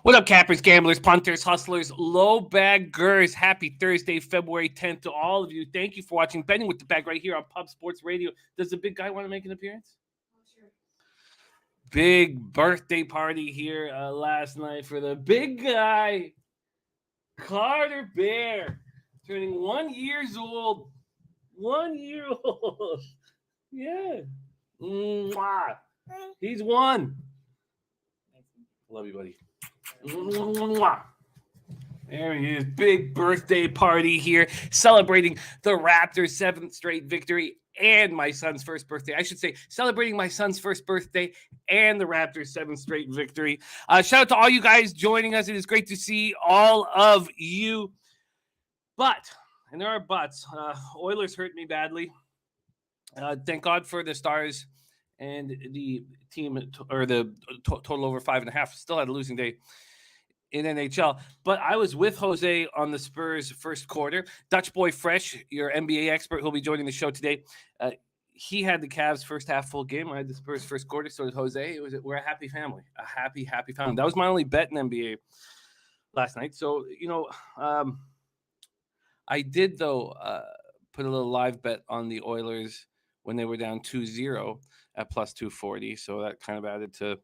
What up, cappers, gamblers, punters, hustlers, low baggers? Happy Thursday, February 10th to all of you. Thank you for watching Betting with the Bag right here on Pub Sports Radio. Does the big guy want to make an appearance? Sure. Big birthday party here last night for the big guy, Carter Bear, turning 1 year old. 1 year old. Yeah. Mwah. He's one. Love you, buddy. There he is. Big birthday party here, celebrating the Raptors' 7th straight victory and my son's first birthday. I should say, celebrating my son's first birthday and the Raptors' 7th straight victory. Shout out to all you guys joining us. It is great to see all of you. But, and there are buts, Oilers hurt me badly. Thank God for the Stars and the team, or the total over 5.5. Still had a losing day in NHL. But I was with Jose on the Spurs first quarter. Dutch Boy Fresh, your NBA expert, who'll be joining the show today. He had the Cavs first half full game. I had the Spurs first quarter. So did Jose. We're a happy family. A happy family. That was my only bet in NBA last night. So, I did, though, put a little live bet on the Oilers when they were down 2-0 at plus 240. So that kind of added to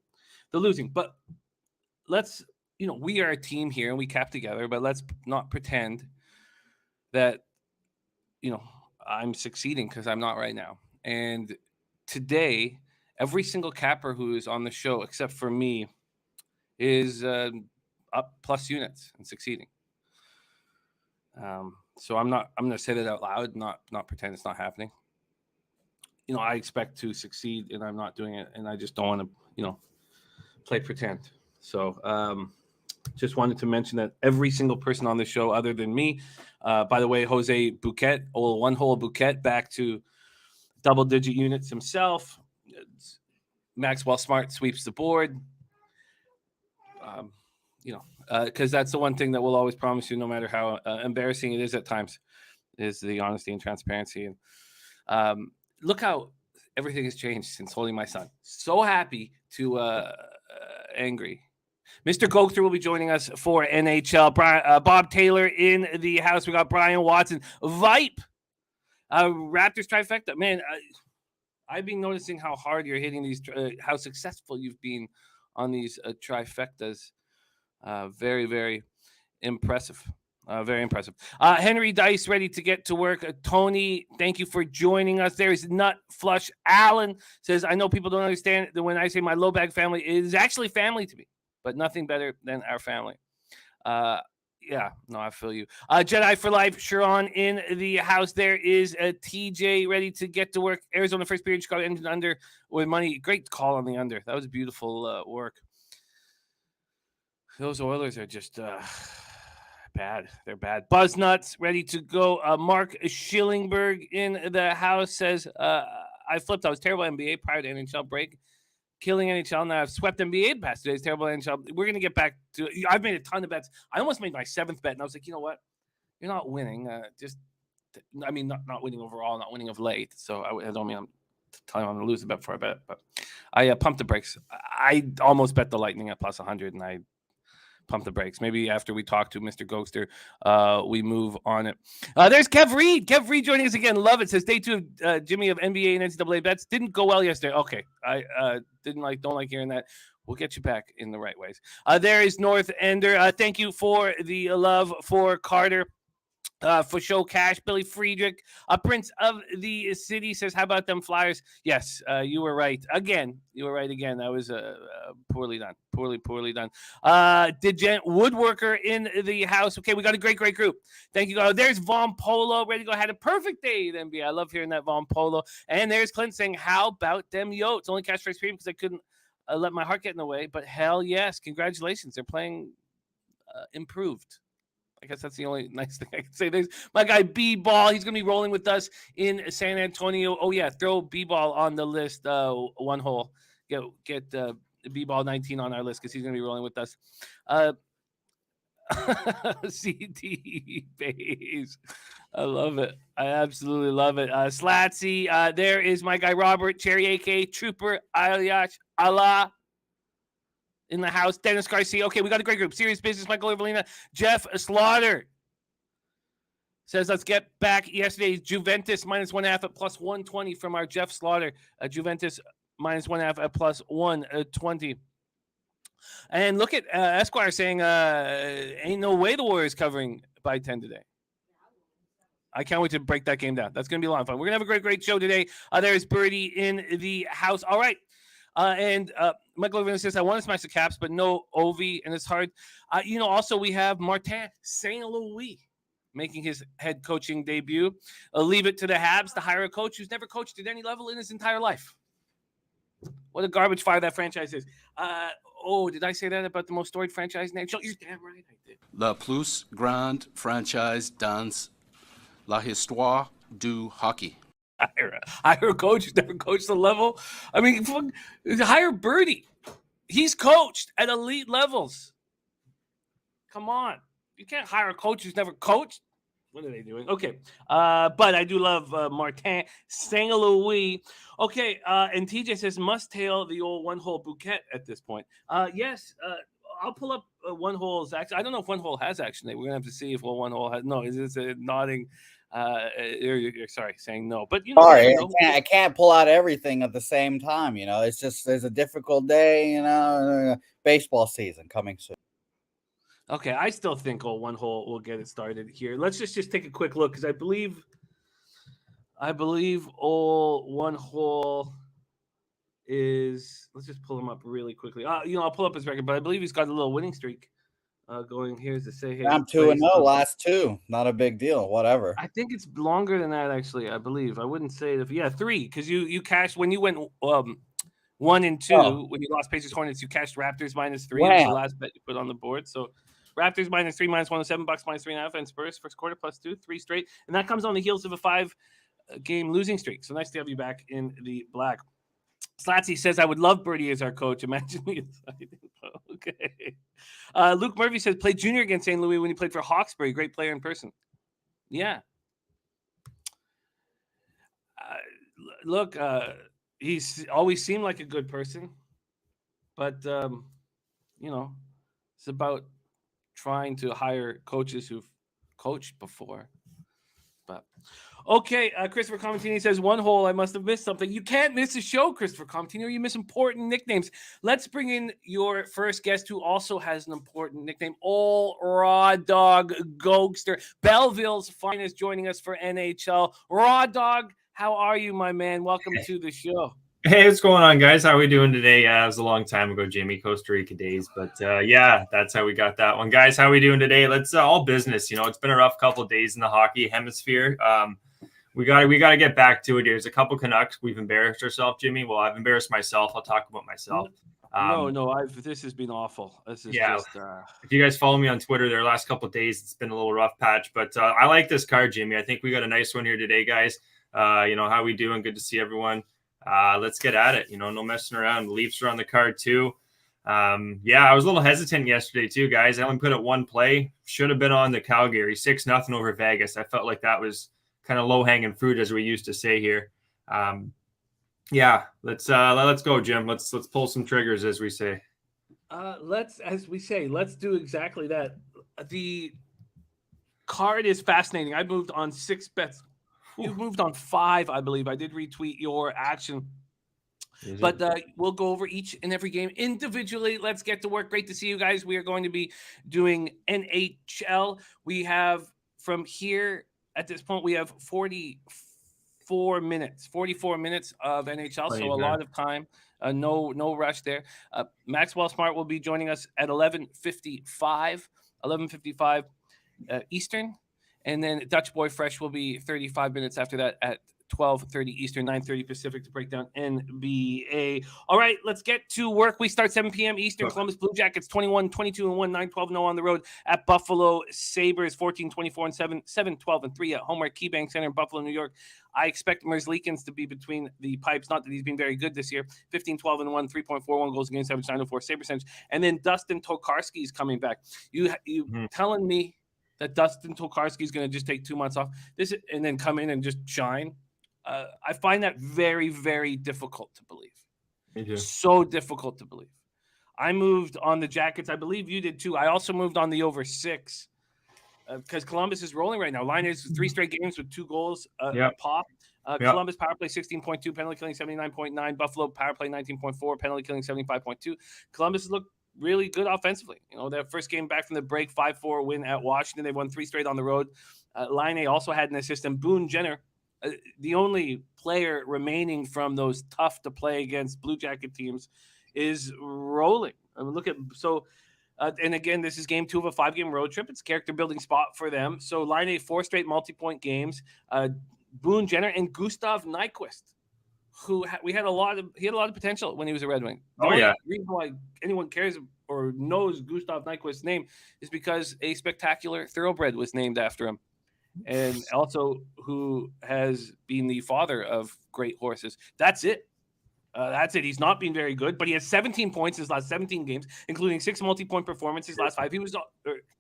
the losing. But let's, we are a team here and we cap together, but let's not pretend that, I'm succeeding, because I'm not right now. And today, every single capper who is on the show, except for me, is up plus units and succeeding. So I'm going to say that out loud, not pretend it's not happening. I expect to succeed, and I'm not doing it, and I just don't want to, play pretend. So just wanted to mention that every single person on the show, other than me, by the way, Jose Bouquet, one-hole Bouquet, back to double-digit units himself. Maxwell Smart sweeps the board. Because that's the one thing that we'll always promise you, no matter how embarrassing it is at times, is the honesty and transparency. And look how everything has changed since holding my son. So happy to angry. Mr. Gogster will be joining us for NHL. Bob Taylor in the house. We got Brian Watson. Vipe. Raptors trifecta. Man, I've been noticing how hard you're hitting these, how successful you've been on these trifectas. Very, very impressive. Very impressive. Henry Dice ready to get to work. Tony, thank you for joining us. There is Nut Flush. Allen says, I know people don't understand that when I say my low bag family, it is actually family to me, but nothing better than our family. Yeah, no, I feel you. Jedi for Life, Sharon in the house. There is a TJ ready to get to work. Arizona first period, Chicago engine under with money. Great call on the under. That was beautiful work. Those Oilers are just bad. They're bad. Buzznuts ready to go. Mark Schillingberg in the house says, I flipped. I was terrible NBA prior to NHL break. Killing NHL. Now I've swept NBA past today's terrible NHL. We're going to get back to it. I've made a ton of bets. I almost made my 7th bet, and I was like, you know what? You're not winning. Not winning overall, not winning of late. So I don't mean I'm telling you I'm going to lose the bet before I bet. But I pumped the brakes. I almost bet the Lightning at plus 100, and I pump the brakes. Maybe after we talk to Mr. Gogster, we move on it. There's Kev Reed. Kev Reed joining us again. Love it. Says day 2 of Jimmy of NBA and NCAA bets. Didn't go well yesterday. Okay. I don't like hearing that. We'll get you back in the right ways. There is North Ender. Thank you for the love for Carter. For show cash, Billy Friedrich, Prince of the City says, how about them Flyers? Yes, you were right. Again, That was poorly done. Poorly done. Degent Woodworker in the house. Okay, we got a great group. Thank you. There's Von Polo, ready to go. Had a perfect day at NBA. I love hearing that, Von Polo. And there's Clint saying, how about them Yotes? Only cash price premium because I couldn't let my heart get in the way. But hell yes, congratulations. They're playing improved. I guess that's the only nice thing I can say. There's my guy B-Ball. He's going to be rolling with us in San Antonio. Oh, yeah, throw B-Ball on the list, one hole. Get B-Ball 19 on our list because he's going to be rolling with us. CD base. I love it. I absolutely love it. Slatsy. There is my guy Robert Cherry, a.k.a. Trooper Ayash Allah. in the house. Dennis Garcia. Okay, we got a great group. Serious Business, Michael Evelina. Jeff Slaughter says, let's get back yesterday's Juventus -1.5 at +120 from our Jeff Slaughter. Juventus -1.5 at +120. And look at Esquire saying, ain't no way the Warriors covering by 10 today. I can't wait to break that game down. That's going to be a lot of fun. We're going to have a great show today. There's Birdie in the house. All right. And Michael Levin says, I want to smash the Caps, but no Ovi, and it's hard. Also, we have Martin St. Louis making his head coaching debut. Leave it to the Habs to hire a coach who's never coached at any level in his entire life. What a garbage fire that franchise is. Did I say that about the most storied franchise name? You're damn right I did. La plus grande franchise dans la histoire du hockey. Hire a coach who's never coached the level. I mean, hire Birdie. He's coached at elite levels. Come on. You can't hire a coach who's never coached. What are they doing? Okay. But I do love Martin St. Louis. Okay. And TJ says, must tail the old one-hole bouquet at this point. Yes. I'll pull up one-hole's action. I don't know if one-hole has action. We're going to have to see if one-hole has. No, is this a nodding? You're saying no. But, sorry, I can't pull out everything at the same time. It's just, there's a difficult day, baseball season coming soon. Okay, I still think one hole will get it started here. Let's just take a quick look because I believe one hole is. Let's just pull him up really quickly. I'll pull up his record, but I believe he's got a little winning streak going. Here's the say. Hey, I'm 2-0, last two. Not a big deal. Whatever. I think it's longer than that. Actually, I believe. I wouldn't say it. 3 because you cashed when you went 1 and 2 when you lost Pacers Hornets. You cashed Raptors -3. Wow. That's the last bet you put on the board. So. Raptors -3, -107, Bucks -3.5, and Spurs first quarter +2, 3 straight. And that comes on the heels of a 5-game losing streak. So nice to have you back in the black. Slatsy says, I would love Birdie as our coach. Imagine me. Okay. Luke Murphy says, played junior against St. Louis when he played for Hawkesbury. Great player in person. Yeah. Look, he's always seemed like a good person. But, it's about trying to hire coaches who've coached before. But okay, Christopher Comentini says, one hole, I must have missed something. You can't miss a show, Christopher Comentini, or you miss important nicknames. Let's bring in your first guest who also has an important nickname, All Raw Dog Gogster. Belleville's finest joining us for NHL. Raw Dog, how are you, my man? Welcome to the show. Hey, what's going on, guys? How are we doing today? It was a long time ago, Jimmy, Costa Rica days. But, that's how we got that one. Guys, how are we doing today? Let's all business. It's been a rough couple of days in the hockey hemisphere. We got to get back to it. There's a couple Canucks. We've embarrassed ourselves, Jimmy. Well, I've embarrassed myself. I'll talk about myself. This has been awful. This is if you guys follow me on Twitter, the last couple of days, it's been a little rough patch. But I like this card, Jimmy. I think we got a nice one here today, guys. How we doing? Good to see everyone. Let's get at it. No messing around. The Leafs are on the card too. I was a little hesitant yesterday too, guys. I only put it one play. Should have been on the Calgary 6-0 over Vegas. I felt like that was kind of low hanging fruit, as we used to say here. Let's go, Jim. Let's pull some triggers, as we say. Let's do exactly that. The card is fascinating. I moved on 6 bets. You've moved on 5, I believe. I did retweet your action. But we'll go over each and every game individually. Let's get to work. Great to see you guys. We are going to be doing NHL. We have from here at this point, we have 44 minutes of NHL. So a lot of time. No rush there. Maxwell Smart will be joining us at 11:55 Eastern. And then Dutch Boy Fresh will be 35 minutes after that at 12:30 Eastern, 9:30 Pacific to break down NBA. All right, let's get to work. We start 7 p.m. Eastern. Columbus Blue Jackets 21-22-1, 9-12-0 on the road at Buffalo Sabres 14-24-7, 7-12-3 at home at KeyBank Center in Buffalo, New York. I expect Merzlikins to be between the pipes. Not that he's been very good this year. 15-12-1, 3.41 goals against average, 904 save percentage. And then Dustin Tokarski is coming back. You telling me that Dustin Tokarski is going to just take 2 months off and then come in and just shine? I find that very, very difficult to believe. So difficult to believe. I moved on the Jackets. I believe you did too. I also moved on the over 6 because Columbus is rolling right now. Line is 3 straight games with 2 goals pop. Columbus power play 16.2, penalty killing 79.9. Buffalo power play 19.4, penalty killing 75.2. Columbus has looked really good offensively. You know, their first game back from the break, 5-4 win at Washington. They won 3 straight on the road. Line also had an assist, and Boone Jenner, the only player remaining from those tough to play against Blue Jacket teams, is rolling. I mean, look at and again, this is game 2 of a 5-game road trip. It's a character building spot for them. So Line A 4 straight multi-point games. Boone Jenner and Gustav Nyquist, who he had a lot of potential when he was a Red Wing. The only reason why anyone cares or knows Gustav Nyquist's name is because a spectacular thoroughbred was named after him, and also who has been the father of great horses. That's it. He's not been very good, but he has 17 points in his last 17 games, including 6 multi-point performances last 5. He was,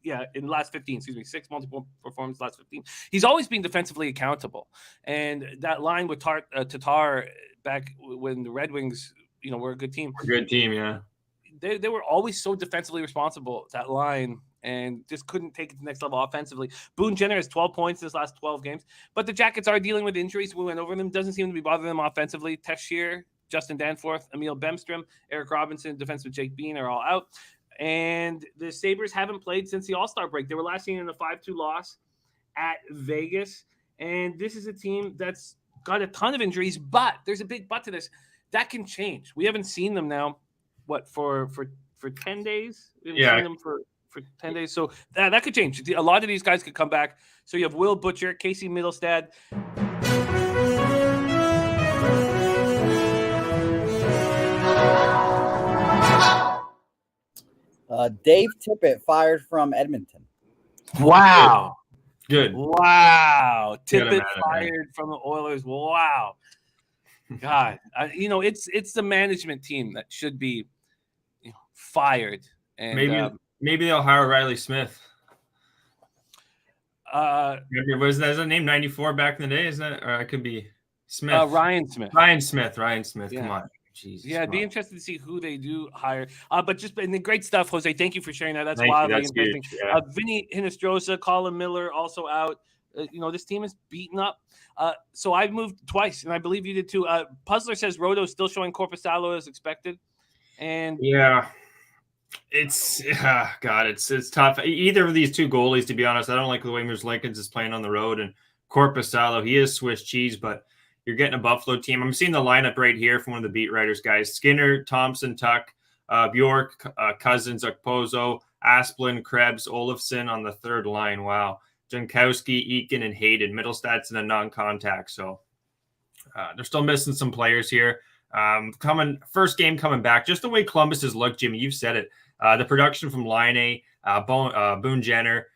in the last 15, 6 multi-point performances last 15. He's always been defensively accountable. And that line with Tatar back when the Red Wings, were a good team. Good team, yeah. They were always so defensively responsible, that line, and just couldn't take it to the next level offensively. Boone Jenner has 12 points in his last 12 games, but the Jackets are dealing with injuries. We went over them. Doesn't seem to be bothering them offensively. Texier, Justin Danforth, Emil Bemstrom, Eric Robinson, defenseman Jake Bean are all out. And the Sabres haven't played since the All-Star break. They were last seen in a 5-2 loss at Vegas. And this is a team that's got a ton of injuries, but there's a big but to this. That can change. We haven't seen them now, for 10 days? We haven't seen them for 10 days. So that could change. A lot of these guys could come back. So you have Will Butcher, Casey Middlestad. Dave Tippett fired from Edmonton. Wow. Good. Wow. Tippett fired from the Oilers. Wow. God. It's the management team that should be fired. And maybe they'll hire Riley Smith. Was that name 94 back in the day? Isn't that, or it could be Smith? Ryan Smith. Ryan Smith. Yeah. Come on. Jesus, yeah, it'd be interesting to see who they do hire. But the great stuff, Jose. Thank you for sharing that. That's wildly interesting. Yeah. Vinny Hinostroza, Colin Miller also out. This team is beaten up. So I've moved twice, and I believe you did too. Puzzler says Roto's still showing Korpisalo as expected. And yeah, it's tough. Either of these 2 goalies, to be honest, I don't like the way Merzlikins is playing on the road, and Korpisalo, he is Swiss cheese, but you're getting a Buffalo team. I'm seeing the lineup right here from one of the beat writers, guys. Skinner, Thompson, Tuck, Bjork, Cousins, Okposo, Asplund, Krebs, Olofsson on the third line. Wow. Jankowski, Eakin, and Hayden. Middlestad's in a non-contact. So they're still missing some players here. First game coming back. Just the way Columbus has looked, Jimmy, you've said it. The production from Line A, Boone Jenner.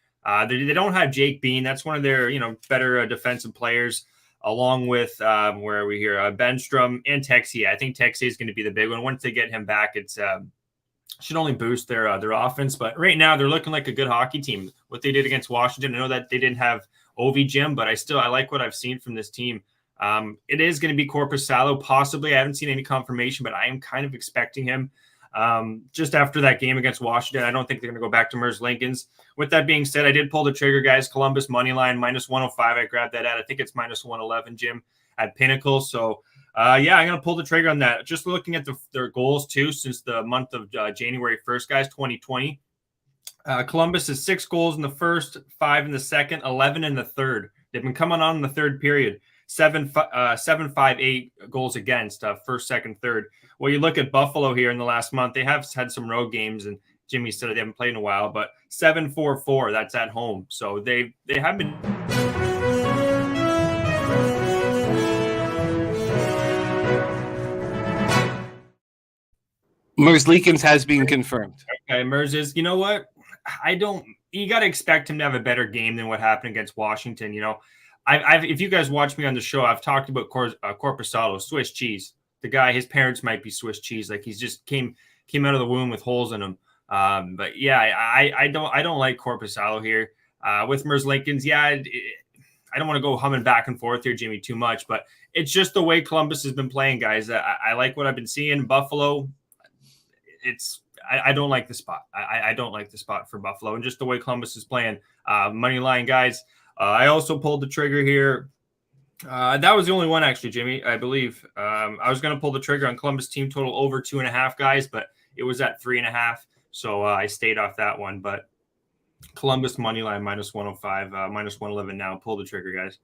They don't have Jake Bean. That's one of their better defensive players, along with where are we here? Benstrom and Texier. I think Texier is going to be the big one. Once they get him back, it's should only boost their offense. But right now, they're looking like a good hockey team. What they did against Washington, I know that they didn't have Ovi Jim, but I like what I've seen from this team. It is going to be Korpisalo, possibly. I haven't seen any confirmation, but I am kind of expecting him. Just after that game against Washington, I don't think they're going to go back to Merzlikins. With that being said, I did pull the trigger, guys. Columbus money line -105. I grabbed that at. I think it's -111, Jim, at Pinnacle. So, I'm going to pull the trigger on that. Just looking at their goals too since the month of January 1st, guys, 2020. Columbus has 6 goals in the first, 5 in the second, 11 in the third. They've been coming on in the third period. 7-5-8 goals against first, second, third. Well, you look at Buffalo here in the last month, they have had some road games, and Jimmy said they haven't played in a while, but 7-4-4, that's at home. So they have been. Merzlikins has been confirmed. Okay, Merz is, you know what? You got to expect him to have a better game than what happened against Washington. If you guys watch me on the show, I've talked about Korpisalo, Swiss cheese. The guy, his parents might be Swiss cheese. Like he's just came out of the womb with holes in him. But yeah, I don't like Korpisalo here. With Merzlikins, I don't want to go humming back and forth here, Jimmy, too much, but it's just the way Columbus has been playing, guys. I like what I've been seeing. Buffalo, I don't like the spot. I don't like the spot for Buffalo, and just the way Columbus is playing. Money line guys. I also pulled the trigger here. That was the only one, actually, Jimmy, I believe. I was going to pull the trigger on Columbus team total over 2.5 guys, but it was at 3.5. So I stayed off that one. But Columbus money line -105, -111 now. Pull the trigger, guys.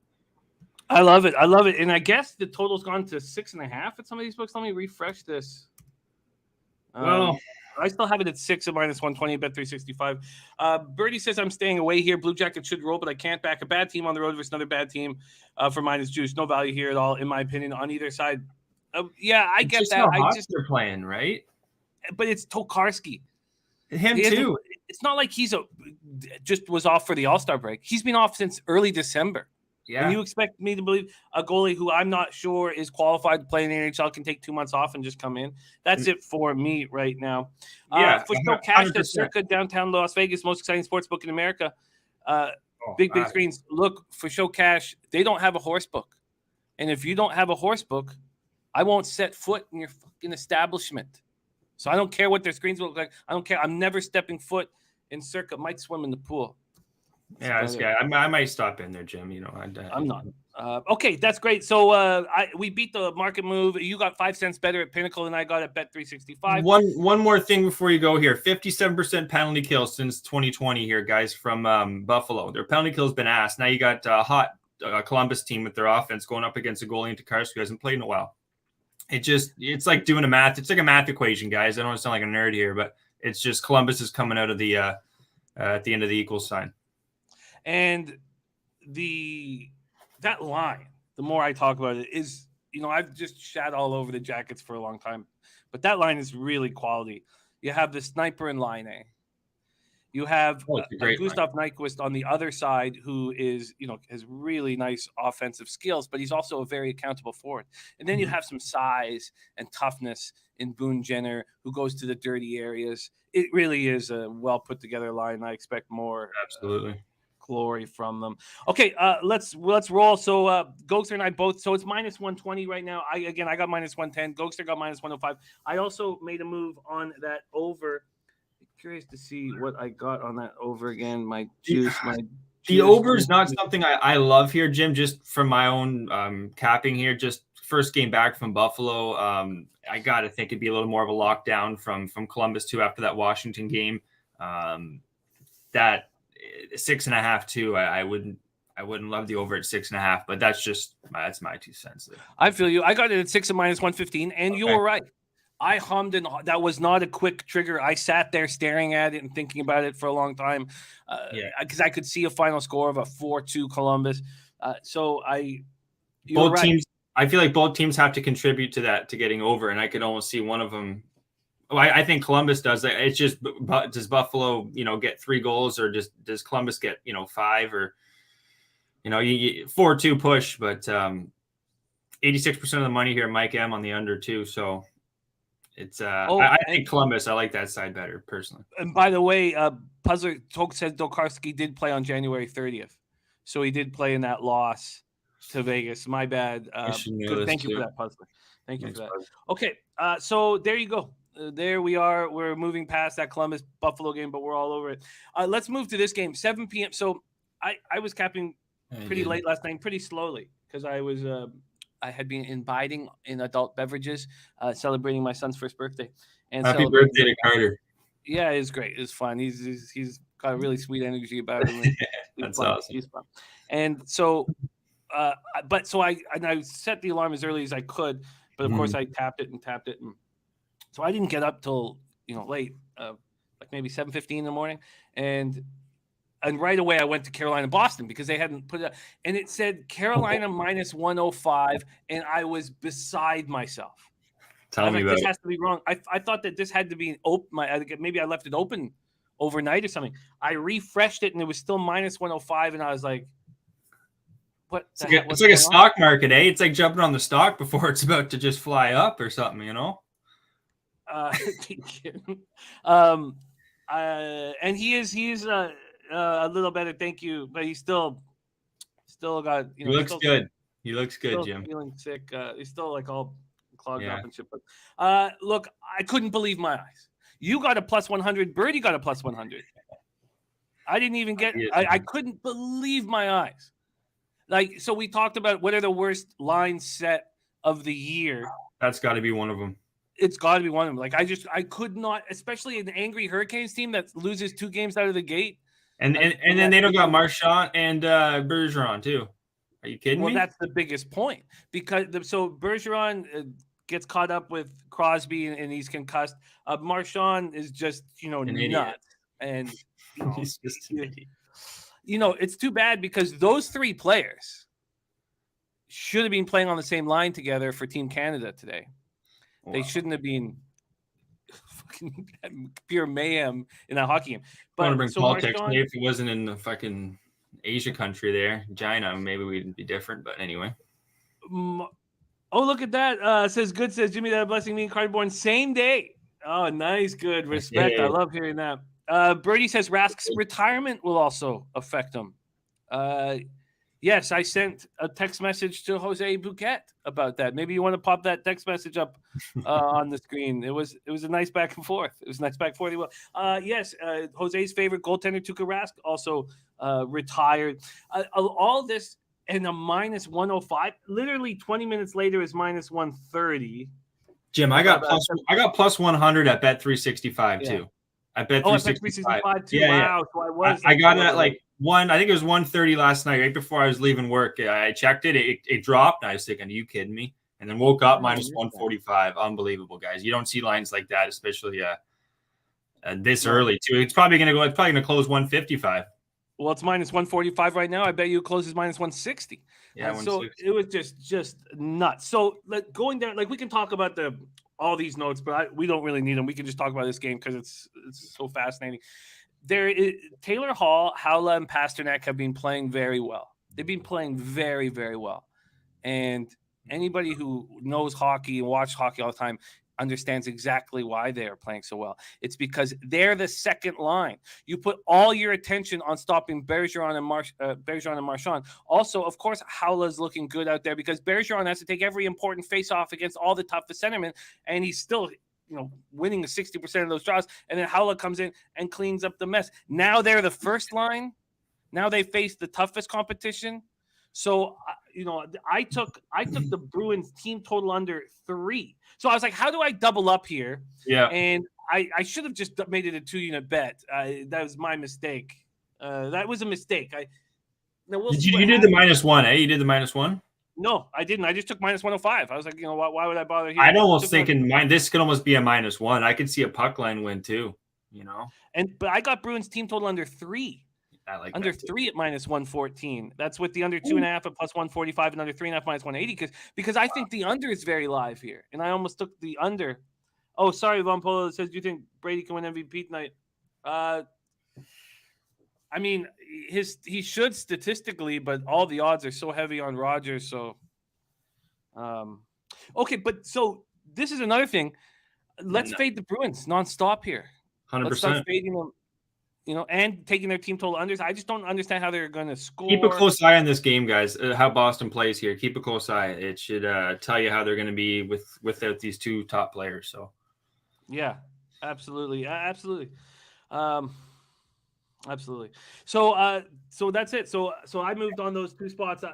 I love it. I love it. And I guess the total's gone to 6.5 at some of these books. Let me refresh this. Well, I still have it at 6 at -120 at Bet365. Birdie says I'm staying away here. Blue Jackets should roll, but I can't back a bad team on the road versus another bad team for minus juice. No value here at all, in my opinion, on either side. Yeah, I get that. I just they're playing, right? But it's Tokarski. Him too. It's not like he's just was off for the All-Star break. He's been off since early December. Yeah. And you expect me to believe a goalie who I'm not sure is qualified to play in the NHL can take 2 months off and just come in? That's it for me right now. Yeah. For Show Cash, that's circa downtown Las Vegas, most exciting sports book in America. Big screens. Look, for Show Cash, they don't have a horse book. And if you don't have a horse book, I won't set foot in your fucking establishment. So I don't care what their screens look like. I don't care. I'm never stepping foot in circa. Might swim in the pool. Yeah, this guy. I might stop in there, Jim. I'm not. Okay, that's great. So we beat the market move. You got 5 cents better at Pinnacle than I got at Bet365. One more thing before you go here. 57% penalty kill since 2020 here, guys, from Buffalo. Their penalty kill has been asked. Now you got a hot Columbus team with their offense going up against a goalie in Tokarski who hasn't played in a while. It's like doing a math. It's like a math equation, guys. I don't want to sound like a nerd here, but it's just Columbus is coming out of the at the end of the equals sign. And that line, the more I talk about it, is, I've just shat all over the Jackets for a long time, but that line is really quality. You have the sniper in line A. You have Gustav Nyquist on the other side, who is, has really nice offensive skills, but he's also a very accountable forward. And then you have some size and toughness in Boone Jenner, who goes to the dirty areas. It really is a well put together line. I expect more. Absolutely. Glory from them. Okay, let's roll. So Gogster and I both. So it's -120 right now. I got -110. Gogster got -105. I also made a move on that over. Curious to see what I got on that over again. The over is not something I love here, Jim. Just from my own capping here. Just first game back from Buffalo. I got to think it'd be a little more of a lockdown from Columbus too after that Washington game. That 6.5 too. I wouldn't love the over at 6.5, but that's my 2 cents there. I feel you. I got it at 6 at -115, and you were right. I hummed, and that was not a quick trigger. I sat there staring at it and thinking about it for a long time, because I could see a final score of a 4-2 Columbus. Both teams. I feel like both teams have to contribute to that, to getting over, and I could almost see one of them. Well, I think Columbus does. It's just, does Buffalo, get 3 goals, or does Columbus get 5, or 4-2 push? But 86% of the money here, Mike M on the under too. So it's I think Columbus. I like that side better personally. And by the way, Puzzler says Tokarski did play on January 30th, so he did play in that loss to Vegas. My bad. Thank you for that, Puzzler. Thank you for that. Okay, so there you go. There we are. We're moving past that Columbus Buffalo game, but we're all over it. Let's move to this game, 7 p.m. So I was capping pretty late last night, pretty slowly, because I had been imbibing in adult beverages, celebrating my son's first birthday. And happy birthday to Carter. Yeah, it's great. It's fun. He's got a really sweet energy about him. That's awesome. He's fun. And so, I set the alarm as early as I could, but of course I tapped it, and so I didn't get up till late, like maybe 7:15 in the morning, and right away I went to Carolina Boston because they hadn't put it up, and it said Carolina -105, and I was beside myself. Tell me about this it. Has to be wrong. I thought that this had to be open. Maybe I left it open overnight or something. I refreshed it and it was still -105, and I was like, "What?" It's like a stock market, eh? It's like jumping on the stock before it's about to just fly up or something, And he is a little better, thank you, but he's still got. He looks good. He looks good, Jim. Feeling sick. He's still like all clogged up and shit. But look, I couldn't believe my eyes. You got a plus 100. Birdie got a plus 100. I didn't even get. I couldn't believe my eyes. Like, so we talked about what are the worst line set of the year. That's got to be one of them. It's got to be one of them. Like, I could not, especially an angry Hurricanes team that loses 2 games out of the gate. And then they don't got Marchand and Bergeron too. Are you kidding me? Well, that's the biggest point because so Bergeron gets caught up with Crosby and he's concussed. Marchand is just nuts, and he's just an idiot. It's too bad because those 3 players should have been playing on the same line together for Team Canada today. Wow. They shouldn't have been fucking pure mayhem in a hockey game. But I want to bring politics. Maybe if it wasn't in the fucking Asia country there, China, maybe we'd be different. But anyway. Oh, look at that. Says Jimmy, that blessing me in cardboard same day. Oh, nice. Good. Respect. I love hearing that. Birdie says Rask's retirement will also affect him. Yes, I sent a text message to Jose Bouquet about that. Maybe you want to pop that text message up on the screen. It was a nice back and forth. Yes, Jose's favorite goaltender, Tuukka Rask, also retired. All this and a minus 105. Literally 20 minutes later is minus 130. Jim, I got plus 100 at Bet365 too. I bet 365 too. Yeah, wow. Yeah. So I got it at like I think it was 1:30 last night, right before I was leaving work. I checked it. It dropped. And I was thinking, are you kidding me? And then woke up minus 145. Unbelievable, guys. You don't see lines like that, especially this early too. It's probably gonna close 155. Well, it's minus 145 right now. I bet you it closes minus 160. Yeah, so it was just nuts. So going down, we can talk about all these notes, but we don't really need them. We can just talk about this game because it's so fascinating. Taylor Hall, Haula, and Pasternak have been playing very well. They've been playing very, very well. And anybody who knows hockey and watches hockey all the time understands exactly why they are playing so well. It's because they're the second line. You put all your attention on stopping Bergeron and Marchand. Also, of course, Haula's looking good out there because Bergeron has to take every important face-off against all the toughest centermen, and he's still winning 60% of those draws. And then Haula comes in and cleans up the mess. Now they're the first line. Now they face the toughest competition. So, I took the Bruins team total under 3. So I was like, how do I double up here? Yeah. And I should have just made it a 2-unit bet. That was my mistake. That was a mistake. You did the -1, eh? You did the -1? No, I didn't. I just took minus 105. I was like, why would I bother here? I'd almost thinking this could almost be a -1. I could see a puck line win too, But I got Bruins team total under 3. I like under 3 at minus 114. That's with the under 2.5 at plus 145 and under 3.5 minus 180 because I think the under is very live here. And I almost took the under. Oh, sorry, Von Polo says, do you think Brady can win MVP tonight? I mean, he should statistically, but all the odds are so heavy on Rodgers. So, okay, but so this is another thing. Let's fade the Bruins nonstop here. 100%. Let's start fading them. And taking their team total unders. I just don't understand how they're going to score. Keep a close eye on this game, guys. How Boston plays here. Keep a close eye. It should tell you how they're going to be without these 2 top players. So, yeah, absolutely, absolutely. Absolutely. So that's it. So I moved on those 2 spots.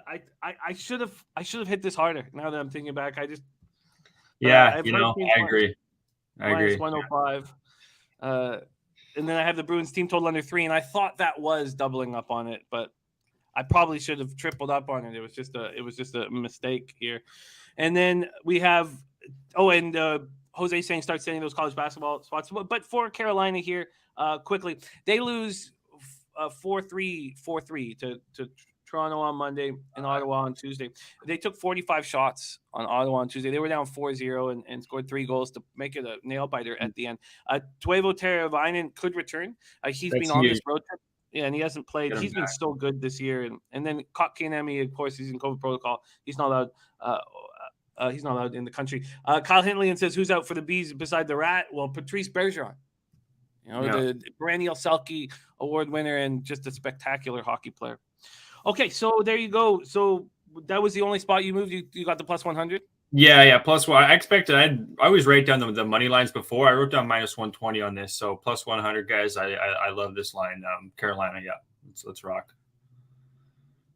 I should have hit this harder. Now that I'm thinking back, I just I agree. Minus 105. And then I have the Bruins team total under 3, and I thought that was doubling up on it, but I probably should have tripled up on it. It was just a mistake here. And then we have Jose saying start sending those college basketball spots. But for Carolina here, quickly, they lose 4-3 to Toronto on Monday and Ottawa on Tuesday. They took 45 shots on Ottawa on Tuesday. They were down 4-0 and scored 3 goals to make it a nail-biter at the end. Teuvo Teravainen could return. He's been on this road trip. Yeah, and he hasn't played. He's been so good this year. And then Kotkaniemi, of course, he's in COVID protocol. He's not allowed. He's not allowed in the country. Kyle Hindley says, who's out for the Bees beside the Rat? Well, Patrice Bergeron. The perennial Selke Award winner and just a spectacular hockey player. Okay, so there you go. So that was the only spot you moved. You got the plus 100? Yeah. Plus one. I expected. I always write down the money lines before. I wrote down -120 on this. So plus 100, guys. I love this line. Carolina. Yeah. Let's rock.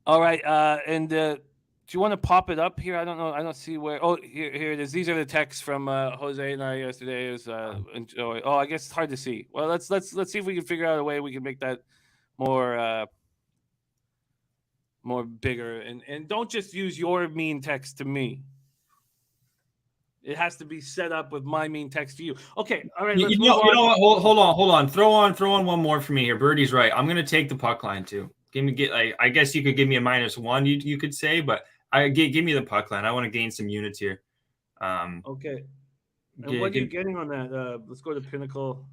All right. And do you want to pop it up here? I don't know. I don't see where. Oh, here it is. These are the texts from Jose and I yesterday. Is enjoy. Oh, I guess it's hard to see. Well, let's see if we can figure out a way we can make that more bigger. And don't just use your mean text to me. It has to be set up with my mean text to you. Okay. All right. You know what? Hold on. Throw on one more for me here. Birdie's right. I'm gonna take the puck line too. I guess you could give me a -1. You could say, but give me the puck line. I want to gain some units here. Okay. And what are you getting on that? Let's go to Pinnacle.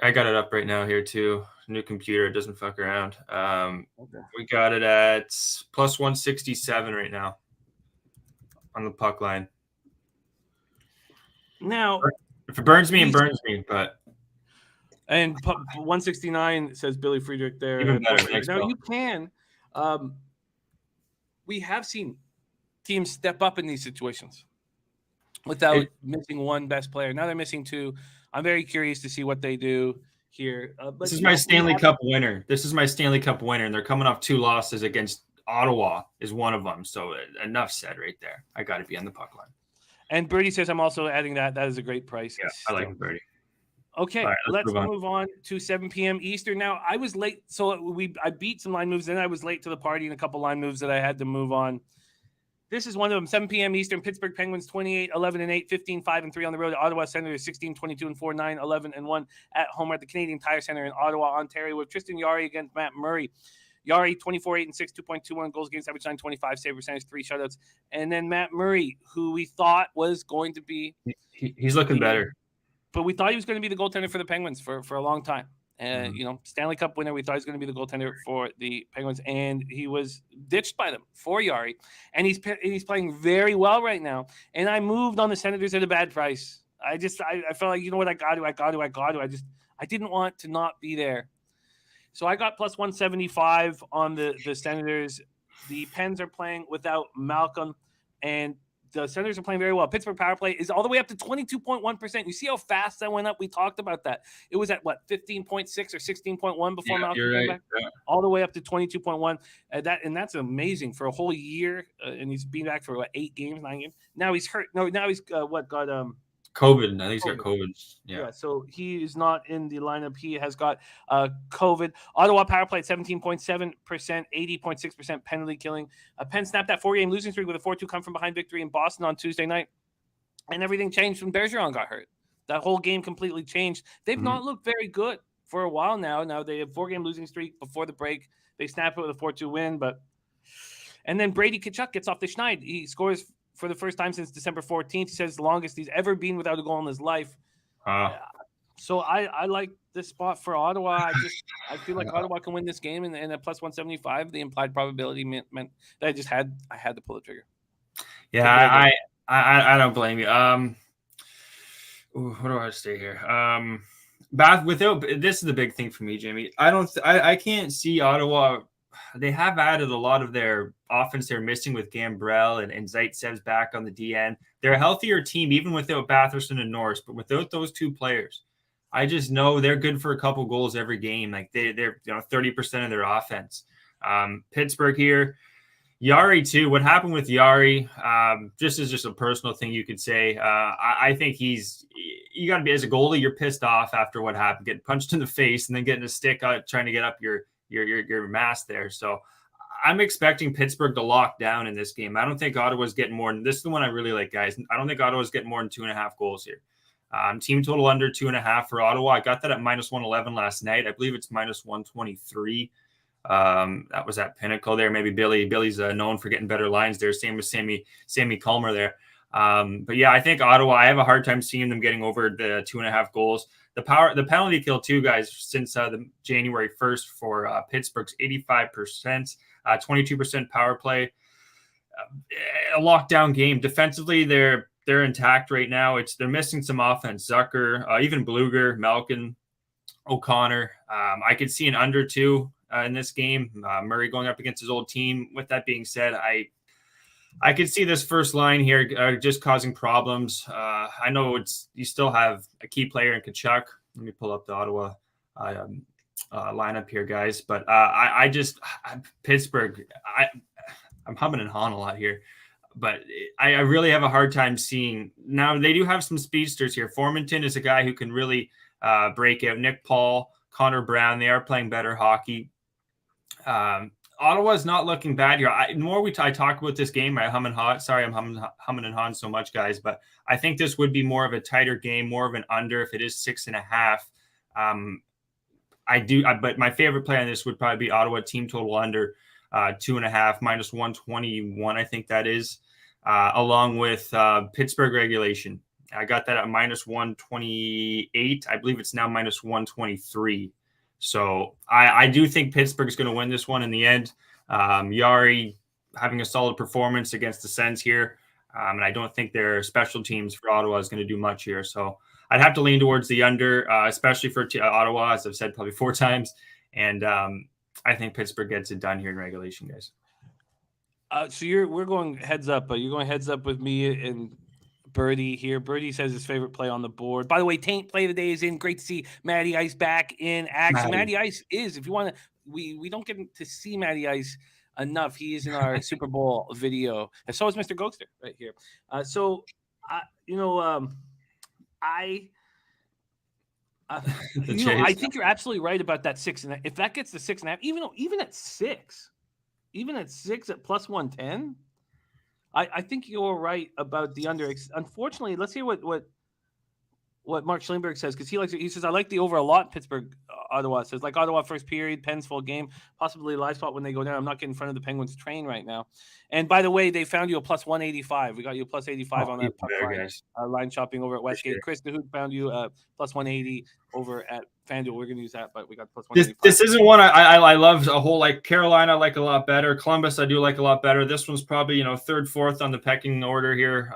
I got it up right now here too. New computer, it doesn't fuck around. Okay. We got it at +167 right now on the puck line. Now, if it burns me, it burns me. But 169 says Billy Friedrich there. Even better. Thanks, now Bill. you can. We have seen teams step up in these situations without missing one best player. Now they're missing two. I'm very curious to see what they do here. This is my Stanley Cup winner. And they're coming off 2 losses against Ottawa is one of them. So enough said right there. I got to be on the puck line. And Birdie says I'm also adding that. That is a great price. Yeah, I like Birdie. Okay, right, let's move on to 7 p.m. Eastern. Now, I was late, so I beat some line moves, and I was late to the party and a couple line moves that I had to move on. This is one of them, 7 p.m. Eastern. Pittsburgh Penguins 28-11-8, 15-5-3 on the road. Ottawa Senators 16-22-4, 9-11-1 at home at the Canadian Tire Center in Ottawa, Ontario, with Tristan Jarry against Matt Murray. Jarry 24-8-6, 2.21 goals against average, 925 save percentage, 3 shutouts. And then Matt Murray, who we thought was going to be he's looking better. But we thought he was going to be the goaltender for the Penguins for a long time. And, Stanley Cup winner, we thought he was going to be the goaltender for the Penguins. And he was ditched by them for Jarry. And he's playing very well right now. And I moved on the Senators at a bad price. I felt like, you know what, I got to. I didn't want to not be there. So I got +175 on the Senators. The Pens are playing without Malcolm, and the Senators are playing very well. Pittsburgh power play is all the way up to 22.1%. You see how fast that went up? We talked about that. It was at 15.6 or 16.1 before Malcolm came back. Yeah. All the way up to 22.1. And that's amazing for a whole year. And he's been back for 9 games. Now he's hurt. No, now he's got COVID. I think he's got COVID. Yeah, so he is not in the lineup. He has got COVID. Ottawa power play at 17.7%, 80.6% penalty killing. Penn snapped that 4-game losing streak with a 4-2 come from behind victory in Boston on Tuesday night. And everything changed when Bergeron got hurt. That whole game completely changed. They've not looked very good for a while now. Now they have 4-game losing streak before the break. They snapped it with a 4-2 win. And then Brady Tkachuk gets off the schneid. He scores for the first time since December 14th. He says the longest he's ever been without a goal in his life. So I like this spot for Ottawa. I feel like Ottawa can win this game, and at +175, the implied probability meant that I had to pull the trigger. Yeah, I don't blame you. What do I say here? This is the big thing for me, Jimmy. I can't see Ottawa. They have added a lot of their offense they're missing with Gambrell and Zaitsev's back on the DN. They're a healthier team even without Batherson and Norris, but without those 2 players, I just know they're good for a couple goals every game. Like they're 30% of their offense. Pittsburgh here, Jarry too. What happened with Jarry? Just a personal thing you could say. I think you got to be, as a goalie, you're pissed off after what happened, getting punched in the face and then getting a stick out trying to get up your mask there. So I'm expecting Pittsburgh to lock down in this game. I don't think Ottawa's getting more than this. Is the one I really like, guys. I don't think Ottawa's getting more than 2.5 goals here. Team total under 2.5 for Ottawa. I got that at -111 last night. I believe it's -123. That was at Pinnacle there. Maybe Billy's known for getting better lines there. Same with Sammy Calmer there. But yeah, I think Ottawa, I have a hard time seeing them getting over the 2.5 goals. The penalty kill too, guys, since the January 1st for Pittsburgh's 85%, 22% power play, a lockdown game. Defensively, they're intact right now. They're missing some offense. Zucker, even Bluger, Malkin, O'Connor. I could see an under 2 in this game. Murray going up against his old team. With that being said, I could see this first line here just causing problems. I know you still have a key player in Kachuk. Let me pull up the Ottawa lineup here, guys. But Pittsburgh. I'm humming and hawing a lot here, but I really have a hard time seeing. Now they do have some speedsters here. Formanton is a guy who can really break out. Nick Paul, Connor Brown. They are playing better hockey. Ottawa is not looking bad here. The more I talk about this game, I'm humming and hawing so much, guys. But I think this would be more of a tighter game, more of an under if it is 6.5. But my favorite play on this would probably be Ottawa team total under 2.5 minus 121. I think that is along with Pittsburgh regulation. I got that at minus 128. I believe it's now minus 123. So I do think Pittsburgh's going to win this one in the end. Yari having a solid performance against the Sens here. And I don't think their special teams for Ottawa is going to do much here. So I'd have to lean towards the under, especially for Ottawa, as I've said probably 4 times. And I think Pittsburgh gets it done here in regulation, guys. So we're going heads up. You're going heads up with me and Birdie here. Birdie says his favorite play on the board. By the way, Taint play of the day is in. Great to see Matty Ice back in action. Matty Ice is, if you want to, we don't get to see Matty Ice enough. He is in our Super Bowl video, and so is Mr. Gogster right here. I think you're absolutely right about that 6.5. If that gets to 6.5, even at 6, at plus 110. I think you're right about the under. Unfortunately, let's hear what Mark Schlingberg says, because he says, I like the over a lot. Pittsburgh, Ottawa says, like Ottawa first period, Pens full game, possibly live spot when they go down. I'm not getting in front of the Penguins train right now. And by the way, they found you a plus 185. We got you a plus 85 on that puck line shopping over at Westgate. Sure. Chris DeHoot found you a plus 180 over at FanDuel. We're going to use that, but we got plus 185. This isn't one I love a whole, like Carolina I like a lot better. Columbus I do like a lot better. This one's probably, 3rd, 4th on the pecking order here.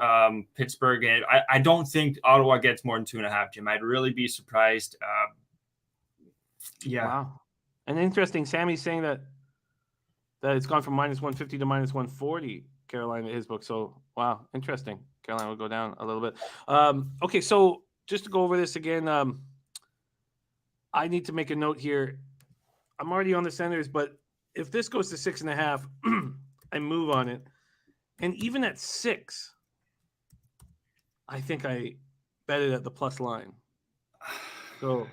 Pittsburgh, and I don't think Ottawa gets more than 2.5, Jim. I'd really be surprised. Yeah. Wow. And interesting, Sammy's saying that it's gone from minus 150 to minus 140, Carolina, his book. So, wow, interesting. Carolina will go down a little bit. Okay, so just to go over this again, I need to make a note here. I'm already on the centers, but if this goes to 6.5, I move on it. And even at 6, I think I bet it at the plus line. So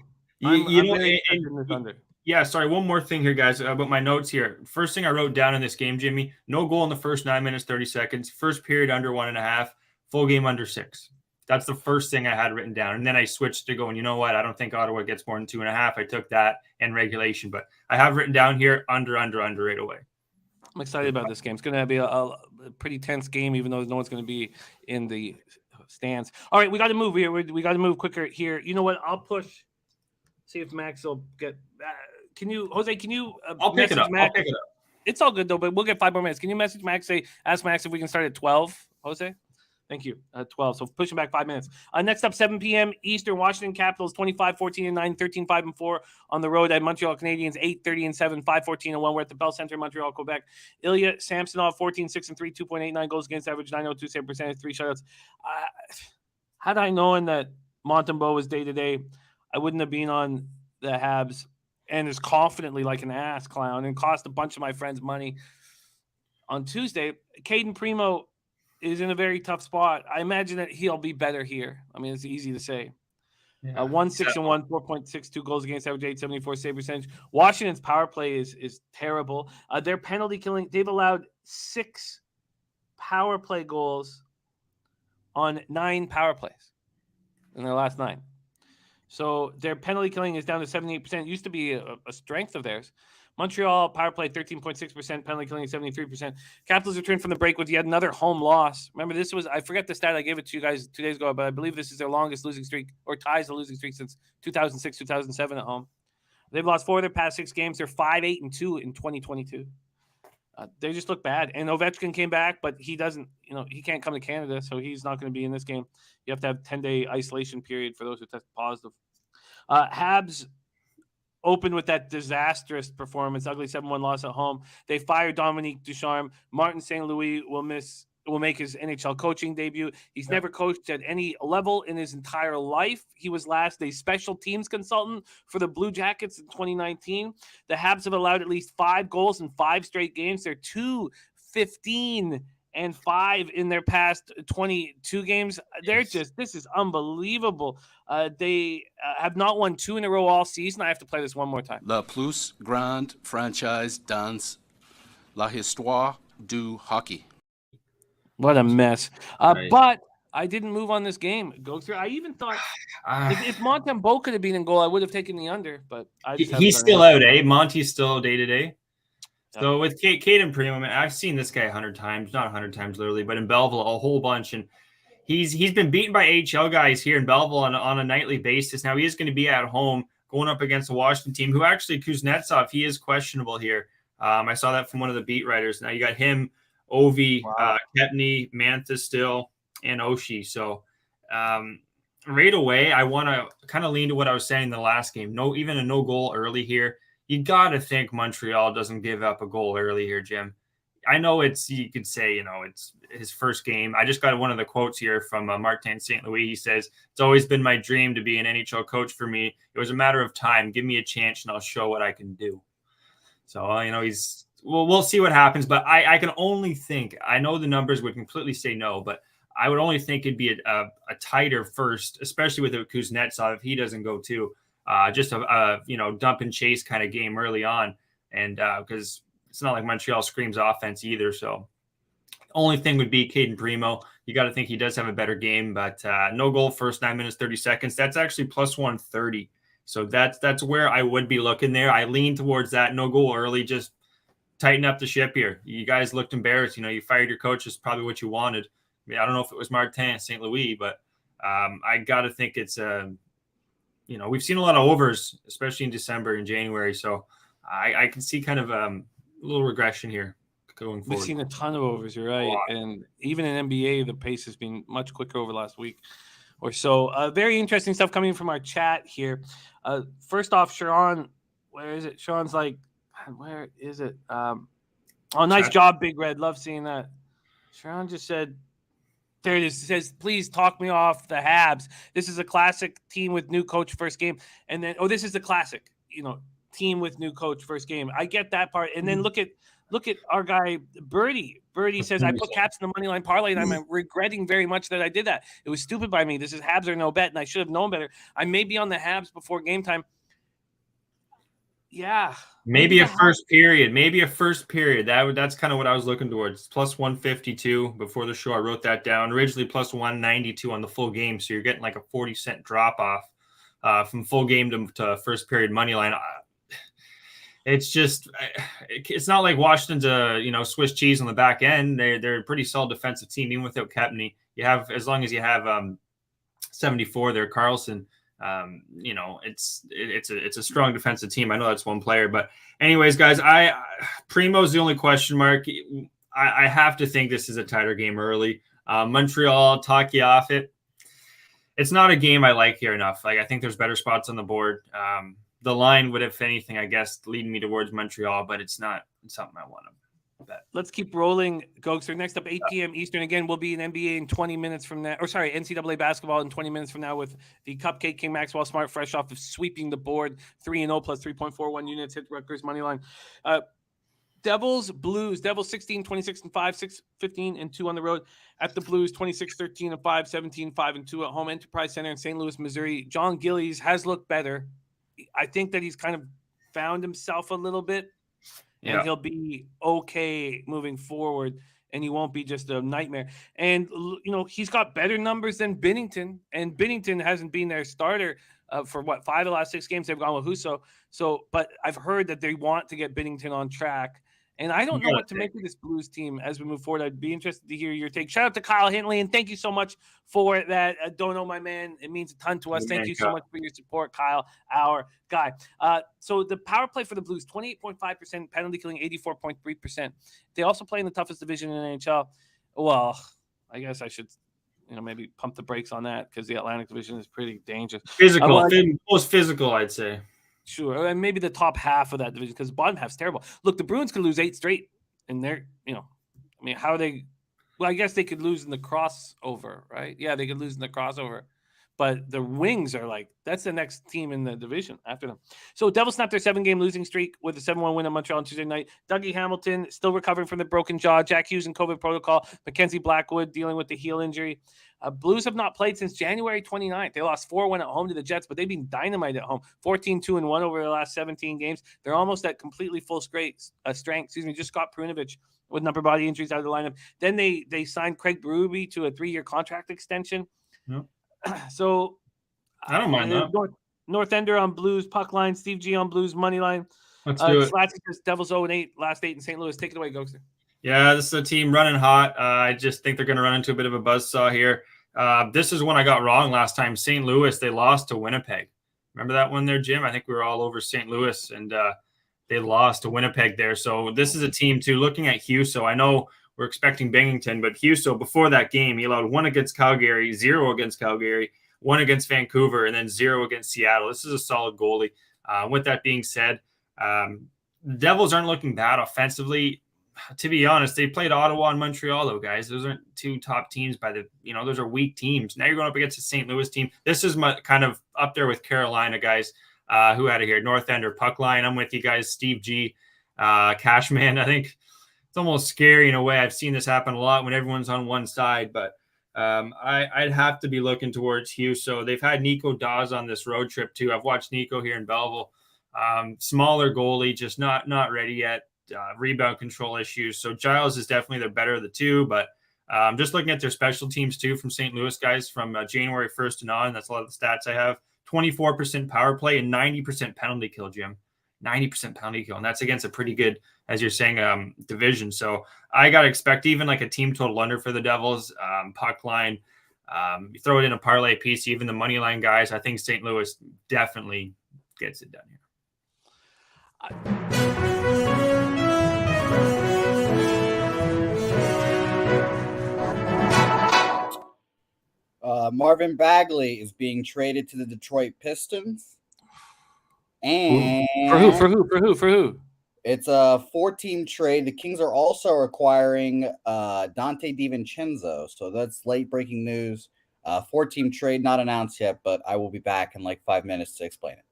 yeah, sorry. One more thing here, guys, about my notes here. First thing I wrote down in this game, Jimmy, no goal in the first 9 minutes, 30 seconds. First period under 1.5, full game under 6. That's the first thing I had written down. And then I switched to going, you know what? I don't think Ottawa gets more than 2.5. I took that in regulation, but I have written down here under right away. I'm excited about this game. It's going to be a pretty tense game, even though no one's going to be in the stands. All right, we got to move here. We got to move quicker here. You know what? I'll push. See if Max will get. Jose? Can you? I'll pick it up. Max? I'll pick it up. It's all good though, but we'll get 5 more minutes. Can you message Max? Ask Max if we can start at 12. Jose, thank you. 12. So pushing back 5 minutes. Next up, 7 p.m. Eastern. Washington Capitals 25-14-9, 13-5-4 on the road at Montreal Canadiens 8-30-7, 5-14-1. We're at the Bell Center, Montreal, Quebec. Ilya Samsonov 14-6-3, 2.89 goals against average, 902 save percentage, 3 shutouts. Had I known that Montembeault was day to day, I wouldn't have been on the Habs and as confidently like an ass clown and cost a bunch of my friends money on Tuesday. Caden Primo is in a very tough spot. I imagine that he'll be better here. I mean, it's easy to say. 1-6-1, 4.62 goals against average, 874 save percentage. Washington's power play is terrible. Their penalty killing, they've allowed 6 power play goals on 9 power plays in their last 9. So their penalty killing is down to 78%. It used to be a strength of theirs. Montreal power play 13.6%, penalty killing 73%. Capitals returned from the break with yet another home loss. Remember, this was, I forget the stat, I gave it to you guys 2 days ago, but I believe this is their longest losing streak, or ties the losing streak since 2006, 2007 at home. They've lost 4 of their past 6 games. They're 5-8-2 in 2022. They just look bad. And Ovechkin came back, but he doesn't, he can't come to Canada, so he's not going to be in this game. You have to have 10-day isolation period for those who test positive. Habs opened with that disastrous performance, ugly 7-1 loss at home. They fired Dominique Ducharme. Martin St. Louis will miss will make his NHL coaching debut. He's never coached at any level in his entire life. He was last a special teams consultant for the Blue Jackets in 2019. The Habs have allowed at least 5 goals in 5 straight games. They're 2-15-5 in their past 22 games. This is unbelievable. They have not won 2 in a row all season. I have to play this one more time. La plus grande franchise dans la histoire du hockey. What a mess. Right. But I didn't move on this game. Gogster. I even thought if Montembeault could have been in goal, I would have taken the under. But he's still out, eh? Monty's still day-to-day. So with Caden Primo, man, I've seen this guy 100 times, not 100 times literally, but in Belleville a whole bunch. And he's been beaten by AHL guys here in Belleville on a nightly basis. Now he is going to be at home going up against the Washington team, who actually Kuznetsov, he is questionable here. I saw that from one of the beat writers. Now you got him, Ovi, Kepney, Mantha still, and Oshie. So right away, I want to kind of lean to what I was saying in the last game. Even a no goal early here. You got to think Montreal doesn't give up a goal early here, Jim. I know you could say, it's his first game. I just got one of the quotes here from Martin St. Louis. He says, "It's always been my dream to be an NHL coach for me. It was a matter of time. Give me a chance and I'll show what I can do." So, we'll see what happens, but I can only think, I know the numbers would completely say no, but I would only think it'd be a tighter first, especially with Kuznetsov if he doesn't go too. Just a dump and chase kind of game early on. And because it's not like Montreal screams offense either. So only thing would be Caden Primo. You got to think he does have a better game, but no goal first 9 minutes, 30 seconds. That's actually plus 130. So that's where I would be looking there. I lean towards that no goal early. Just tighten up the ship here. You guys looked embarrassed. You fired your coach. Is probably what you wanted. I mean, I don't know if it was Martin St. Louis, but I got to think it's we've seen a lot of overs, especially in December and January. So I can see kind of a little regression here going forward. We've seen a ton of overs, you're right. And even in NBA, the pace has been much quicker over the last week or so. Very interesting stuff coming from our chat here. First off, Sharon, where is it? Sharon's like, where is it? Nice job, Big Red. Love seeing that. Sharon just said, there it is. It says, please talk me off the Habs. This is a classic team with new coach first game. And then, this is the classic, team with new coach first game. I get that part. And then look at our guy, Birdie. Birdie says, I put Caps in the money line parlay, and I'm regretting very much that I did that. It was stupid by me. This is Habs or no bet, and I should have known better. I may be on the Habs before game time. Yeah. Maybe a first period. That's kind of what I was looking towards. Plus 152 before the show. I wrote that down. Originally plus 192 on the full game. So you're getting like a 40-cent drop off from full game to first period money line. It's just, it's not like Washington's a Swiss cheese on the back end. They're a pretty solid defensive team, even without Kepney. You have, as long as you have 74 there, Carlson. It's a strong defensive team. I know that's one player, but anyways, guys, Primo's the only question mark. I have to think this is a tighter game early. Montreal, talk you off it. It's not a game I like here enough. Like, I think there's better spots on the board. The line would, if anything, I guess, lead me towards Montreal, but it's not something I want to bet. Let's keep rolling, Gogster. Next up, 8 p.m. Eastern. Again, we'll be in NBA in 20 minutes from now. NCAA basketball in 20 minutes from now with the Cupcake King Maxwell Smart, fresh off of sweeping the board. 3-0 plus 3.41 units, hit Rutgers money line. Devils, Blues. Devils 16, 26 and 5, 6, 15 and 2 on the road. At the Blues, 26, 13 and 5, 17, 5 and 2 at home. Enterprise Center in St. Louis, Missouri. John Gillies has looked better. I think that he's kind of found himself a little bit, and he'll be okay moving forward, and he won't be just a nightmare. And, he's got better numbers than Binnington, and Binnington hasn't been their starter for 5 of the last 6 games they've gone with Husso. So, but I've heard that they want to get Binnington on track. And I don't know what to make of this Blues team as we move forward. I'd be interested to hear your take. Shout out to Kyle Hintley, and thank you so much for that. Don't know my man. It means a ton to us. Thank you so much for your support, Kyle, our guy. So the power play for the Blues, 28.5%, penalty killing 84.3%. They also play in the toughest division in the NHL. Well, I guess I should maybe pump the brakes on that because the Atlantic Division is pretty dangerous. Physical, most physical, I'd say. Sure, and maybe the top half of that division because the bottom half's terrible. Look, the Bruins could lose 8 straight, and they're, how are they? Well, I guess they could lose in the crossover, right? Yeah, they could lose in the crossover. But the Wings are like, that's the next team in the division after them. So Devils snapped their 7-game losing streak with a 7-1 win on Montreal on Tuesday night. Dougie Hamilton still recovering from the broken jaw. Jack Hughes in COVID protocol. Mackenzie Blackwood dealing with the heel injury. Blues have not played since January 29th. They lost 4-1 at home to the Jets, but they've been dynamite at home. 14-2-1 over the last 17 games. They're almost at completely full strength. Just Scott Perunovich with upper body injuries out of the lineup. Then they signed Craig Berube to a 3-year contract extension. Yep. So I don't mind that. North Ender on Blues puck line, Steve G on Blues money line. Let's do it. Slatsky says Devils 0-8, last 8 in St. Louis. Take it away, Gogster. Yeah, this is a team running hot. I just think they're going to run into a bit of a buzzsaw here. This is one I got wrong last time. St. Louis, they lost to Winnipeg. Remember that one there, Jim? I think we were all over St. Louis, and they lost to Winnipeg there. So this is a team, too. Looking at Husso, I know we're expecting Binghamton, but Husso, before that game, he allowed 1 against Calgary, 0 against Calgary, 1 against Vancouver, and then 0 against Seattle. This is a solid goalie. With that being said, the Devils aren't looking bad offensively. To be honest, they played Ottawa and Montreal, though, guys. Those aren't 2 top teams those are weak teams. Now you're going up against a St. Louis team. This is kind of up there with Carolina, guys. Who had it here? North Ender puck line. I'm with you guys. Steve G, Cashman. I think it's almost scary in a way. I've seen this happen a lot when everyone's on one side, but I'd have to be looking towards Hughes. So they've had Nico Dawes on this road trip too. I've watched Nico here in Belleville. Smaller goalie, just not ready yet. Rebound control issues. So Giles is definitely the better of the two, but just looking at their special teams too from St. Louis, guys, from January 1st and on, that's a lot of the stats I have. 24% power play and 90% penalty kill, Jim. 90% penalty kill, and that's against a pretty good, as you're saying, division. So I got to expect even like a team total under for the Devils, puck line. You throw it in a parlay piece, even the money line guys. I think St. Louis definitely gets it done here. Marvin Bagley is being traded to the Detroit Pistons. And For who? It's a 4-team trade. The Kings are also acquiring Dante DiVincenzo. So that's late breaking news. 4-team trade, not announced yet, but I will be back in like 5 minutes to explain it.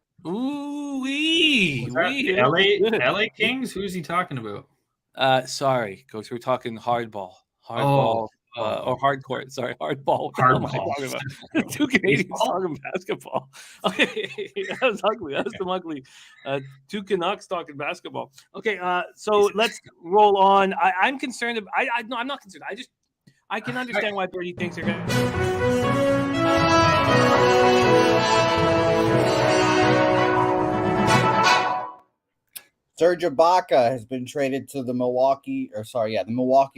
LA Kings? Who's he talking about? Sorry, Coach. We're talking hardball. Or hardcourt. Sorry, hardball. What am I talking about? 2 Canadians talking basketball. Okay, that was ugly. That was some ugly. 2 Canucks talking basketball. Okay, so let's roll on. I'm concerned. No, I'm not concerned. I can understand why Birdie thinks they're going to. Serge Ibaka has been traded to the Milwaukee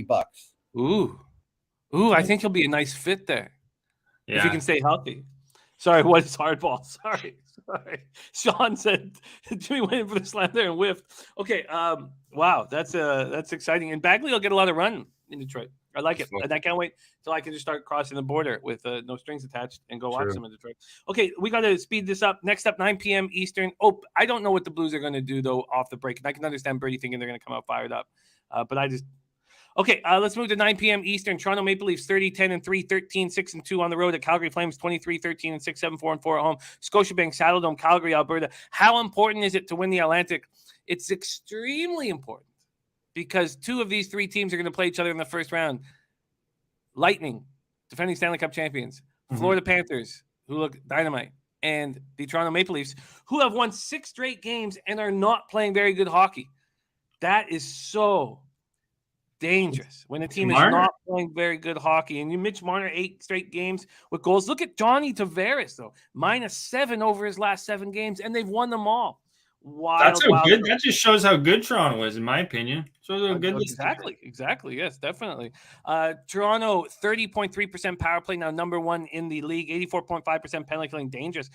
Bucks. Ooh, I think he'll be a nice fit there. Yeah. If he can stay healthy. Sorry, what is hardball? Sorry. Sean said Jimmy went in for the slam there and whiffed. Okay, wow, that's exciting. And Bagley will get a lot of run in Detroit. I like it. And I can't wait till I can just start crossing the border with no strings attached and go watch them in Detroit. Okay, we got to speed this up. Next up, 9 p.m. Eastern. Oh, I don't know what the Blues are going to do, though, off the break. And I can understand Brady thinking they're going to come out fired up. But I just... Okay, let's move to 9 p.m. Eastern. Toronto Maple Leafs 30-10-3, 13-6-2 on the road at Calgary Flames 23-13-6, 7-4-4 at home. Scotiabank, Saddledome, Calgary, Alberta. How important is it to win the Atlantic? It's extremely important because 2 of these 3 teams are going to play each other in the first round. Lightning, defending Stanley Cup champions. Florida Panthers, who look dynamite. And the Toronto Maple Leafs, who have won 6 straight games and are not playing very good hockey. That is so dangerous when a team is not playing very good hockey. And Mitch Marner, 8 straight games with goals. Look at Johnny Tavares, though. -7 over his last 7 games, and they've won them all. That just shows how good Toronto is, in my opinion. Shows how good exactly. Yes, definitely. Toronto 30.3% power play, now number 1 in the league. 84.5% penalty killing, dangerous.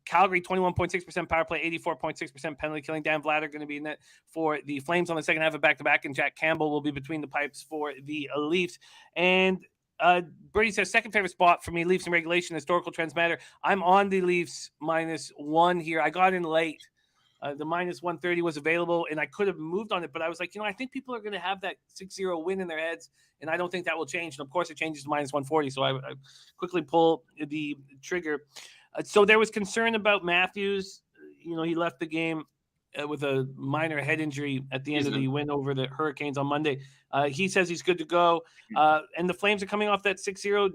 Calgary 21.6% power play, 84.6% penalty killing. Dan Vladder going to be in net for the Flames on the second half of back-to-back, and Jack Campbell will be between the pipes for the Leafs. And Brady says second favorite spot for me, Leafs in regulation. Historical trends matter. I'm on the Leafs -1 here. I got in late. The minus 130 was available, and I could have moved on it, but I was like, I think people are going to have that 6-0 win in their heads, and I don't think that will change. And of course, it changes to minus 140, so I quickly pull the trigger. So there was concern about Matthews. He left the game with a minor head injury at the end of the win over the Hurricanes on Monday. He says he's good to go, and the Flames are coming off that 6-0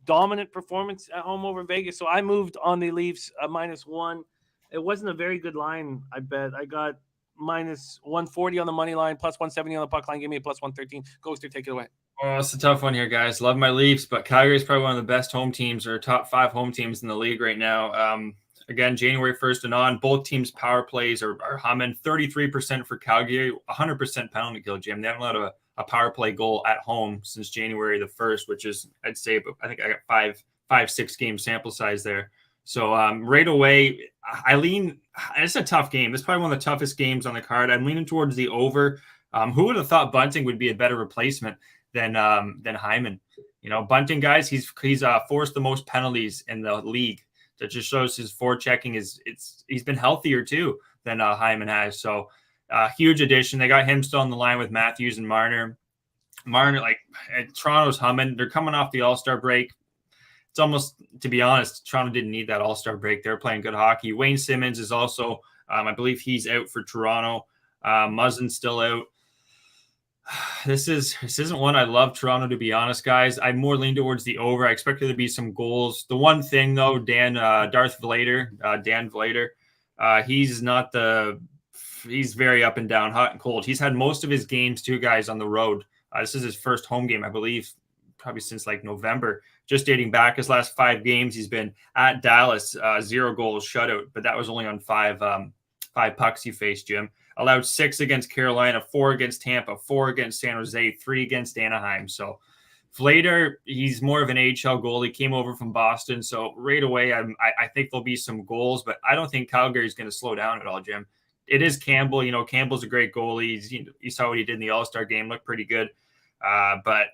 dominant performance at home over Vegas. So I moved on the Leafs minus 1. It wasn't a very good line, I bet. I got minus 140 on the money line, plus 170 on the puck line. Give me a plus 113. Gogster, take it away. Oh, it's a tough one here, guys. Love my Leafs, but Calgary is probably one of the best home teams or top 5 home teams in the league right now. Again, January 1st and on, both teams' power plays are humming. 33% for Calgary, 100% penalty kill, Jim. They haven't allowed a power play goal at home since January the 1st, which is, I'd say, I think I got 5-6 game sample size there. So right away, it's a tough game. It's probably one of the toughest games on the card. I'm leaning towards the over. Who would have thought Bunting would be a better replacement than Hyman? Bunting, guys, he's forced the most penalties in the league. That just shows his forechecking he's been healthier too than Hyman has. So huge addition. They got him still on the line with Matthews and Marner. Toronto's humming. They're coming off the All-Star break. It's almost, to be honest, Toronto didn't need that All-Star break. They're playing good hockey. Wayne Simmons is also, I believe he's out for Toronto. Muzzin's still out. This isn't one I love Toronto, to be honest, guys. I more lean towards the over. I expect there to be some goals. The one thing, though, Dan Vladar, he's very up and down, hot and cold. He's had most of his games, too, guys, on the road. This is his first home game, I believe, probably since November. Just dating back his last 5 games, he's been at Dallas, 0 goals shutout, but that was only on 5 pucks he faced, Jim. Allowed 6 against Carolina, 4 against Tampa, 4 against San Jose, 3 against Anaheim. So Vladar, he's more of an AHL goalie, came over from Boston. So right away, I think there'll be some goals, but I don't think Calgary is going to slow down at all, Jim. It is Campbell. Campbell's a great goalie. You saw what he did in the All-Star game, looked pretty good. But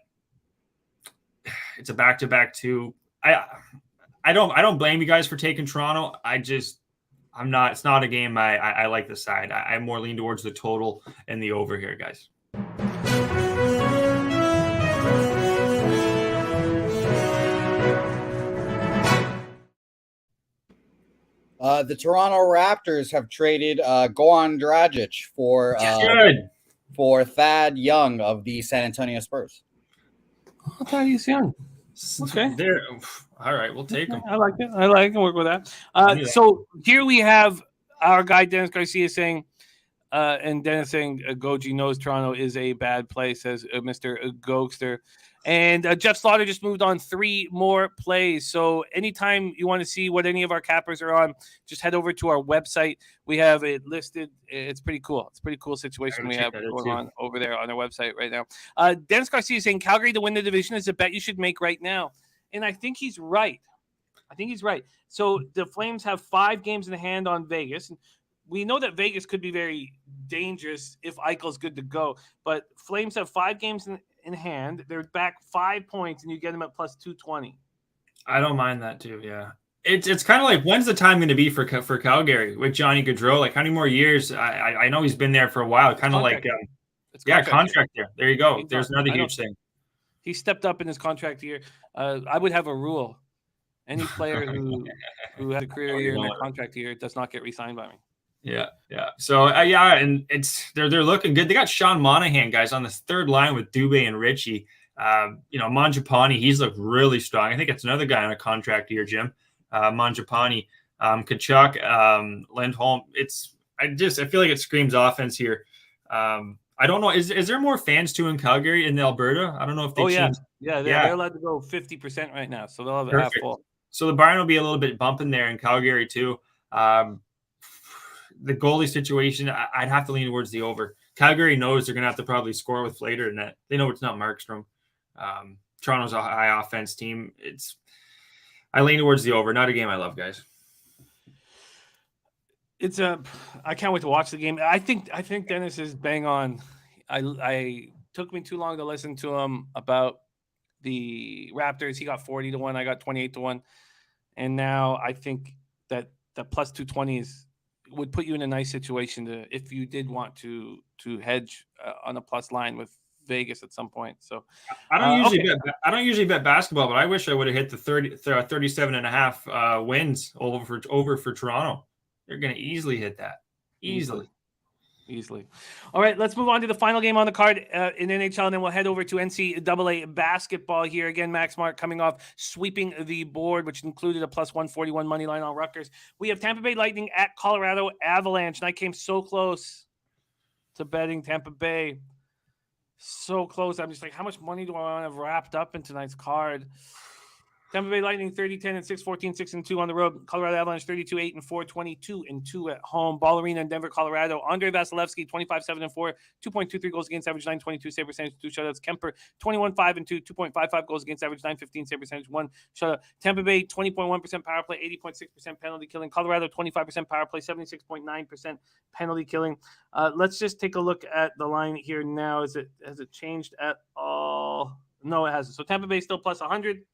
it's a back-to-back too. I don't blame you guys for taking Toronto. It's not a game I like the side. I more lean towards the total and the over here, guys. The Toronto Raptors have traded Goran Dragic for Thad Young of the San Antonio Spurs. Oh, Thaddeus Young. Okay. All right, we'll take them. I like it. I can work with that. So here we have our guy Dennis Garcia saying, and Dennis saying, Goji knows Toronto is a bad place, says Mr. Gogster. And Jeff Slaughter just moved on 3 more plays. So anytime you want to see what any of our cappers are on, just head over to our website. We have it listed. It's pretty cool. It's a pretty cool situation we have going on over there on our website right now. Dennis Garcia is saying Calgary to win the division is a bet you should make right now. And I think he's right. So the Flames have 5 games in the hand on Vegas. We know that Vegas could be very dangerous if Eichel's good to go. But Flames have 5 games in hand. They're back 5 points, and you get them at plus 220. I don't mind that too. Yeah, it's kind of like, when's the time going to be for Calgary with Johnny Gaudreau? Like, how many more years? I know he's been there for a while. Kind of like contract year. There you go. There's another huge thing. He stepped up in his contract year. I would have a rule: any player who has a career year and a contract year does not get re-signed by me. Yeah. So and they're looking good. They got Sean Monahan, guys, on this 3rd line with Dubé and Ritchie. Mangiapane, he's looked really strong. I think it's another guy on a contract year, Jim. Mangiapane, Kachuk, Lindholm. I feel like it screams offense here. I don't know. Is there more fans too in Calgary and Alberta? I don't know if they changed. They're allowed to go 50% right now, so they'll have it half full. So the barn will be a little bit bumping there in Calgary too. The goalie situation, I'd have to lean towards the over. Calgary knows they're going to have to probably score with Vladar in that. They know it's not Markstrom. Toronto's a high offense team. I lean towards the over. Not a game I love, guys. I can't wait to watch the game. I think Dennis is bang on. I took me too long to listen to him about the Raptors. He got 40-1. I got 28-1. And now I think that the plus 220 is would put you in a nice situation to, if you did want to hedge on a plus line with Vegas at some point. So I don't usually okay. bet basketball, but I wish I would have hit the 37.5 wins over for Toronto. They're going to easily hit that. Easily. All right, let's move on to the final game on the card in NHL, and then we'll head over to NCAA basketball here. Again, Max Smart coming off sweeping the board, which included a plus 141 money line on Rutgers. We have Tampa Bay Lightning at Colorado Avalanche, and I came so close to betting Tampa Bay. So close. I'm just like, how much money do I want to have wrapped up in tonight's card? Tampa Bay Lightning 30-10 and 6-14, 6-2 on the road. Colorado Avalanche 32-8 and 4, 22-2 at home. Ball Arena in Denver, Colorado. Andre Vasilevsky 25-7 and 4, 2.23 goals against average, 9.22 save percentage, 2 shutouts. Kemper 21-5 and 2, 2.55 goals against average, 9.15 save percentage, 1 shutout. Tampa Bay 20.1% power play, 80.6% penalty killing. Colorado 25% power play, 76.9% penalty killing. Let's just take a look at the line here now. Has it changed at all? No, it hasn't. So Tampa Bay still plus 100.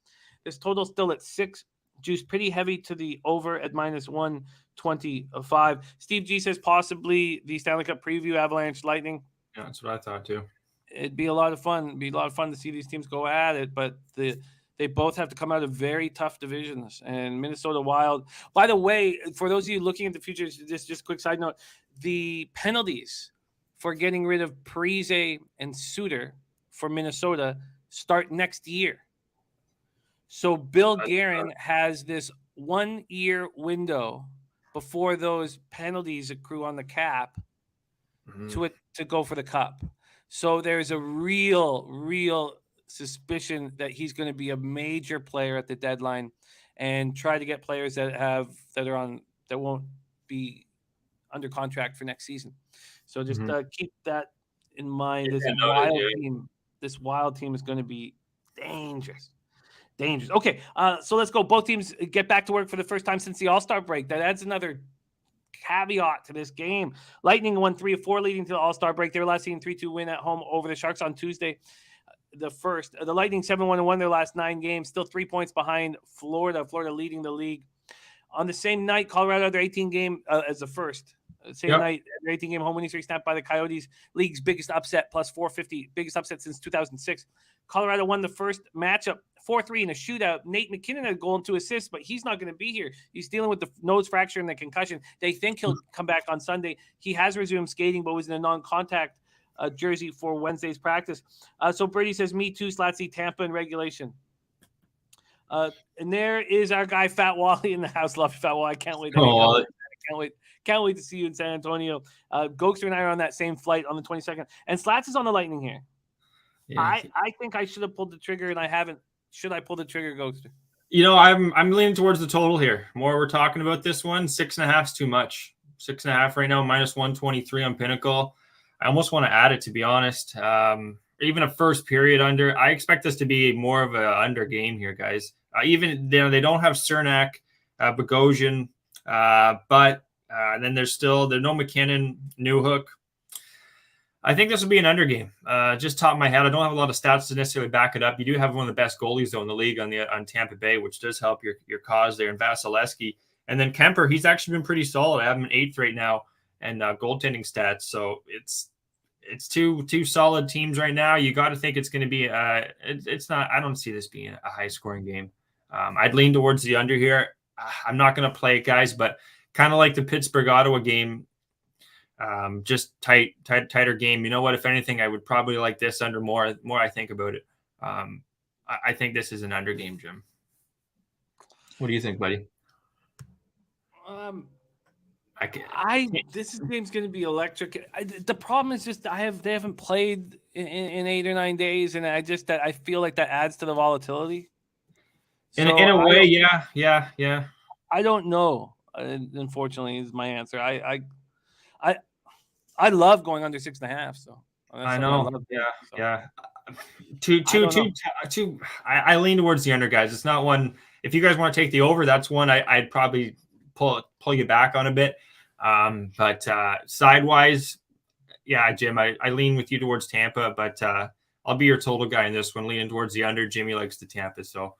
This total still at 6. Juice pretty heavy to the over at minus 125. Steve G says possibly the Stanley Cup preview, Avalanche Lightning. Yeah, that's what I thought too. It'd be a lot of fun. It'd be a lot of fun to see these teams go at it, but they both have to come out of very tough divisions. And Minnesota Wild, by the way, for those of you looking at the future, just a quick side note, the penalties for getting rid of Parise and Suter for Minnesota start next year. So Bill Guerin has this 1-year window before those penalties accrue on the cap to go for the cup. So there's a real suspicion that he's going to be a major player at the deadline and try to get players that won't be under contract for next season. So just keep that in mind. This Wild team is going to be dangerous. Okay, so let's go. Both teams get back to work for the first time since the All-Star break. That adds another caveat to this game. Lightning won 3 of 4 leading to the All-Star break. They were last seen 3-2 win at home over the Sharks on Tuesday. The Lightning 7-1 their last 9 games, still 3 points behind Florida. Florida leading the league. On the same night, Colorado their 18 game as the first. Night, their 18 game home winning streak snapped by the Coyotes, league's biggest upset, plus 450, biggest upset since 2006. Colorado won the first matchup 4-3 in a shootout. Nate McKinnon had a goal and 2 assists, but he's not going to be here. He's dealing with the nose fracture and the concussion. They think he'll come back on Sunday. He has resumed skating, but was in a non-contact jersey for Wednesday's practice. So Brady says, me too, Slatsy, Tampa in regulation. And there is our guy, Fat Wally, in the house. Love you, Fat Wally. I can't wait. Can't wait to see you in San Antonio. Gogster and I are on that same flight on the 22nd. And Slats is on the Lightning here. Yeah. I think I should have pulled the trigger, and I haven't. Should I pull the trigger, Gogster? I'm leaning towards the total here. More we're talking about this one. 6.5 is too much. 6.5 right now, minus 123 on Pinnacle. I almost want to add it, to be honest. Even a first period under. I expect this to be more of a under game here, guys. Even they don't have Cernak, Bogosian, but then there's no McKinnon, Newhook. I think this will be an under game. Just top of my head, I don't have a lot of stats to necessarily back it up. You do have one of the best goalies though in the league on Tampa Bay, which does help your cause there. And Vasilevsky, and then Kemper, he's actually been pretty solid. I have him in 8th right now, and goaltending stats. So it's two solid teams right now. You got to think it's going to be. It's not. I don't see this being a high scoring game. I'd lean towards the under here. I'm not going to play it, guys, but kind of like the Pittsburgh-Ottawa game. Just tighter game. You know what? If anything, I would probably like this under more I think about it. I think this is an under game, Jim. What do you think, buddy? This game's going to be electric. The problem is just they haven't played in 8 or 9 days, and I feel like that adds to the volatility. In a way, yeah. I don't know. Unfortunately, is my answer. I love going under 6.5. So I know. Yeah. I lean towards the under, guys. It's not one. If you guys want to take the over, that's one I'd probably pull you back on a bit. But sidewise, yeah, Jim, I lean with you towards Tampa, but I'll be your total guy in this one, leaning towards the under. Jimmy likes the Tampa, so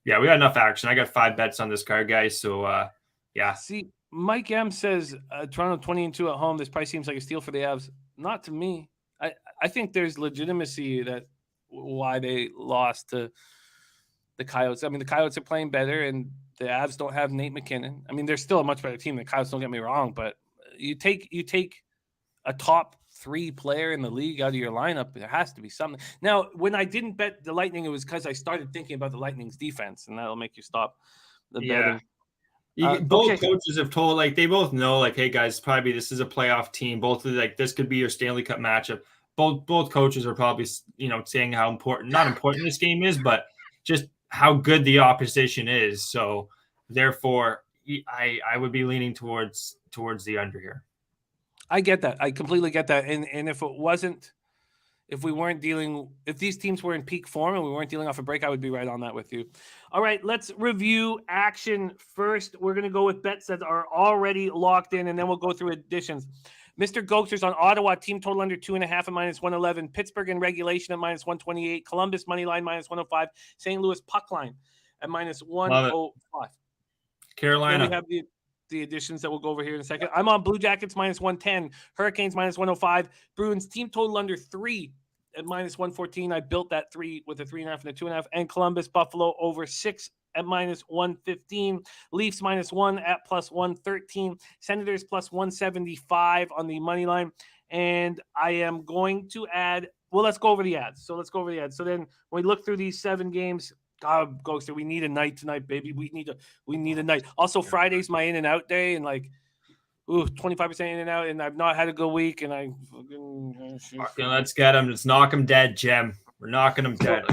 we got enough action. I got 5 bets on this card, guys. So yeah. See, Mike M says Toronto 20-2 at home. This price seems like a steal for the Avs. Not to me. I think there's legitimacy that why they lost to the Coyotes. I mean, the Coyotes are playing better, and the Avs don't have Nate McKinnon. I mean, they're still a much better team than the Coyotes. Don't get me wrong, but you take a top 3 player in the league out of your lineup. There has to be something. Now, when I didn't bet the Lightning, it was because I started thinking about the Lightning's defense, and that'll make you stop the betting. Both coaches have told, like, they both know, like, hey guys, probably this is a playoff team. Both of like this could be your Stanley Cup matchup. Both coaches are probably, saying how not important this game is, but just how good the opposition is. So therefore, I would be leaning towards the under here. I get that. I completely get that. And if these teams were in peak form and we weren't dealing off a break, I would be right on that with you. All right, let's review action first. We're going to go with bets that are already locked in, and then we'll go through additions. Mr. Gogster's on Ottawa, team total under 2.5 at -111. Pittsburgh in regulation at -128. Columbus money line -105. St. Louis puck line at -105. Carolina. Then we have the additions that we'll go over here in a second. I'm on Blue Jackets -110. Hurricanes -105. Bruins team total under 3 at -114. I built that 3 with a 3.5 and a 2.5. And Columbus Buffalo over 6 at -115. Leafs -1 at +113. Senators +175 on the money line. And I am going to add. Well, let's go over the ads. So then when we look through these 7 games. God, Gogster, we need a night tonight, baby. We need a night. Also, Friday's my in and out day, and 25% in and out, and I've not had a good week, and let's get them. Let's knock them dead, Jim. We're knocking them dead.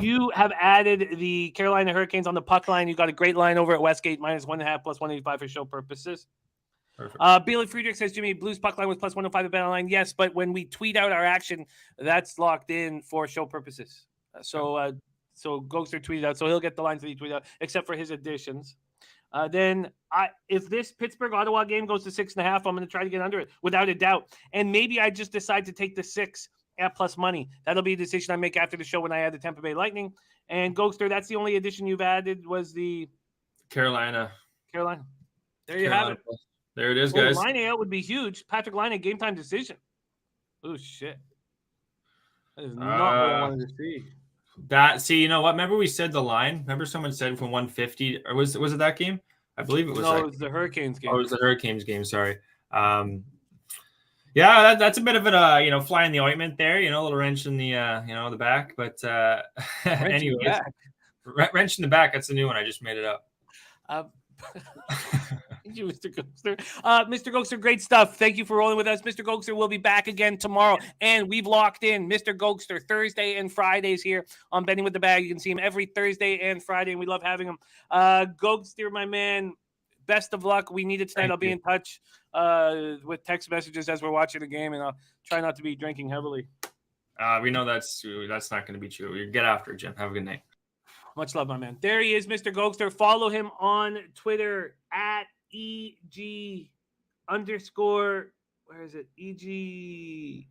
You have added the Carolina Hurricanes on the puck line. You got a great line over at Westgate -1.5 +185 for show purposes. Perfect. Billy Friedrich says, Jimmy, Blues puck line was +105 at BetOnline. Yes, but when we tweet out our action, that's locked in for show purposes. So Gogster tweeted out, so he'll get the lines that he tweeted out, except for his additions. If this Pittsburgh-Ottawa game goes to 6.5, I'm going to try to get under it, without a doubt. And maybe I just decide to take the 6 at plus money. That'll be a decision I make after the show when I add the Tampa Bay Lightning. And Gogster, that's the only addition you've added was the Carolina. There you have it. There it is, guys. Line out would be huge. Patrick Line, game time decision. Oh, shit. That is not what I wanted to see. You know what? Remember we said the line? Remember someone said from 150, or was it that game? I believe it was. No, it was the Hurricanes game. Oh, it was the Hurricanes game. Sorry. Yeah, that's a bit of a fly in the ointment there. A little wrench in the the back. But anyways, wrench in the back. That's the new one. I just made it up. Thank you, Mr. Gogster. Mr. Gogster, great stuff. Thank you for rolling with us. Mr. Gogster will be back again tomorrow. And we've locked in Mr. Gogster Thursday and Fridays here on Betting with the Bag. You can see him every Thursday and Friday, and we love having him. Gogster, my man, best of luck. We need it tonight. I'll be in touch with text messages as we're watching the game, and I'll try not to be drinking heavily. We know that's not going to be true. You get after it, Jim. Have a good night. Much love, my man. There he is, Mr. Gogster. Follow him on Twitter at EG_, where is it? EGO47_.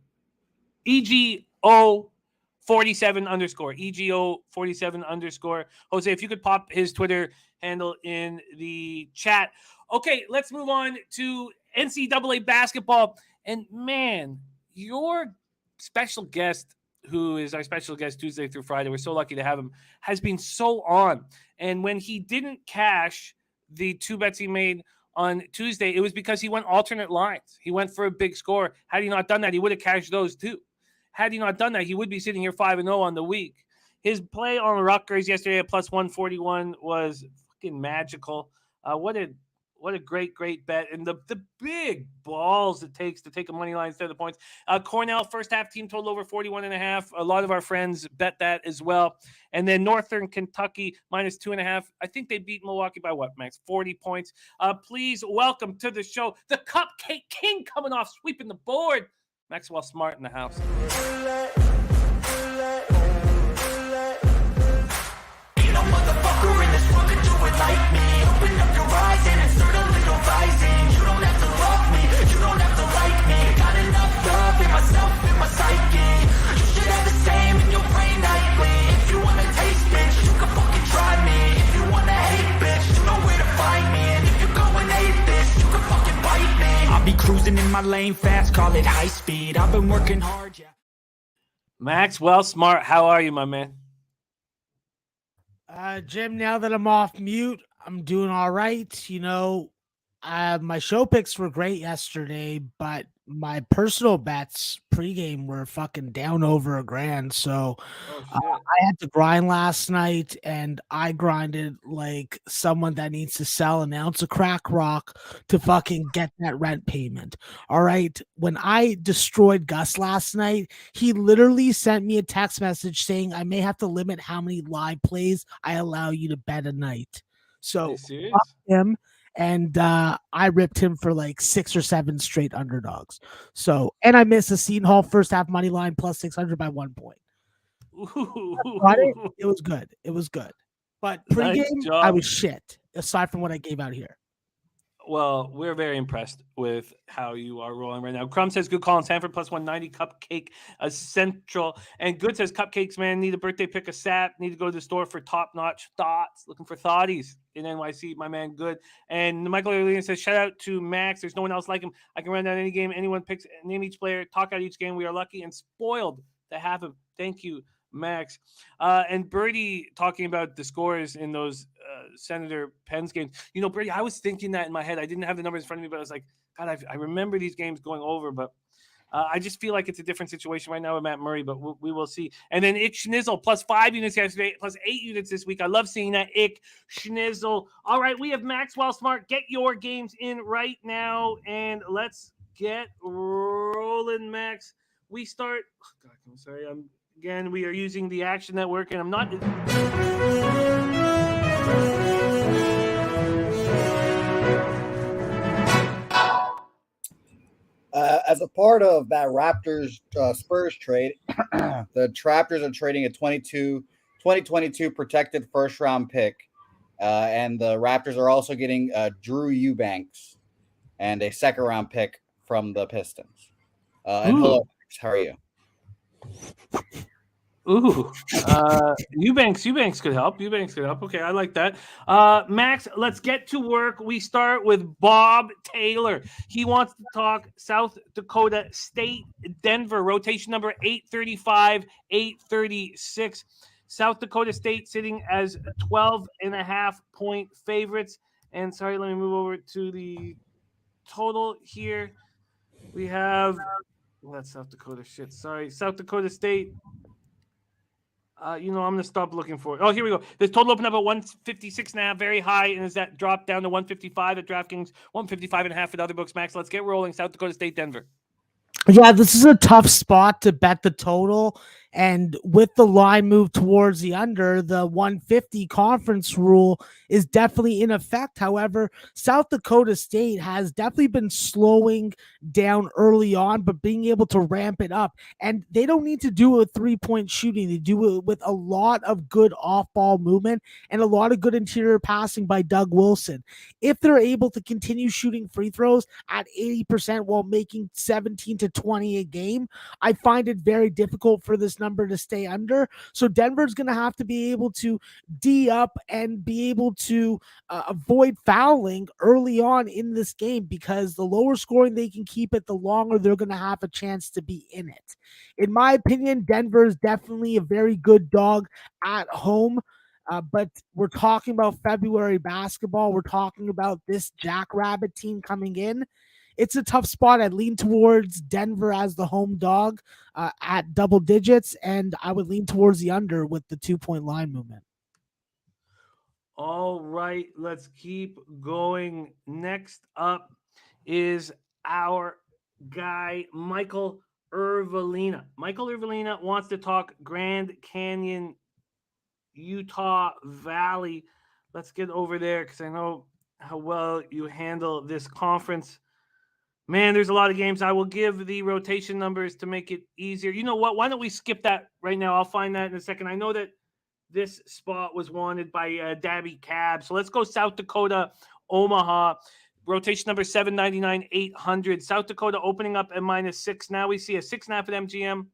EGO47_. Jose, if you could pop his Twitter handle in the chat. Okay, let's move on to NCAA basketball. And man, your special guest, who is our special guest Tuesday through Friday, we're so lucky to have him, has been so on. And when he didn't cash the 2 bets he made on Tuesday, it was because he went alternate lines. He went for a big score. Had he not done that, he would have cashed those too. Had he not done that, he would be sitting here 5-0 on the week. His play on Rutgers yesterday at +141 was fucking magical. What a great bet. And the big balls it takes to take a money line instead of the points. Cornell, first half team total over 41.5. A lot of our friends bet that as well. And then Northern Kentucky -2.5. I think they beat Milwaukee by what, Max? 40 points. Please welcome to the show the Cupcake King coming off, sweeping the board. Maxwell Smart in the house. Ain't no motherfucker in this world can do it like me. Open up your eyes and insert a little rising. You don't have to love me, you don't have to like me. Got enough love in myself, in my psyche. You should have the same in your brain nightly. If you wanna taste, bitch, you can fucking try me. If you wanna hate, bitch, you know where to find me. And if you're going hate, bitch, Cruising in my lane fast, call it high speed. I've been working hard, yeah. Maxwell Smart, how are you, my man? Jim, now that I'm off mute, I'm doing all right. You know, my show picks were great yesterday, but my personal bets pregame were fucking down over $1,000. So I had to grind last night, and I grinded like someone that needs to sell an ounce of crack rock to fucking get that rent payment. All right. When I destroyed Gus last night, he literally sent me a text message saying I may have to limit how many live plays I allow you to bet a night. So fuck him. And I ripped him for like 6 or 7 straight underdogs. So, and I missed a Seton Hall first half money line plus 600 by 1 point. It was good. It was good. But pregame, I was shit, aside from what I gave out here. Well, we're very impressed with how you are rolling right now. Crumb says, good call on Sanford plus 190, Cupcake Central. And Good says, Cupcakes, man, need a birthday pick a sap, need to go to the store for top-notch thoughts, looking for thoughties in NYC, my man, good. And Michael Erlian says, shout out to Max. There's no one else like him. I can run down any game. Anyone picks, name each player, talk out each game. We are lucky and spoiled to have him. Thank you, Max. And Birdie talking about the scores in those Senator Penn's games. You know, Birdie, I was thinking that in my head. I didn't have the numbers in front of me, but I was like, God, I remember these games going over, but I just feel like it's a different situation right now with Matt Murray, but we will see. And then Ick Schnizzle, plus 5 units yesterday, plus 8 units this week. I love seeing that, Ick Schnizzle. All right, we have Maxwell Smart. Get your games in right now, and let's get rolling, Max. We start – oh, God, I'm sorry. Again, we are using the Action Network, and I'm not. As a part of that Raptors Spurs trade, the Raptors are trading a 2022 protected first round pick. And the Raptors are also getting Drew Eubanks and a second round pick from the Pistons. And hello, Max, how are you? Ooh, Eubanks could help. Okay, I like that. Max, let's get to work. We start with Bob Taylor. He wants to talk South Dakota State, Denver, rotation number 835, 836. South Dakota State sitting as 12.5-point favorites. And sorry, let me move over to the total here. We have, that's South Dakota shit. Sorry, South Dakota State. I'm going to stop looking for it. Oh, here we go. The total opened up at 156.5, very high, and is that dropped down to 155 at DraftKings, 155.5 at other books. Max, let's get rolling. South Dakota State, Denver. Yeah, this is a tough spot to bet the total. And with the line move towards the under, the 150 conference rule is definitely in effect. However, South Dakota State has definitely been slowing down early on, but being able to ramp it up. And they don't need to do it with 3-point shooting. They do it with a lot of good off-ball movement and a lot of good interior passing by Doug Wilson. If they're able to continue shooting free throws at 80% while making 17 to 20 a game, I find it very difficult for this number to stay under. So Denver's going to have to be able to D up and be able to avoid fouling early on in this game, because the lower scoring they can keep it, the longer they're going to have a chance to be in it. In my opinion, Denver is definitely a very good dog at home. But we're talking about February basketball. We're talking about this Jackrabbit team coming in. It's a tough spot. I'd lean towards Denver as the home dog at double digits, and I would lean towards the under with the 2-point line movement. All right, let's keep going. Next up is our guy, Michael Irvelina. Michael Irvelina wants to talk Grand Canyon, Utah Valley. Let's get over there because I know how well you handle this conference. Man, there's a lot of games. I will give the rotation numbers to make it easier. You know what? Why don't we skip that right now? I'll find that in a second. I know that this spot was wanted by Dabby Cab. So let's go South Dakota, Omaha. Rotation number 799, 800. South Dakota opening up at -6. Now we see a 6.5 at MGM,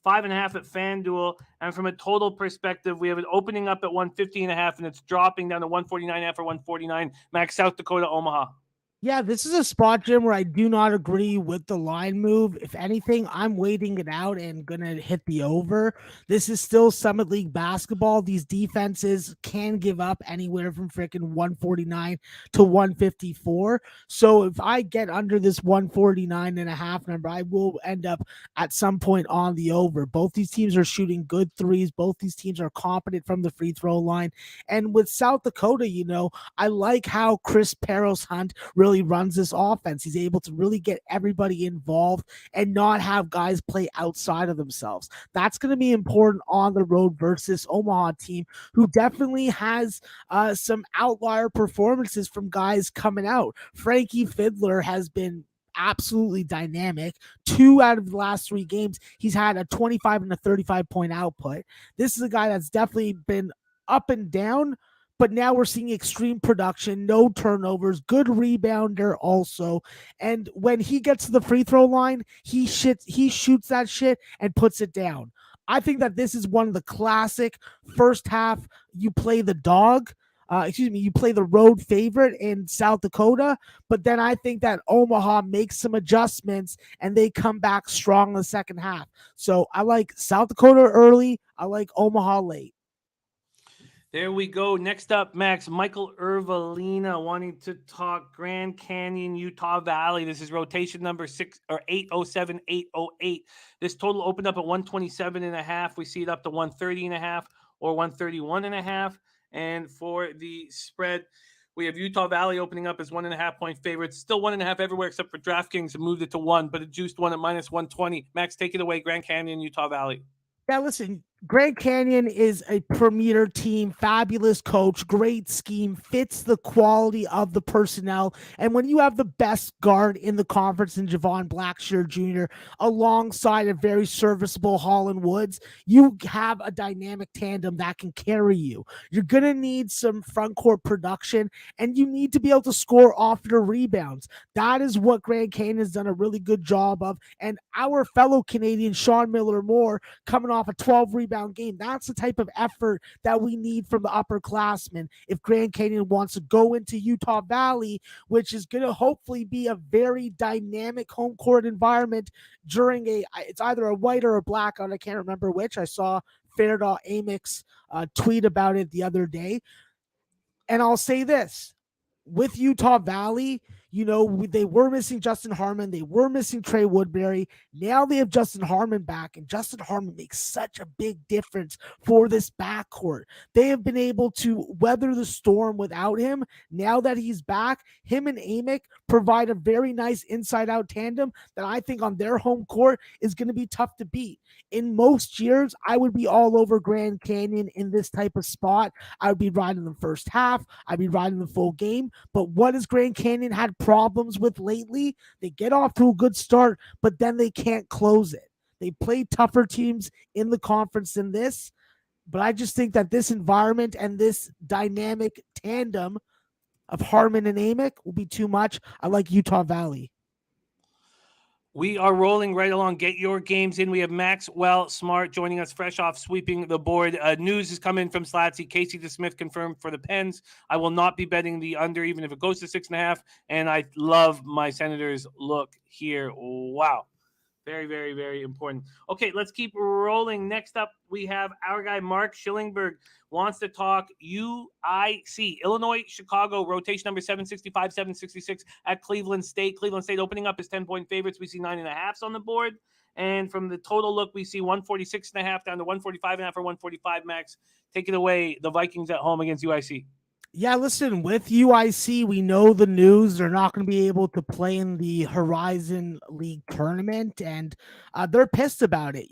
5.5 at FanDuel. And from a total perspective, we have it opening up at 150.5, and it's dropping down to 149.5 or 149. Max, South Dakota, Omaha. Yeah, this is a spot, Jim, where I do not agree with the line move. If anything, I'm waiting it out and gonna hit the over. This is still Summit League basketball. These defenses can give up anywhere from freaking 149 to 154. So if I get under this 149.5 number, I will end up at some point on the over. Both these teams are shooting good threes. Both these teams are competent from the free throw line. And with South Dakota, I like how Chris Peros Hunt really runs this offense. He's able to really get everybody involved and not have guys play outside of themselves. That's going to be important on the road versus Omaha team, who definitely has some outlier performances from guys coming out. Frankie Fiddler has been absolutely dynamic. 2 out of the last 3 games, he's had a 25 and a 35-point output. This is a guy that's definitely been up and down, but now we're seeing extreme production, no turnovers, good rebounder also. And when he gets to the free throw line, he shoots that shit and puts it down. I think that this is one of the classic first half. You play the dog. You play the road favorite in South Dakota, but then I think that Omaha makes some adjustments and they come back strong in the second half. So I like South Dakota early. I like Omaha late. There we go. Next up, Max, Michael Ervalina wanting to talk Grand Canyon, Utah Valley. This is rotation number 807 808. This total opened up at 127.5. We see it up to 130.5 or 131.5. And for the spread, we have Utah Valley opening up as 1.5-point favorites. Still 1.5 everywhere except for DraftKings and moved it to 1, but it juiced one at minus 120. Max, take it away. Grand Canyon, Utah Valley. Yeah, listen, Grand Canyon is a premier team, fabulous coach, great scheme, fits the quality of the personnel. And when you have the best guard in the conference in Javon Blackshear Jr., alongside a very serviceable Holland Woods, you have a dynamic tandem that can carry you. You're going to need some front court production, and you need to be able to score off your rebounds. That is what Grand Canyon has done a really good job of. And our fellow Canadian, Sean Miller-Moore, coming off a 12 rebound game. That's the type of effort that we need from the upperclassmen if Grand Canyon wants to go into Utah Valley, which is going to hopefully be a very dynamic home court environment during it's either a white or a blackout. I can't remember which. I saw Fairdahl Amix tweet about it the other day. And I'll say this, with Utah Valley, they were missing Justin Harmon. They were missing Trey Woodbury. Now they have Justin Harmon back, and Justin Harmon makes such a big difference for this backcourt. They have been able to weather the storm without him. Now that he's back, him and Amick provide a very nice inside-out tandem that I think on their home court is going to be tough to beat. In most years, I would be all over Grand Canyon in this type of spot. I would be riding the first half. I'd be riding the full game. But what has Grand Canyon had problems with lately? They get off to a good start, but then they can't close it. They play tougher teams in the conference than this. But I just think that this environment and this dynamic tandem of Harmon and Amick will be too much. I like Utah Valley. We are rolling right along. Get your games in. We have Maxwell Smart joining us fresh off sweeping the board. News is coming from Slatsy. Casey DeSmith confirmed for the Pens. I will not be betting the under, even if it goes to 6.5. And I love my Senators look here. Wow. Very, very, very important. Okay, let's keep rolling. Next up, we have our guy, Mark Schillingberg, wants to talk UIC, Illinois, Chicago, rotation number 765, 766 at Cleveland State. Cleveland State opening up as 10-point favorites. We see 9.5s on the board. And from the total look, we see 146.5 down to 145.5 or 145 max. Take it away. The Vikings at home against UIC. Yeah, listen, with UIC, we know the news. They're not going to be able to play in the Horizon League tournament, and they're pissed about it.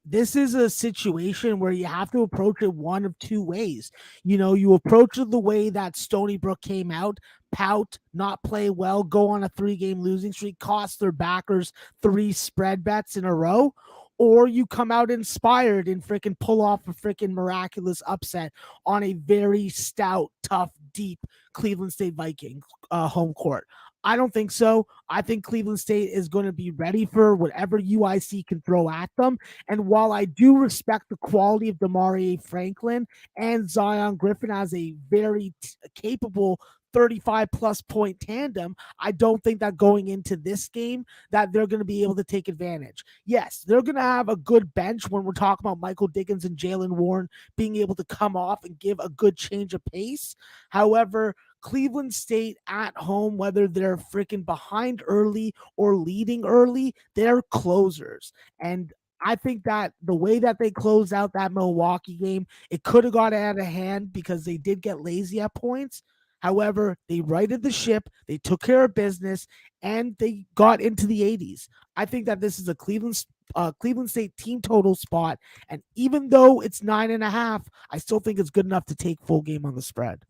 This is a situation where you have to approach it one of two ways. You approach it the way that Stony Brook came out, pout, not play well, go on a 3-game losing streak, cost their backers 3 spread bets in a row. Or you come out inspired and freaking pull off a freaking miraculous upset on a very stout, tough, deep Cleveland State Viking home court. I don't think so. I think Cleveland State is going to be ready for whatever UIC can throw at them. And while I do respect the quality of Demarie Franklin and Zion Griffin as a very capable 35 plus point tandem, I don't think that going into this game that they're going to be able to take advantage. Yes, they're going to have a good bench when we're talking about Michael Dickens and Jalen Warren being able to come off and give a good change of pace. However, Cleveland State at home, whether they're freaking behind early or leading early, they're closers. And I think that the way that they closed out that Milwaukee game, it could have got out of hand because they did get lazy at points. However, they righted the ship, they took care of business, and they got into the 80s. I think that this is a Cleveland State team total spot, and even though it's 9.5, I still think it's good enough to take full game on the spread.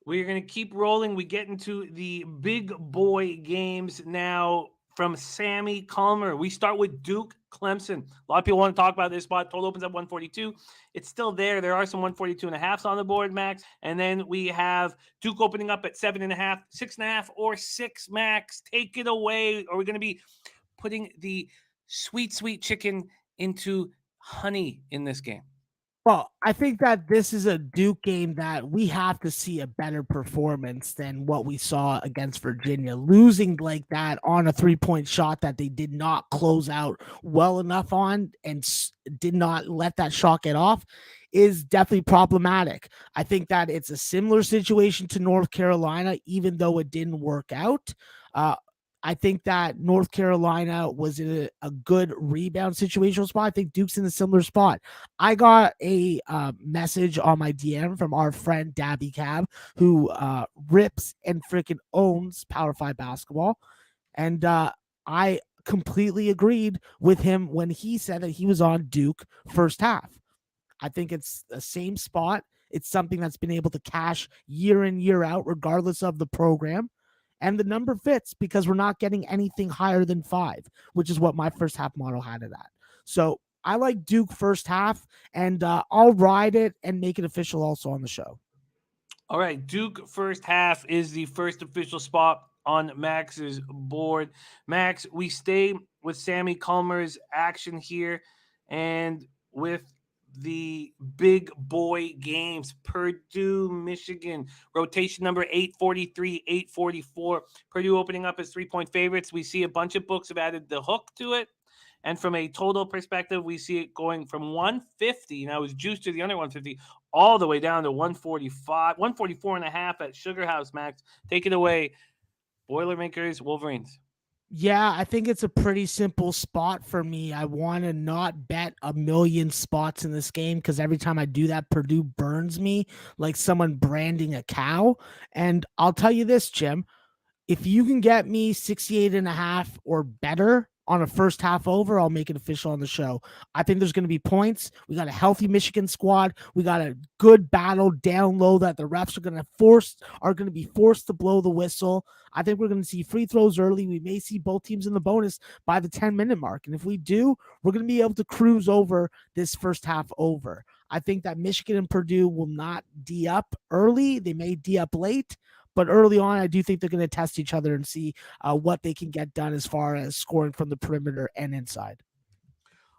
We're going to keep rolling. We get into the big boy games now from Sammy Calmer. We start with Duke Clemson. A lot of people want to talk about this spot. Total opens at 142. It's still there. There are some 142.5s on the board, Max. And then we have Duke opening up at 7.5, 6.5, or 6, Max. Take it away. Are we going to be putting the sweet, sweet chicken into honey in this game? Well, I think that this is a Duke game that we have to see a better performance than what we saw against Virginia. Losing like that on a 3-point shot that they did not close out well enough on and did not let that shot get off is definitely problematic. I think that it's a similar situation to North Carolina, even though it didn't work out. I think that North Carolina was in a good rebound situational spot. I think Duke's in a similar spot. I got a message on my DM from our friend Dabby Cab, who rips and freaking owns Power 5 basketball. And I completely agreed with him when he said that he was on Duke first half. I think it's the same spot. It's something that's been able to cash year in, year out, regardless of the program. And the number fits because we're not getting anything higher than 5, which is what my first half model had it at. So I like Duke first half, and I'll ride it and make it official also on the show. All right, Duke first half is the first official spot on Max's board. Max, we stay with Sammy Calmer's action here, and with the big boy games. Purdue, Michigan, rotation number 843, 844. Purdue opening up as 3-point favorites. We see a bunch of books have added the hook to it. And from a total perspective, we see it going from 150. Now it's juiced to the under 150 all the way down to 145, 144.5 at Sugar House, Max. Take it away. Boilermakers, Wolverines. Yeah, I think it's a pretty simple spot for me. I want to not bet a million spots in this game because every time I do that, Purdue burns me like someone branding a cow. And I'll tell you this, Jim, if you can get me 68.5 or better on a first half over, I'll make it official on the show. I think there's going to be points. We got a healthy Michigan squad. We got a good battle down low that the refs are going to be forced to blow the whistle. I think we're going to see free throws early. We may see both teams in the bonus by the 10-minute mark. And if we do, we're going to be able to cruise over this first half over. I think that Michigan and Purdue will not D up early. They may D up late. But early on, I do think they're going to test each other and see what they can get done as far as scoring from the perimeter and inside.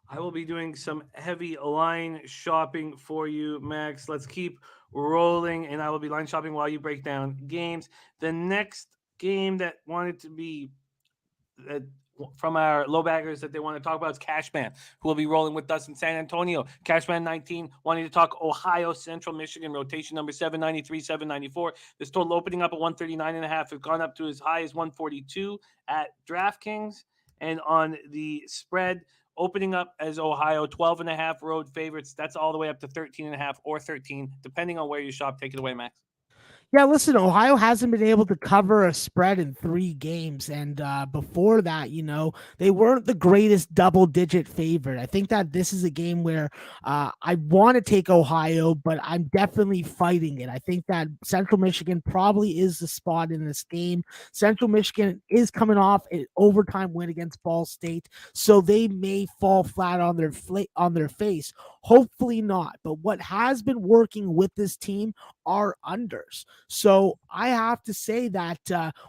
I will be doing some heavy line shopping for you, Max. Let's keep rolling, and I will be line shopping while you break down games. The next game that wanted to be from our low baggers that they want to talk about is Cashman, who will be rolling with us in San Antonio. Cashman 19, wanting to talk Ohio Central Michigan, rotation number 793, 794. This total opening up at 139.5 has gone up to as high as 142 at DraftKings. And on the spread, opening up as Ohio, 12.5 road favorites. That's all the way up to 13.5 or 13, depending on where you shop. Take it away, Max. Yeah, listen, Ohio hasn't been able to cover a spread in 3 games. And before that, they weren't the greatest double-digit favorite. I think that this is a game where I want to take Ohio, but I'm definitely fighting it. I think that Central Michigan probably is the spot in this game. Central Michigan is coming off an overtime win against Ball State, so they may fall flat on their face. Hopefully not. But what has been working with this team are unders. So I have to say that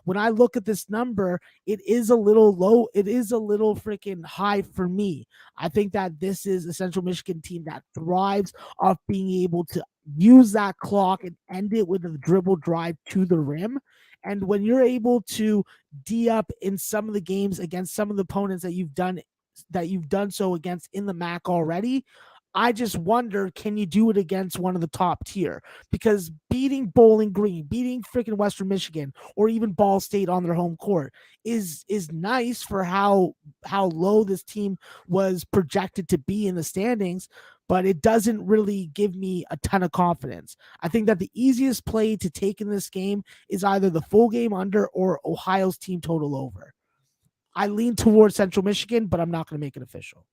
when I look at this number, it is a little low. It is a little freaking high for me. I think that this is a Central Michigan team that thrives off being able to use that clock and end it with a dribble drive to the rim. And when you're able to D up in some of the games against some of the opponents that you've done so against in the MAC already, I just wonder, can you do it against one of the top tier? Because beating Bowling Green, beating freaking Western Michigan, or even Ball State on their home court is nice for how low this team was projected to be in the standings, but it doesn't really give me a ton of confidence. I think that the easiest play to take in this game is either the full game under or Ohio's team total over. I lean towards Central Michigan, but I'm not going to make it official.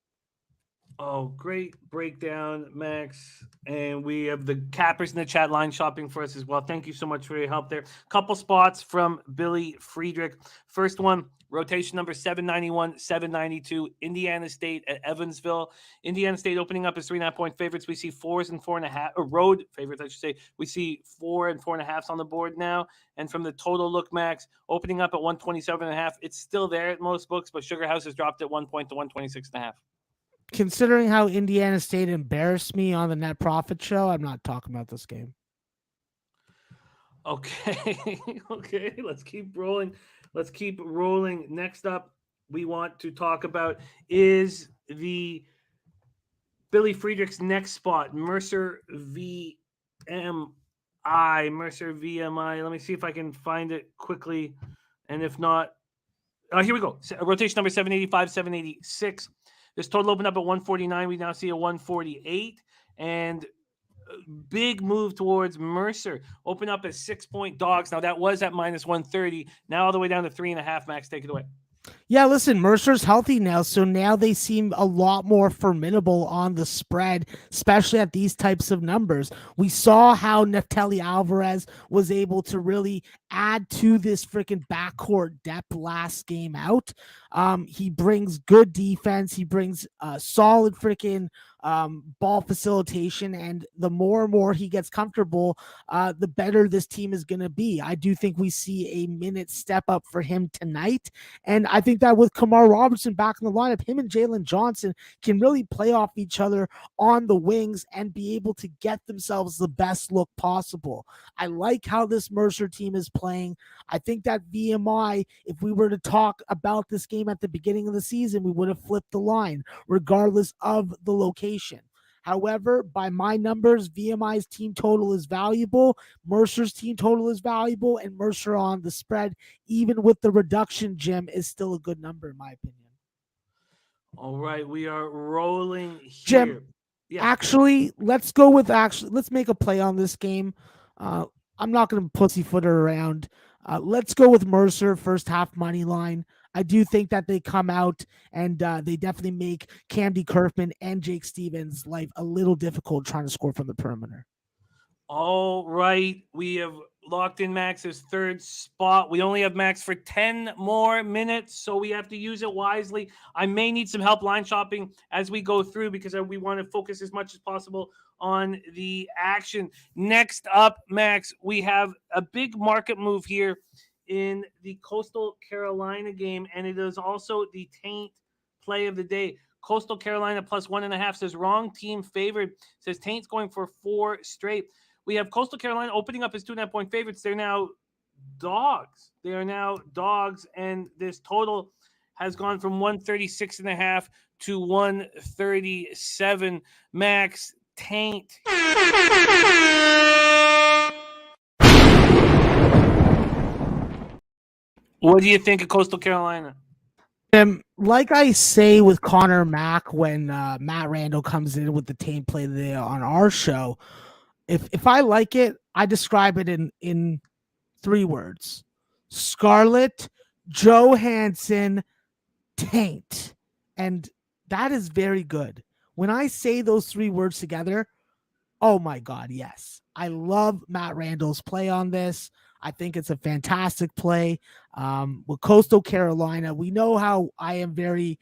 Oh, great breakdown, Max. And we have the cappers in the chat line shopping for us as well. Thank you so much for your help there. Couple spots from Billy Friedrich. First one, rotation number 791, 792, Indiana State at Evansville. Indiana State opening up as 3.5-point favorites. We see 4s and 4.5, or road favorites, I should say. We see 4 and 4.5s on the board now. And from the total look, Max, opening up at 127.5. It's still there at most books, but Sugar House has dropped at 1 point to 126.5. Considering how Indiana State embarrassed me on the Net Profit show, I'm not talking about this game. Okay. Okay. Let's keep rolling. Next up, we want to talk about is the Billy Friedrich's next spot, Mercer VMI. Let me see if I can find it quickly. And if not, here we go. Rotation number 785, 786. This total opened up at 149. We now see a 148. And big move towards Mercer. Open up as 6-point dogs. Now, that was at minus 130. Now all the way down to 3.5. Max, take it away. Yeah, listen, Mercer's healthy now, so now they seem a lot more formidable on the spread, especially at these types of numbers. We saw how Neftali Alvarez was able to really add to this freaking backcourt depth last game out. He brings good defense. He brings solid freaking ball facilitation, and the more and more he gets comfortable, the better this team is going to be. I do think we see a minute step up for him tonight, and I think that with Kamar Robertson back in the lineup, him and Jalen Johnson can really play off each other on the wings and be able to get themselves the best look possible. I like how this Mercer team is playing. I think that VMI, if we were to talk about this game at the beginning of the season, we would have flipped the line regardless of the location. However, by my numbers, VMI's team total is valuable, Mercer's team total is valuable, and Mercer on the spread, even with the reduction, Jim, is still a good number in my opinion. All right, we are rolling here. Jim, actually, let's make a play on this game. I'm not going to pussyfoot her around. Let's go with Mercer first half money line. I do think that they come out and they definitely make Camdy Kerfman and Jake Stevens' life a little difficult trying to score from the perimeter. All right. We have locked in Max's third spot. We only have Max for 10 more minutes, so we have to use it wisely. I may need some help line shopping as we go through because we want to focus as much as possible on the action. Next up, Max, we have a big market move here in the Coastal Carolina game, and it is also the taint play of the day. Coastal Carolina plus 1.5 says wrong team favored. Says taint's going for 4 straight. We have Coastal Carolina opening up as 2.5-point favorites. They're now dogs. They are now dogs, and this total has gone from 136.5 to 137. Max, taint. What do you think of Coastal Carolina? Like I say with Connor Mack when Matt Randall comes in with the taint play there on our show, if I like it, I describe it in 3 words: Scarlett Johansson taint. And that is very good. When I say those 3 words together, oh my God, yes. I love Matt Randall's play on this. I think it's a fantastic play. With Coastal Carolina, we know how I am very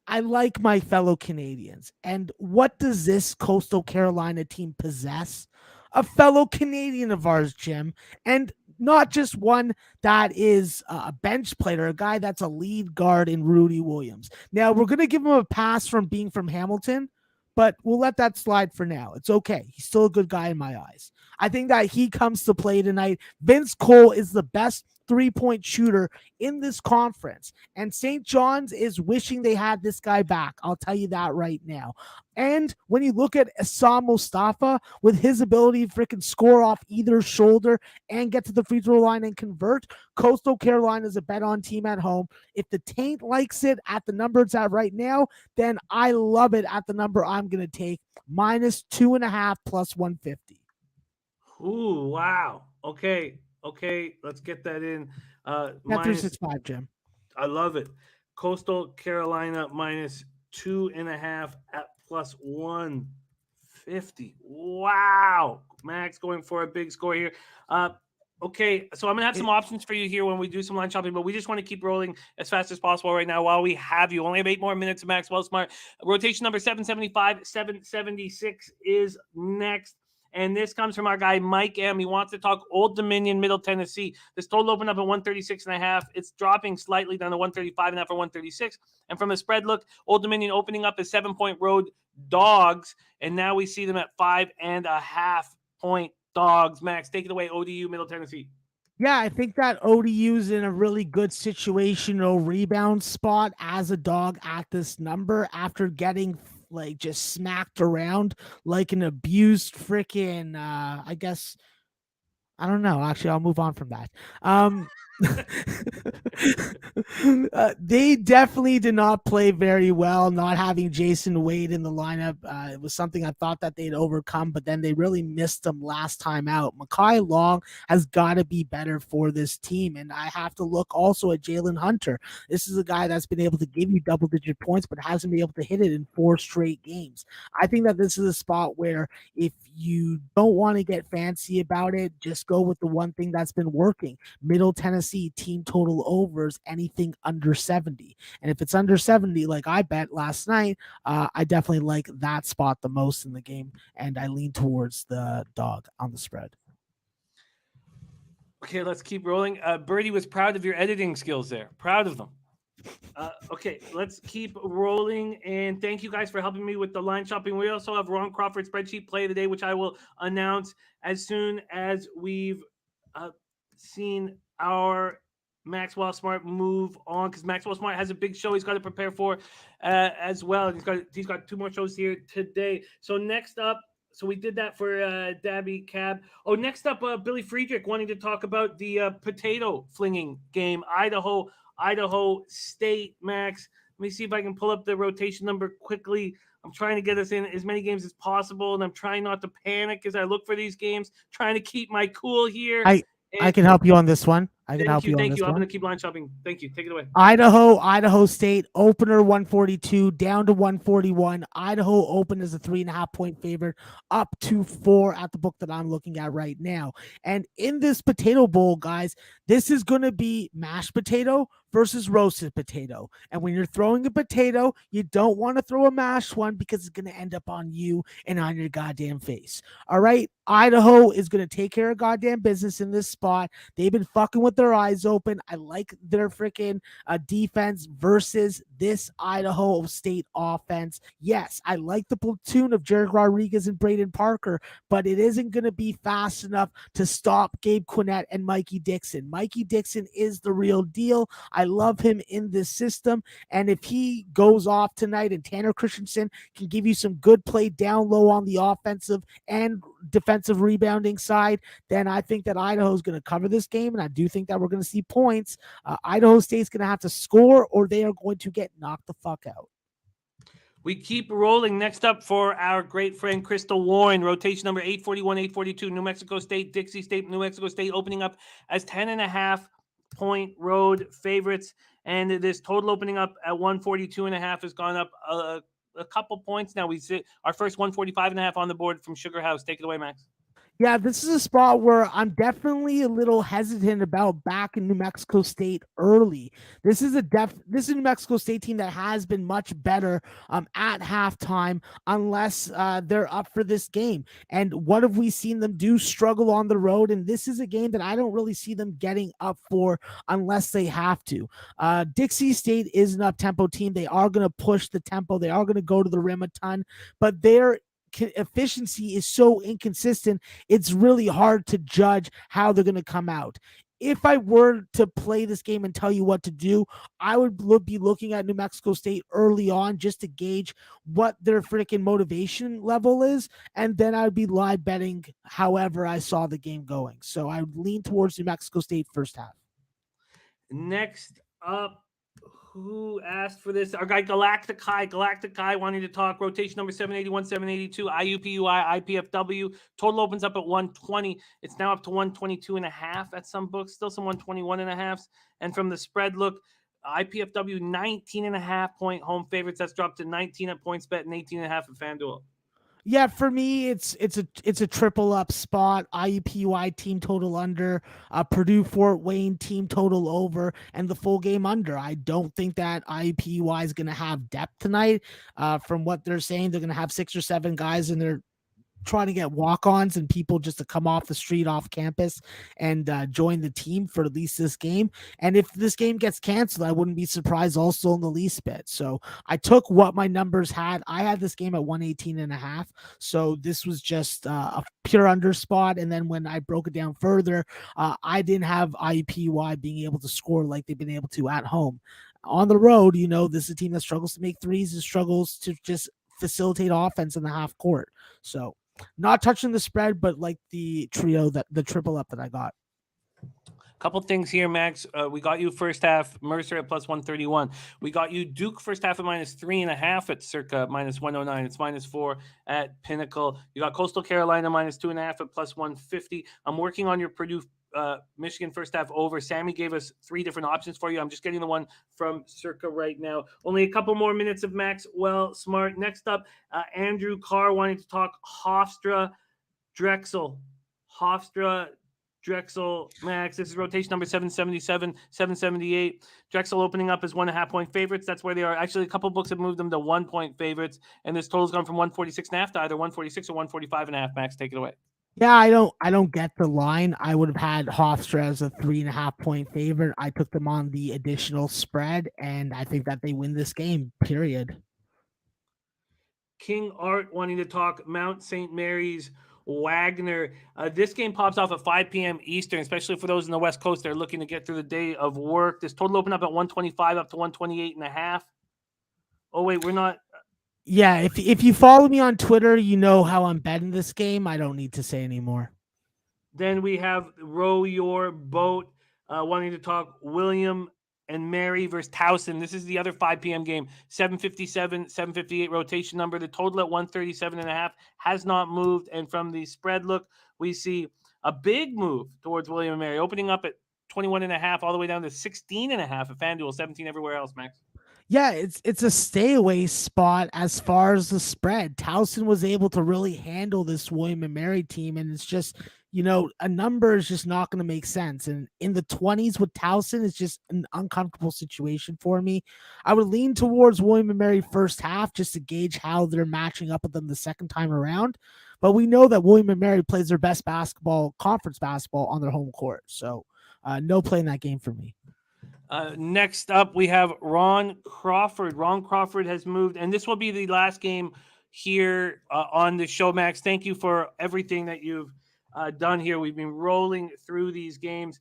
I like my fellow Canadians. And what does this Coastal Carolina team possess? a fellow Canadian of ours, Jim, and not just one that is a bench player, a guy that's a lead guard in Rudy Williams. Now, we're going to give him a pass from being from Hamilton, but we'll let that slide for now. It's okay. He's still a good guy in my eyes. I think that he comes to play tonight. Vince Cole is the best three-point shooter in this conference, and St. John's is wishing they had this guy back. I'll tell you that right now. And when you look at Assam Mustafa, with his ability to freaking score off either shoulder and get to the free throw line and convert, Coastal Carolina is a bet on team at home. If the Taint likes it at the number it's at right now, then I love it at the number I'm going to take, -2.5 plus 150. Ooh, wow. Okay. Let's get that in. -365, Jim. I love it. Coastal Carolina -2.5 at plus 150. Wow. Max going for a big score here. Okay, so I'm going to have some options for you here when we do some line shopping, but we just want to keep rolling as fast as possible right now while we have you. Only have 8 more minutes of Maxwell Smart. Rotation number 775, 776 is next. And this comes from our guy, Mike M. He wants to talk Old Dominion, Middle Tennessee. This total opened up at 136.5. It's dropping slightly down to 135.5 or 136. And from a spread look, Old Dominion opening up as 7-point road dogs. And now we see them at 5.5-point dogs. Max, take it away. ODU, Middle Tennessee. Yeah, I think that ODU's in a really good situational rebound spot as a dog at this number after getting like just smacked around like an abused freaking I guess I don't know. Actually, I'll move on from that. They definitely did not play very well. Not having Jason Wade in the lineup, it was something I thought that they'd overcome, but then they really missed them last time out. Mekhi Long has got to be better for this team, and I have to look also at Jalen Hunter. This is a guy that's been able to give you double-digit points, but hasn't been able to hit it in 4 straight games. I think that this is a spot where if you don't want to get fancy about it, just go with the one thing that's been working. Middle Tennessee team total overs, anything under 70. And if it's under 70, like I bet last night, I definitely like that spot the most in the game. And I lean towards the dog on the spread. Okay, let's keep rolling. Birdie was proud of your editing skills there. Proud of them. Okay, let's keep rolling. And thank you guys for helping me with the line shopping. We also have Ron Crawford spreadsheet play of the day, which I will announce as soon as we've seen our Maxwell Smart move on, because Maxwell Smart has a big show he's got to prepare for as well. He's got 2 more shows here today. So next up, so we did that for Dabby Cab. Oh, next up, Billy Friedrich wanting to talk about the potato flinging game, Idaho State. Max, let me see if I can pull up the rotation number quickly. I'm trying to get us in as many games as possible, and I'm trying not to panic as I look for these games, trying to keep my cool here. I can help you on this one. I can help you on this one. Thank you. I'm going to keep line shopping. Thank you. Take it away. Idaho State, opener 142, down to 141. Idaho opened as a 3.5-point favorite, up to 4 at the book that I'm looking at right now. And in this potato bowl, guys, this is going to be mashed potato versus roasted potato. And when you're throwing a potato, you don't want to throw a mashed one because it's going to end up on you and on your goddamn face. All right. Idaho is going to take care of goddamn business in this spot. They've been fucking with their eyes open. I like their freaking defense versus this Idaho State offense. Yes, I like the platoon of Jared Rodriguez and Braden Parker, but it isn't going to be fast enough to stop Gabe Quinnett and Mikey Dixon. Mikey Dixon is the real deal. I love him in this system, and if he goes off tonight and Tanner Christensen can give you some good play down low on the offensive and defensive rebounding side, then I think that Idaho is going to cover this game, and I do think that we're going to see points. Idaho State's going to have to score, or they are going to get knocked the fuck out. We keep rolling. Next up for our great friend Crystal Warren, rotation number 841, 842, New Mexico State, Dixie State, New Mexico State opening up as 10.5-point road favorites. And this total opening up at 142.5 has gone up a couple points. Now we sit our first 145.5 on the board from Sugar House. Take it away, Max. Yeah, this is a spot where I'm definitely a little hesitant about backing New Mexico State early. This is a New Mexico State team that has been much better at halftime, unless they're up for this game. And what have we seen them do? Struggle on the road, and this is a game that I don't really see them getting up for unless they have to. Dixie State is an up-tempo team. They are going to push the tempo. They are going to go to the rim a ton, but their efficiency is so inconsistent, it's really hard to judge how they're going to come out. If I were to play this game and tell you what to do, I would be looking at New Mexico State early on just to gauge what their freaking motivation level is. And then I would be live betting however I saw the game going. So I would lean towards New Mexico State first half. Next up, who asked for this? Our guy Galactic High wanting to talk rotation number 781, 782, IUPUI, IPFW. Total opens up at 120. It's now up to 122.5 at some books, still some 121.5s. And from the spread look, IPFW 19.5 point home favorites. That's dropped to 19 at PointsBet and 18.5 at FanDuel. Yeah, for me, it's a triple up spot. IUPUI team total under, Purdue Fort Wayne team total over, and the full game under. I don't think that IUPUI is going to have depth tonight. From what they're saying, they're going to have 6 or 7 guys in their trying to get walk-ons and people just to come off the street off campus and join the team for at least this game. And if this game gets canceled, I wouldn't be surprised also in the least bit. So I took what my numbers had. I had this game at 118.5. So this was just a pure under spot. And then when I broke it down further, I didn't have IUPUI being able to score like they've been able to at home. On the road, this is a team that struggles to make threes and struggles to just facilitate offense in the half court. So not touching the spread, but like the triple up that I got. Couple things here, Max. We got you first half Mercer at plus 131. We got you Duke first half at minus 3.5 at circa minus 109. It's minus 4 at Pinnacle. You got Coastal Carolina minus 2.5 at plus 150. I'm working on your Purdue Michigan first half over. Sammy gave us 3 different options for you. I'm just getting the one from circa right now. Only a couple more minutes of Maxwell Smart. Next up, Andrew Carr wanting to talk Hofstra Drexel. Hofstra Drexel, Max. This is rotation number 777, 778. Drexel opening up as 1.5 point favorites. That's where they are. Actually, a couple books have moved them to 1 point favorites, and this total's gone from 146.5 to either 146 or 145.5. Max, take it away. Yeah, I don't get the line. I would have had Hofstra as a 3.5 point favorite. I took them on the additional spread, and I think that they win this game, period. King Art wanting to talk Mount St. Mary's Wagner. This game pops off at 5 p.m. Eastern, especially for those in the West Coast that are looking to get through the day of work. This total opened up at 125 up to 128.5. Oh, wait, we're not. Yeah, if you follow me on Twitter, you know how I'm betting this game. I don't need to say anymore. Then we have Row Your Boat wanting to talk William and Mary versus Towson. This is the other 5 p.m. game. 757, 758 rotation number. The total at 137.5 has not moved. And from the spread look, we see a big move towards William and Mary, opening up at 21.5 all the way down to 16.5 at FanDuel, 17 everywhere else, Max. Yeah, it's a stay away spot as far as the spread. Towson was able to really handle this William and Mary team, and it's just, a number is just not going to make sense. And in the 20s with Towson, it's just an uncomfortable situation for me. I would lean towards William and Mary first half just to gauge how they're matching up with them the second time around. But we know that William and Mary plays their best conference basketball on their home court. So no play in that game for me. Next up, we have Ron Crawford. Ron Crawford has moved, and this will be the last game here on the show, Max. Thank you for everything that you've done here. We've been rolling through these games.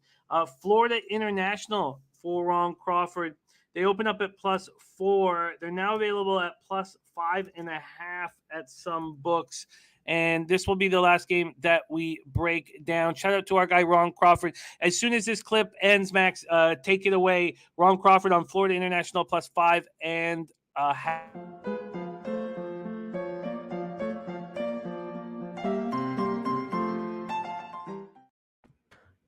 Florida International for Ron Crawford. They open up at +4. They're now available at +5.5 at some books. And this will be the last game that we break down. Shout out to our guy, Ron Crawford. As soon as this clip ends, Max, take it away. Ron Crawford on Florida International +5.5.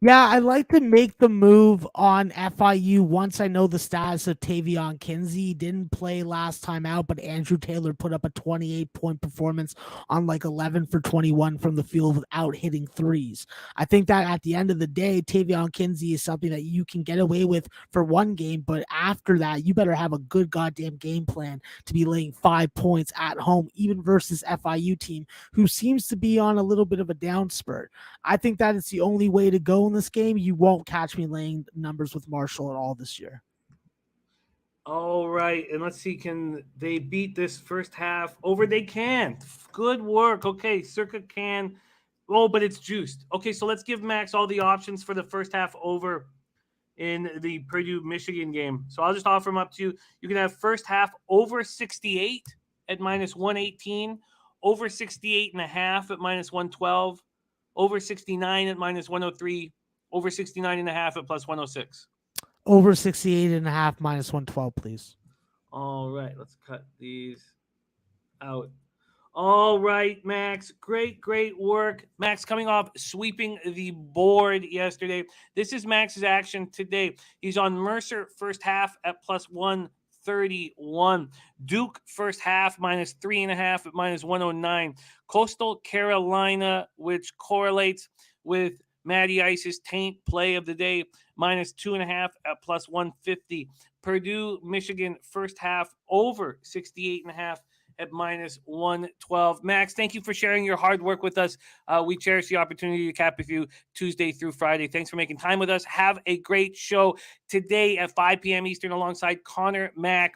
Yeah, I like to make the move on FIU once I know the status of Tavion Kinsey. He didn't play last time out, but Andrew Taylor put up a 28-point performance on like 11 for 21 from the field without hitting threes. I think that at the end of the day, Tavion Kinsey is something that you can get away with for one game, but after that, you better have a good goddamn game plan to be laying 5 points at home, even versus FIU team who seems to be on a little bit of a down spurt. I think that is the only way to go in this game. You won't catch me laying numbers with Marshall at all this year. All right, and let's see, can they beat this first half over? They can. Good work. Okay, Circa can. Oh, but it's juiced. Okay, so let's give Max all the options for the first half over in the Purdue-Michigan game. So I'll just offer them up to you. You can have first half over 68 at minus 118, over 68.5 at minus 112, over 69 at minus 103, over 69.5 at plus 106. Over 68.5 minus 112, please. All right, let's cut these out. All right, Max. Great work. Max coming off sweeping the board yesterday. This is Max's action today. He's on Mercer first half at plus 131. Duke first half minus 3.5 at minus 109. Coastal Carolina, which correlates with Matty Ice's taint play of the day, minus 2.5 at plus 150. Purdue, Michigan first half over 68.5 at minus 112. Max, thank you for sharing your hard work with us. We cherish the opportunity to cap with you Tuesday through Friday. Thanks for making time with us. Have a great show today at 5 p.m. Eastern alongside Connor Mack,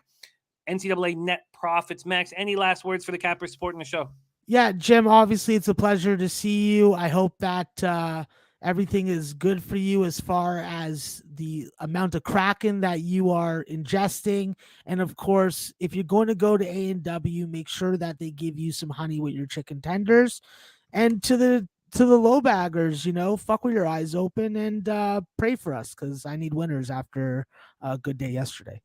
NCAA Net Profits. Max, any last words for the cappers supporting the show? Yeah, Jim, obviously it's a pleasure to see you. I hope that everything is good for you as far as the amount of Kraken that you are ingesting. And of course, if you're going to go to A&W, make sure that they give you some honey with your chicken tenders. And to the low baggers, fuck with your eyes open and pray for us, because I need winners after a good day yesterday.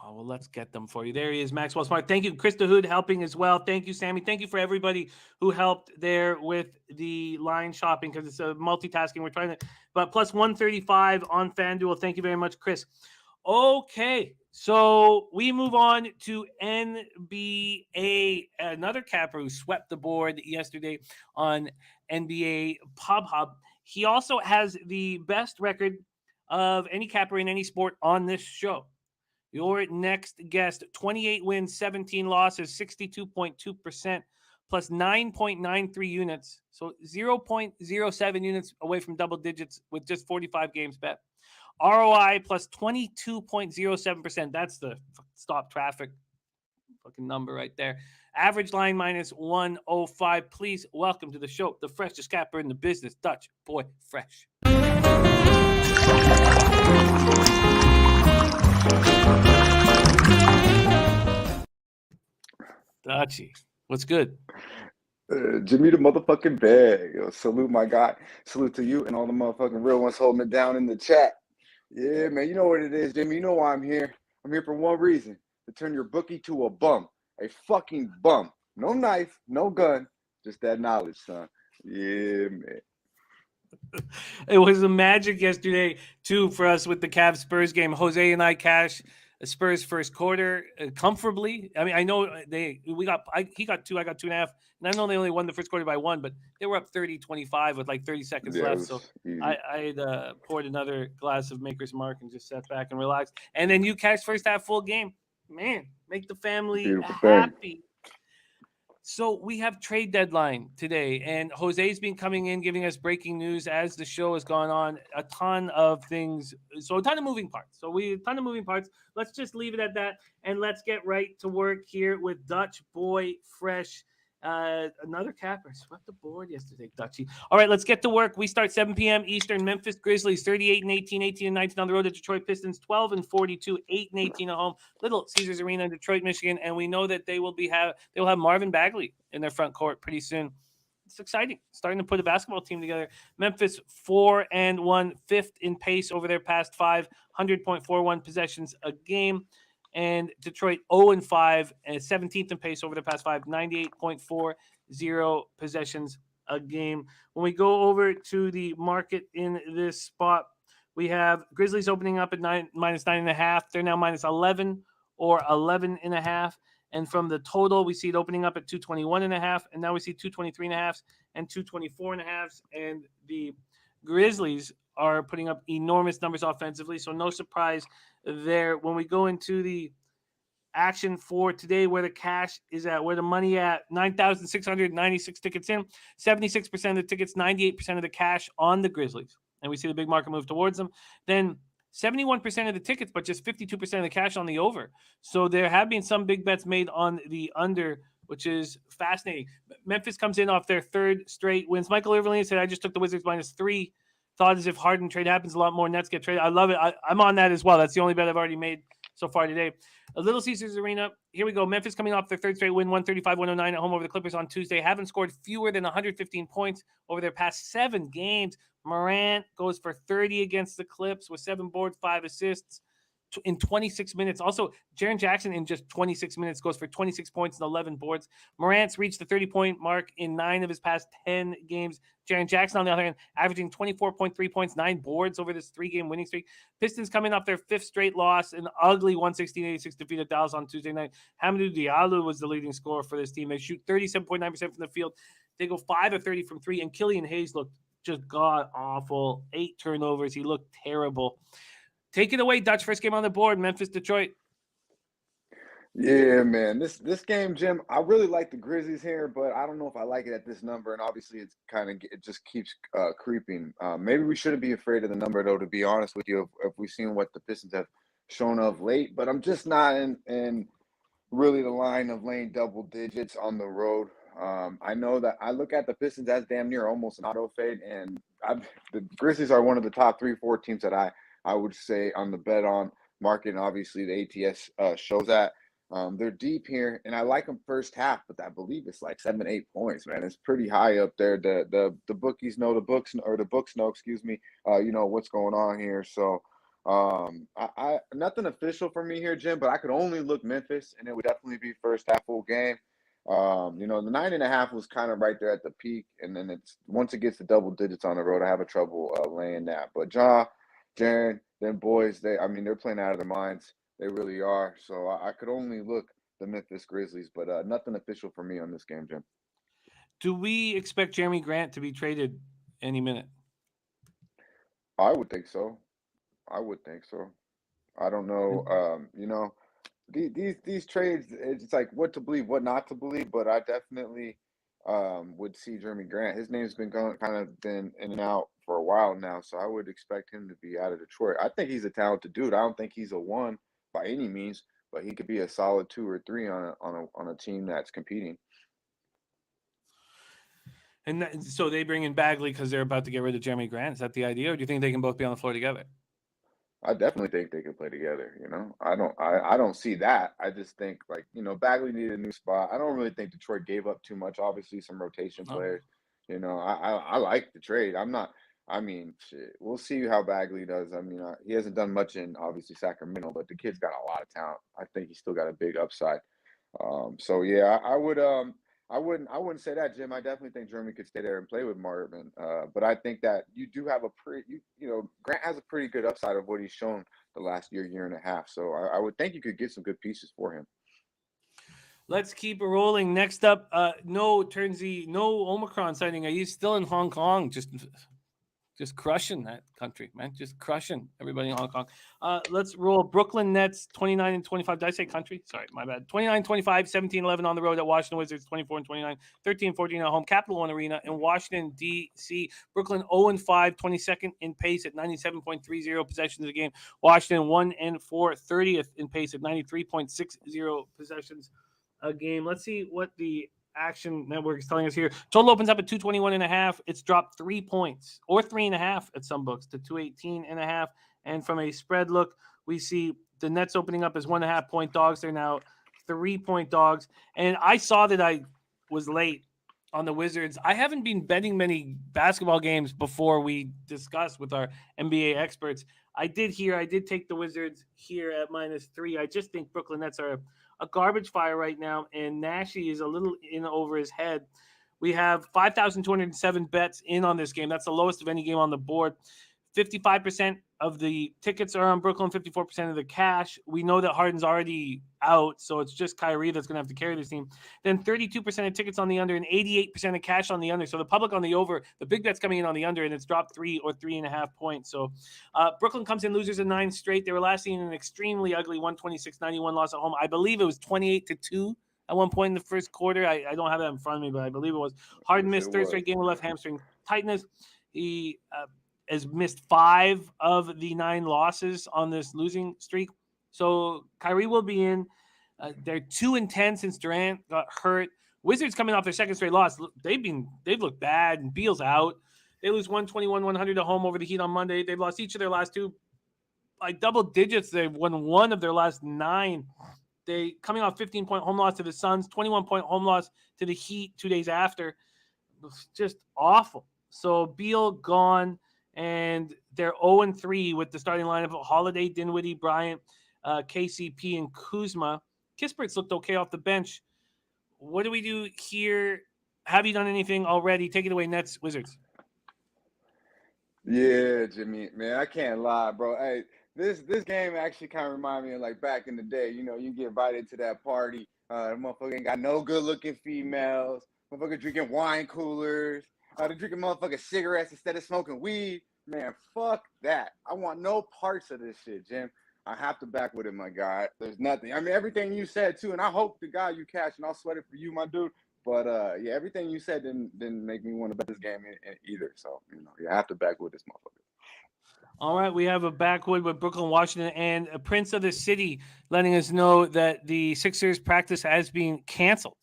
Oh, well, let's get them for you. There he is, Maxwell Smart. Thank you, Krista Hood, helping as well. Thank you, Sammy. Thank you for everybody who helped there with the line shopping, because it's a multitasking. We're trying to, but plus 135 on FanDuel. Thank you very much, Chris. Okay, so we move on to NBA. Another capper who swept the board yesterday on NBA Pub Hub. He also has the best record of any capper in any sport on this show. Your next guest, 28 wins, 17 losses, 62.2%, plus 9.93 units. So 0.07 units away from double digits with just 45 games bet. ROI plus 22.07%. That's the stop traffic fucking number right there. Average line minus 105. Please welcome to the show the freshest capper in the business, Dutch Boy Fresh. Dutchy, what's good? Jimmy the motherfucking bag. Yo, salute my guy. Salute to you and all the motherfucking real ones holding it down in the chat. Yeah, man, you know what it is, Jimmy. You know why I'm here. I'm here for one reason, to turn your bookie to a bum. A fucking bum. No knife, no gun, just that knowledge, son. Yeah, man. It was a magic yesterday, too, for us with the Cavs Spurs game. Jose and I cashed Spurs first quarter comfortably. I mean, I know he got 2, I got 2.5, and I know they only won the first quarter by 1, but they were up 30-25 with like 30 seconds left. So I had poured another glass of Maker's Mark and just sat back and relaxed. And then you cashed first half full game. Man, make the family happy. So we have trade deadline today, and Jose's been coming in, giving us breaking news as the show has gone on. A ton of things. So a ton of moving parts. Let's just leave it at that, and let's get right to work here with Dutch Boy Fresh. Another capper swept the board yesterday, Dutchy. All right, let's get to work. We start 7 p.m. Eastern. Memphis Grizzlies 38-18, 18-19 on the road. To Detroit Pistons 12-42, 8-18 at home. Little Caesars Arena in Detroit, Michigan, and we know that they will have Marvin Bagley in their front court pretty soon. It's exciting, starting to put a basketball team together. Memphis 4-1, fifth in pace over their past 5, 100.41 possessions a game. And Detroit 0-5, 17th in pace over the past 5, 98.40 possessions a game. When we go over to the market in this spot, we have Grizzlies opening up at -9.5. They're now -11 or 11.5. And from the total, we see it opening up at 221.5, and now we see 223.5 and 224.5. And the Grizzlies are putting up enormous numbers offensively, so no surprise there. When we go into the action for today, where the cash is at, where the money at, 9,696 tickets in, 76% of the tickets, 98% of the cash on the Grizzlies. And we see the big market move towards them. Then 71% of the tickets, but just 52% of the cash on the over. So there have been some big bets made on the under, which is fascinating. Memphis comes in off their third straight wins. Michael Irving said, I just took the Wizards -3. Thought as if Harden trade happens, a lot more Nets get traded. I love it. I'm on that as well. That's the only bet I've already made so far today. A Little Caesars Arena. Here we go. Memphis coming off their third straight win, 135-109 at home over the Clippers on Tuesday. Haven't scored fewer than 115 points over their past 7 games. Morant goes for 30 against the Clips with 7 boards, 5 assists in 26 minutes. Also, Jaren Jackson in just 26 minutes goes for 26 points and 11 boards. Morant's reached the 30-point mark in 9 of his past 10 games. Jaren Jackson, on the other hand, averaging 24.3 points, 9 boards over this 3-game winning streak. Pistons coming off their 5th straight loss, an ugly 116-86 defeat at Dallas on Tuesday night. Hamidou Diallo was the leading scorer for this team. They shoot 37.9% from the field. They go 5 of 30 from 3, and Killian Hayes looked just god-awful. 8 turnovers. He looked terrible. Take it away, Dutch. First game on the board, Memphis, Detroit. Yeah, man. This game, Jim, I really like the Grizzlies here, but I don't know if I like it at this number. And obviously, it just keeps creeping. Maybe we shouldn't be afraid of the number, though. To be honest with you, if we've seen what the Pistons have shown of late, but I'm just not in really the line of laying double digits on the road. I know that I look at the Pistons as damn near almost an auto fade, and the Grizzlies are one of the top 3-4 teams that I would say on the bet on market, and obviously the ATS shows that. They're deep here, and I like them first half, but I believe it's like 7-8 points, man. It's pretty high up there. The bookies know the books know, excuse me, what's going on here. So I nothing official for me here, Jim, but I could only look Memphis, and it would definitely be first half full game. The 9.5 was kind of right there at the peak, and then it's once it gets to double digits on the road, I have a trouble laying that. But Jaren, them boys, they're playing out of their minds. They really are. So I could only look the Memphis Grizzlies, but nothing official for me on this game, Jim. Do we expect Jeremy Grant to be traded any minute? I would think so. I don't know. These trades, it's like what to believe, what not to believe, but I definitely would see Jeremy Grant. His name's been been in and out for a while now, so I would expect him to be out of Detroit. I think he's a talented dude. I don't think he's a 1 by any means, but he could be a solid 2 or 3 on a team that's competing. And so they bring in Bagley because they're about to get rid of Jeremy Grant. Is that the idea, or do you think they can both be on the floor together? I definitely think they can play together. I don't see that. I just think Bagley needed a new spot. I don't really think Detroit gave up too much. Obviously, some rotation players. I like the trade. Shit. We'll see how Bagley does. He hasn't done much in obviously Sacramento, but the kid's got a lot of talent. I think he's still got a big upside. So yeah, I wouldn't say that, Jim. I definitely think Jeremy could stay there and play with Marvin. But I think that you do have Grant has a pretty good upside of what he's shown the last year and a half. So I would think you could get some good pieces for him. Let's keep it rolling. Next up, no Omicron sighting. Are you still in Hong Kong? Just crushing that country, man. Just crushing everybody in Hong Kong. Let's roll. Brooklyn Nets 29-25. Did I say country? Sorry, my bad. 29-25, 17-11 on the road at Washington Wizards, 24-29, 13-14 at home. Capital One Arena in Washington, D.C. Brooklyn 0-5, 22nd in pace at 97.30 possessions a game. Washington 1-4, 30th in pace at 93.60 possessions a game. Let's see what the Action Network is telling us here. Total opens up at 221.5. It's dropped 3 points or 3.5 at some books to 218.5. And from a spread look, we see the Nets opening up as 1.5 point dogs. They're now 3 point dogs. And I saw that I was late on the Wizards. I haven't been betting many basketball games before we discussed with our NBA experts. I did take the Wizards here at -3. I just think Brooklyn Nets are a garbage fire right now, and Nashi is a little in over his head. We have 5,207 bets in on this game. That's the lowest of any game on the board. 55% of the tickets are on Brooklyn, 54% of the cash. We know that Harden's already out, so it's just Kyrie that's going to have to carry this team. Then 32% of tickets on the under and 88% of cash on the under. So the public on the over, the big bet's coming in on the under, and it's dropped 3 or 3.5 points. So Brooklyn comes in losers in 9 straight. They were last seen in an extremely ugly 126-91 loss at home. I believe it was 28-2 at one point in the first quarter. I don't have that in front of me, but I believe it was. Harden missed third straight game with left hamstring tightness. He has missed 5 of the 9 losses on this losing streak. So Kyrie will be in. They're 2-10 since Durant got hurt. Wizards coming off their second straight loss. They've looked bad, and Beal's out. They lose 121-100 at home over the Heat on Monday. They've lost each of their last 2 by double digits. They've won 1 of their last 9. They coming off 15-point home loss to the Suns, 21-point home loss to the Heat 2 days after. It was just awful. So Beal gone. And they're 0-3 with the starting lineup of Holiday, Dinwiddie, Bryant, KCP, and Kuzma. Kispert's looked okay off the bench. What do we do here? Have you done anything already? Take it away, Nets, Wizards. Yeah, Jimmy, man, I can't lie, bro. Hey, this game actually kind of remind me of like back in the day. You know, you get invited to that party. The motherfucker ain't got no good-looking females. Motherfucker drinking wine coolers. They're drinking motherfucking cigarettes instead of smoking weed. Man, fuck that. I want no parts of this shit, Jim. I have to back with it, my guy. There's nothing. I mean, everything you said, too, and I hope the guy you catch, and I'll sweat it for you, my dude. But, yeah, everything you said didn't make me want to bet this game either. So, you know, you have to back with this motherfucker. All right, we have a backwood with Brooklyn, Washington, and a Prince of the City letting us know that the Sixers practice has been canceled.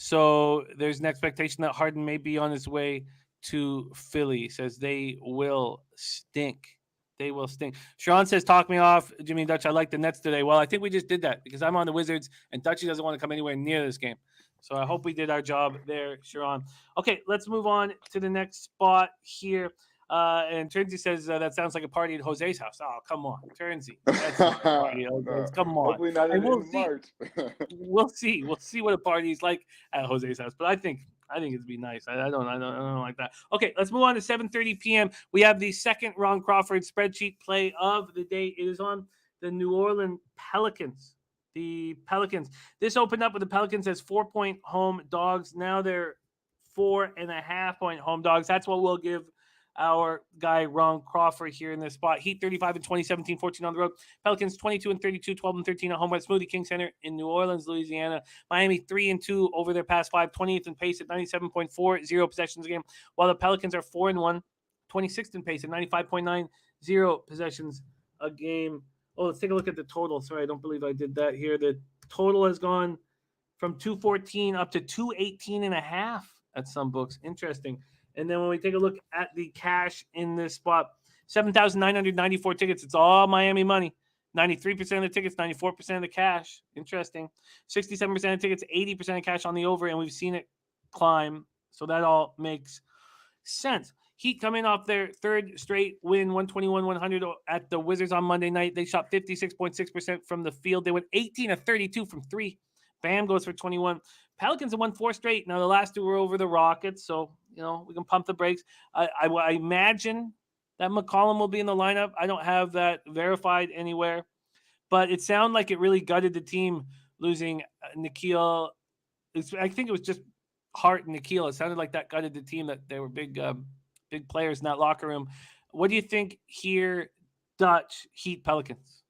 So there's an expectation that Harden may be on his way to Philly. He says they will stink. They will stink. Sharon says, talk me off, Jimmy and Dutch. I like the Nets today. Well, I think we just did that because I'm on the Wizards, and Dutchy doesn't want to come anywhere near this game. So I hope we did our job there, Sharon. Okay, let's move on to the next spot here. And Turnsey says that sounds like a party at Jose's house. Oh, come on, Turnsey. That's not a party at Jose's. Come on. Hopefully not in March. We'll see. We'll see what a party is like at Jose's house. But I think it'd be nice. I don't like that. Okay, let's move on to 7:30 p.m. We have the second Ron Crawford spreadsheet play of the day. It is on the New Orleans Pelicans. The Pelicans. This opened up with the Pelicans as 4-point home dogs. Now they're 4.5-point home dogs. That's what we'll give our guy Ron Crawford here in this spot. Heat 35-20, 17-14 on the road. Pelicans 22-32, 12-13 at home at Smoothie King Center in New Orleans, Louisiana. Miami 3-2 over their past 5, 20th in pace at 97.40 possessions a game, while the Pelicans are 4-1, 26th in pace at 95.90 possessions a game. Oh, let's take a look at the total. Sorry, I don't believe I did that here. The total has gone from 214 up to 218.5 at some books. Interesting. And then when we take a look at the cash in this spot, 7,994 tickets. It's all Miami money. 93% of the tickets, 94% of the cash. Interesting. 67% of tickets, 80% of cash on the over, and we've seen it climb. So that all makes sense. Heat coming off their third straight win, 121-100 at the Wizards on Monday night. They shot 56.6% from the field. They went 18 of 32 from 3. Bam goes for 21. Pelicans have won 4 straight. Now, the last 2 were over the Rockets, so, you know, we can pump the brakes. I imagine that McCollum will be in the lineup. I don't have that verified anywhere, but it sounded like it really gutted the team losing Nikhil. I think it was just Hart and Nikhil. It sounded like that gutted the team, that they were big players in that locker room. What do you think here, Dutch, Heat, Pelicans?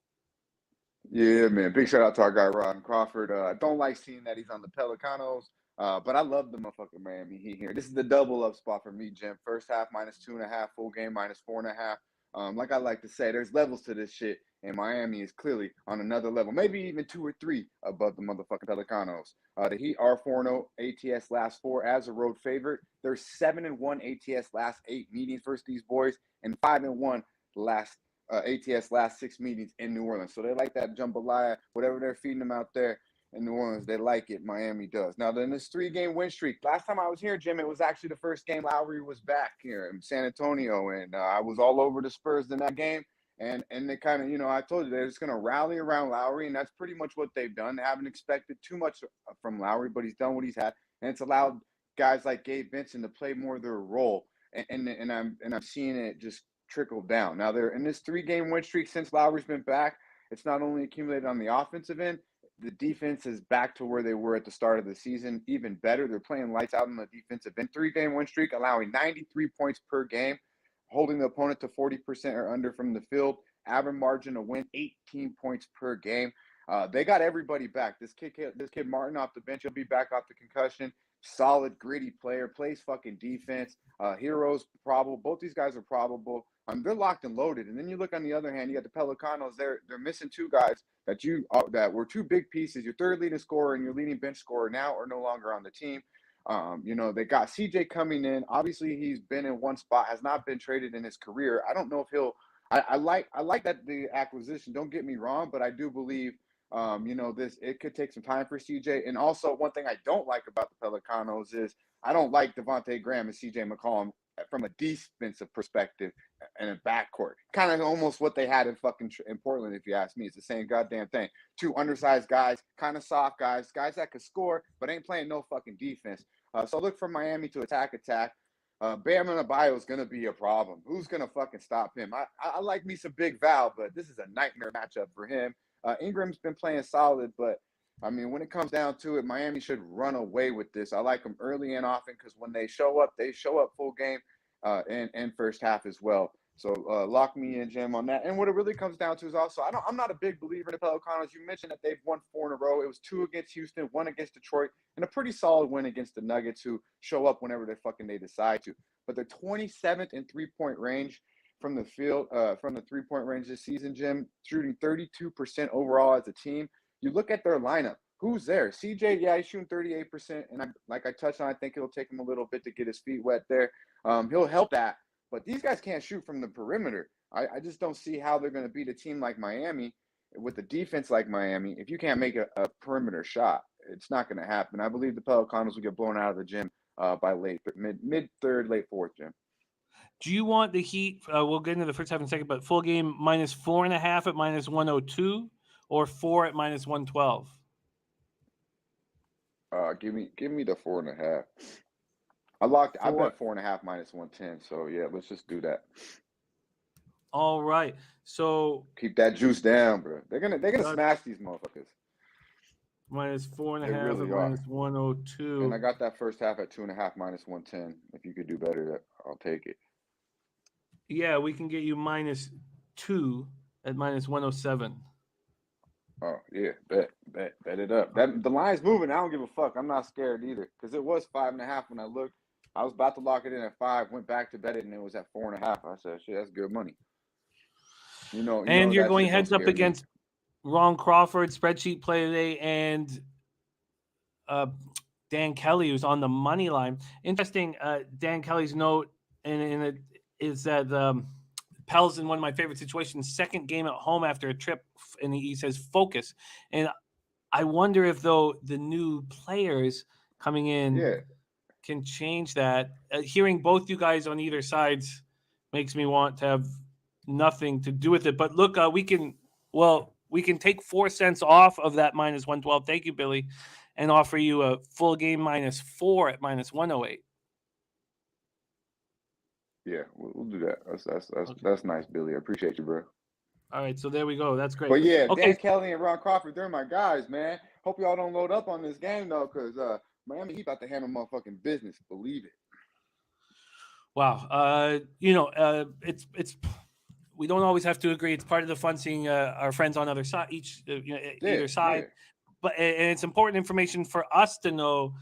Yeah, man. Big shout out to our guy, Ron Crawford. I don't like seeing that he's on the Pelicanos, but I love the motherfucking Miami Heat here. This is the double up spot for me, Jim. First half -2.5, full game -4.5. Like I like to say, there's levels to this shit, and Miami is clearly on another level, maybe even 2 or 3 above the motherfucking Pelicanos. The Heat are 4-0 ATS last 4 as a road favorite. They're 7-1 ATS last 8 meetings versus these boys, and 5-1 last ATS last 6 meetings in New Orleans. So they like that jambalaya, whatever they're feeding them out there in New Orleans, they like it. Miami does. Now, then this 3-game win streak. Last time I was here, Jim, it was actually the first game Lowry was back here in San Antonio, and I was all over the Spurs in that game. And they kind of, you know, I told you they're just going to rally around Lowry, and that's pretty much what they've done. They haven't expected too much from Lowry, but he's done what he's had, and it's allowed guys like Gabe Vincent to play more of their role, and I'm seeing it just trickle down. Now they're in this 3-game win streak since Lowry's been back. It's not only accumulated on the offensive end, the defense is back to where they were at the start of the season, even better. They're playing lights out on the defensive end. 3-game win streak, allowing 93 points per game, holding the opponent to 40% or under from the field. Average margin to win, 18 points per game. They got everybody back. This kid Martin off the bench, he'll be back off the concussion. Solid, gritty player, plays fucking defense. Heroes probable. Both these guys are probable. They're locked and loaded. And then you look on the other hand, you got the Pelicanos. They're missing 2 guys that were 2 big pieces. Your third leading scorer and your leading bench scorer now are no longer on the team. They got CJ coming in. Obviously, he's been in one spot, has not been traded in his career. I don't know if he'll. I like that the acquisition. Don't get me wrong, but I do believe. It could take some time for CJ. And also, one thing I don't like about the Pelicanos is I don't like Devontae Graham and CJ McCollum from a defensive perspective and a backcourt. Kind of almost what they had in Portland, if you ask me. It's the same goddamn thing. 2 undersized guys, kind of soft guys that could score, but ain't playing no fucking defense. So look for Miami to attack. Bam Adebayo is going to be a problem. Who's going to fucking stop him? I like me some Big Val, but this is a nightmare matchup for him. Ingram's been playing solid, but I mean, when it comes down to it, Miami should run away with this. I like them early and often because when they show up full game and first half as well. So lock me in, Jim, on that. And what it really comes down to is also, I'm not a big believer in the Pelicanos. You mentioned that they've won 4 in a row. It was 2 against Houston, 1 against Detroit, and a pretty solid win against the Nuggets, who show up whenever they decide to. But they're 27th in 3-point range from the field, from the 3-point range this season, Jim, shooting 32% overall as a team. You look at their lineup. Who's there? CJ, yeah, he's shooting 38%. And like I touched on, I think it'll take him a little bit to get his feet wet there. He'll help that. But these guys can't shoot from the perimeter. I just don't see how they're going to beat a team like Miami with a defense like Miami. If you can't make a perimeter shot, it's not going to happen. I believe the Pelicanos will get blown out of the gym by mid-third, late fourth, Jim. Do you want the Heat? We'll get into the first half in a second, but full game -4.5 at -102 or 4 at -112? Give me the 4.5. I bet 4.5 -110. So yeah, let's just do that. All right. So keep that juice down, bro. They're gonna smash these motherfuckers. -4.5 really at -102. And I got that first half at 2.5 -110. If you could do better, I'll take it. Yeah, we can get you -2 at -107. Oh yeah, bet it up. The line's moving. I don't give a fuck. I'm not scared either because it was 5.5 when I looked. I was about to lock it in at 5. Went back to bet it and it was at 4.5. I said, "Shit, that's good money." And you're going heads up against Ron Crawford, spreadsheet play today, and Dan Kelly, who's on the money line. Interesting. Dan Kelly's note, and it is that Pell's in one of my favorite situations, second game at home after a trip, and he says focus. And I wonder if, though, the new players coming in can change that. Hearing both you guys on either sides makes me want to have nothing to do with it. But look, we can take 4 cents off of that -112. Thank you, Billy, and offer you a full game -4 at -108. Yeah, we'll do that. That's nice, Billy. I appreciate you, bro. All right, so there we go. That's great. But yeah, okay. Dan Kelly and Ron Crawford, they're my guys, man. Hope y'all don't load up on this game though, because Miami Heat about to handle motherfucking business. Believe it. Wow. It's we don't always have to agree. It's part of the fun seeing our friends on either side, either side. Yeah. But and it's important information for us to know,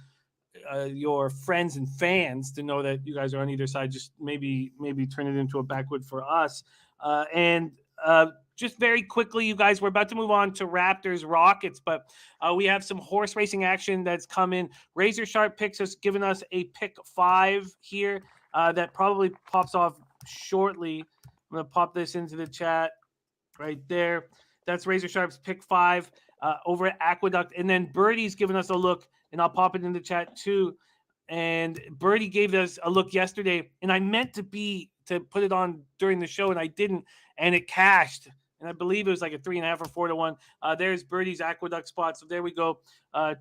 your friends and fans to know that you guys are on either side. Just maybe turn it into a backwood for us. Just very quickly, you guys, we're about to move on to Raptors Rockets, but we have some horse racing action that's come in. Razor Sharp Picks has given us a pick 5 here that probably pops off shortly. I'm going to pop this into the chat right there. That's Razor Sharp's pick 5 over at Aqueduct. And then Birdie's given us a look, and I'll pop it in the chat too. And Birdie gave us a look yesterday, and I meant to put it on during the show, and I didn't, and it cashed. And I believe it was like a 3.5 or 4 to 1. There's Birdie's Aqueduct spot. So there we go.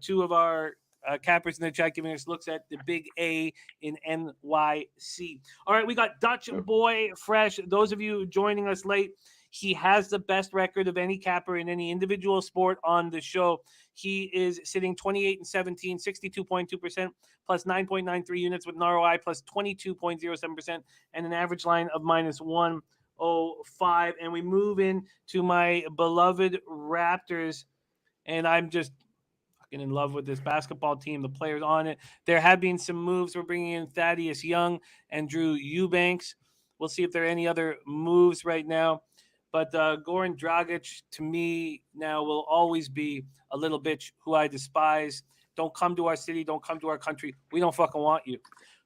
2 of our cappers in the chat giving us looks at the big A in NYC. All right, we got Dutch Boy Fresh. Those of you joining us late, he has the best record of any capper in any individual sport on the show. He is sitting 28-17, 62.2%, plus 9.93 units with an ROI plus 22.07%, and an average line of minus 105. And we move in to my beloved Raptors, and I'm just fucking in love with this basketball team, the players on it. There have been some moves. We're bringing in Thaddeus Young and Drew Eubanks. We'll see if there are any other moves right now. But Goran Dragic, to me, now will always be a little bitch who I despise. Don't come to our city. Don't come to our country. We don't fucking want you.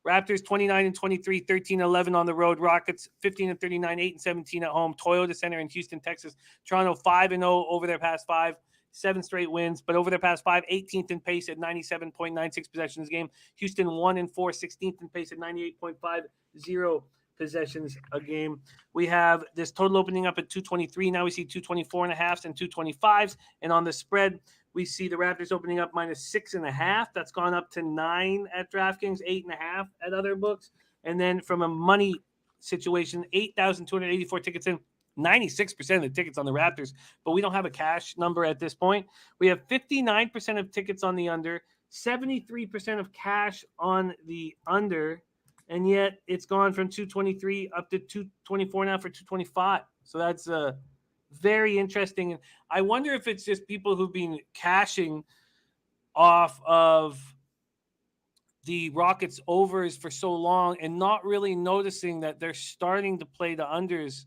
Raptors 29-23, 13-11 on the road. Rockets 15-39, 8-17 at home. Toyota Center in Houston, Texas. Toronto 5-0 over their past 5. 7 straight wins, but over their past 5, 18th in pace at 97.96 possessions a game. Houston 1-4, 16th in pace at 98.50 possessions a game. We have this total opening up at 223. Now we see 224.5 and 225s. And on the spread, we see the Raptors opening up minus 6.5. That's gone up to 9 at DraftKings, 8.5 at other books. And then from a money situation, 8,284 tickets in. 96% of the tickets on the Raptors, but we don't have a cash number at this point. We have 59% of tickets on the under, 73% of cash on the under, and yet it's gone from 223 up to 224 now for 225. So that's very interesting. And I wonder if it's just people who've been cashing off of the Rockets overs for so long and not really noticing that they're starting to play the unders.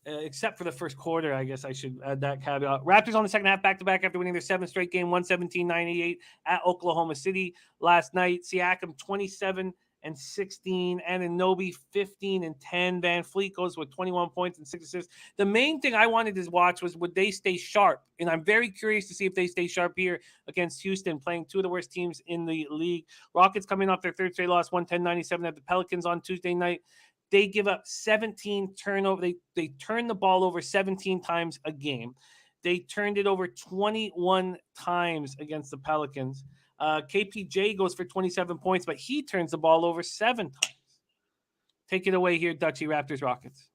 Except for the first quarter, I guess I should add that caveat. Raptors on the second half back-to-back after winning their 7th straight game, 117-98 at Oklahoma City last night. Siakam 27-16, Anunoby 15-10. Van Fleet goes with 21 points and 6 assists. The main thing I wanted to watch was would they stay sharp, and I'm very curious to see if they stay sharp here against Houston, playing two of the worst teams in the league. Rockets coming off their 3rd straight loss, 110-97 at the Pelicans on Tuesday night. They give up 17 turnovers. They turn the ball over 17 times a game. They turned it over 21 times against the Pelicans. KPJ goes for 27 points, but he turns the ball over 7 times. Take it away here, Dutchy. Raptors, Rockets.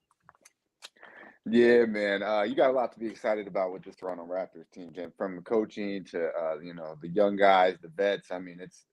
Yeah, man. You got a lot to be excited about with this Toronto Raptors team, Jim. From coaching to the young guys, the vets. I mean, it's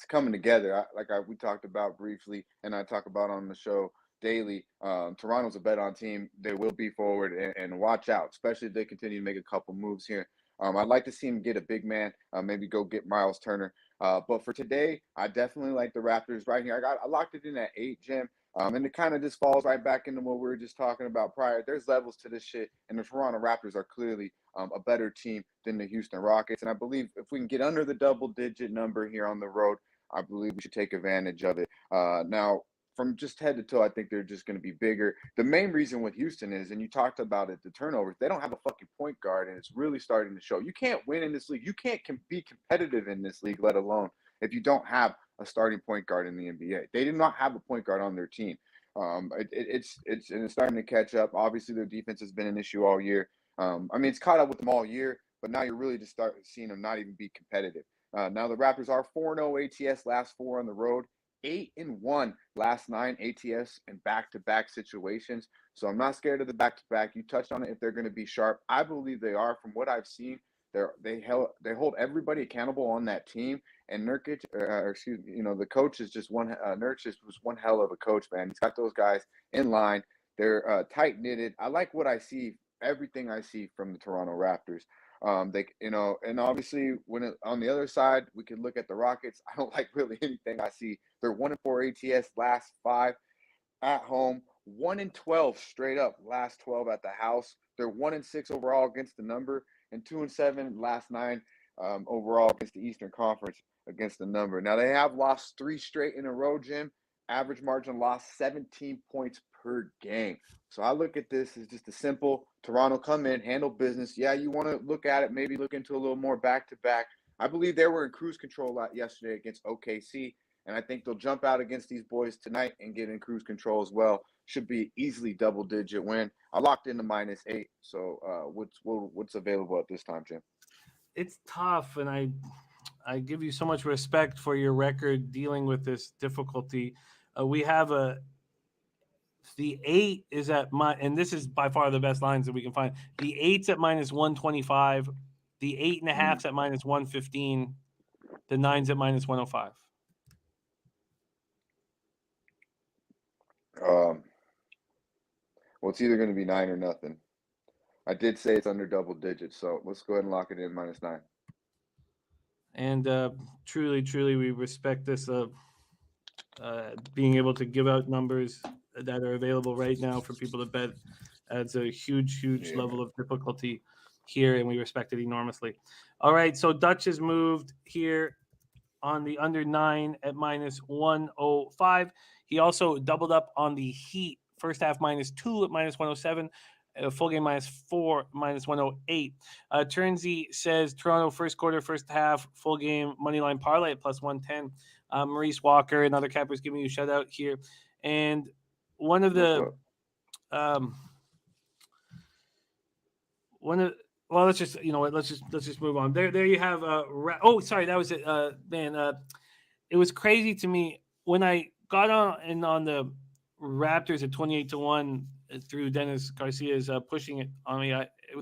coming together. We talked about briefly, and I talk about on the show daily. Toronto's a bet-on team. They will be forward, and watch out, especially if they continue to make a couple moves here. I'd like to see him get a big man, maybe go get Miles Turner. But for today, I definitely like the Raptors right here. I locked it in at 8, Jim. And it kind of just falls right back into what we were just talking about prior. There's levels to this shit, and the Toronto Raptors are clearly a better team than the Houston Rockets. And I believe if we can get under the double-digit number here on the road, I believe we should take advantage of it. Now, from just head to toe, I think they're just going to be bigger. The main reason with Houston is, and you talked about it, the turnovers, they don't have a fucking point guard, and it's really starting to show. You can't win in this league. You can't be competitive in this league, let alone if you don't have a starting point guard in the NBA. They did not have a point guard on their team. It's starting to catch up. Obviously, their defense has been an issue all year. It's caught up with them all year, but now you're really just starting seeing them not even be competitive. Now the Raptors are 4-0 ATS last 4 on the road, 8-1 last 9 ATS in back-to-back situations. So I'm not scared of the back-to-back. You touched on it. If they're going to be sharp, I believe they are. From what I've seen, they hold everybody accountable on that team. And Nurkic, the coach is just one. Nurkic was one hell of a coach, man. He's got those guys in line. They're tight knitted. I like what I see. Everything I see from the Toronto Raptors. And obviously, on the other side, we can look at the Rockets. I don't like really anything I see. They're 1-4 ATS last 5 at home, 1-12 straight up last 12 at the house. They're 1-6 overall against the number, and 2-7 last 9 overall against the Eastern Conference against the number. Now they have lost 3 straight in a row, Jim. Average margin loss 17 points per game. So I look at this as just a simple Toronto come in, handle business. Yeah, you want to look at it, maybe look into a little more back-to-back. I believe they were in cruise control yesterday against OKC, and I think they'll jump out against these boys tonight and get in cruise control as well. Should be easily double-digit win. I locked in the -8. So what's available at this time, Jim? It's tough, and I give you so much respect for your record dealing with this difficulty. We have the 8 is at and this is by far the best lines that we can find. The 8's at -125, the 8.5's at -115, the 9's at -105. Well, it's either going to be 9 or nothing. I did say it's under double digits, so let's go ahead and lock it in -9. And truly, we respect this being able to give out numbers that are available right now for people to bet. Adds a huge level of difficulty here, and we respect it enormously. All right, so Dutch has moved here on the under 9 at -105. He also doubled up on the Heat first half -2 at -107. Full game -4, -108. Turnsey says Toronto first quarter, first half, full game moneyline parlay at +110. Maurice Walker and other cappers giving you a shout out here. And one of the let's just let's just move on. There you have sorry, that was it. It was crazy to me when I got on the Raptors at 28-1 through Dennis Garcia's pushing it on me,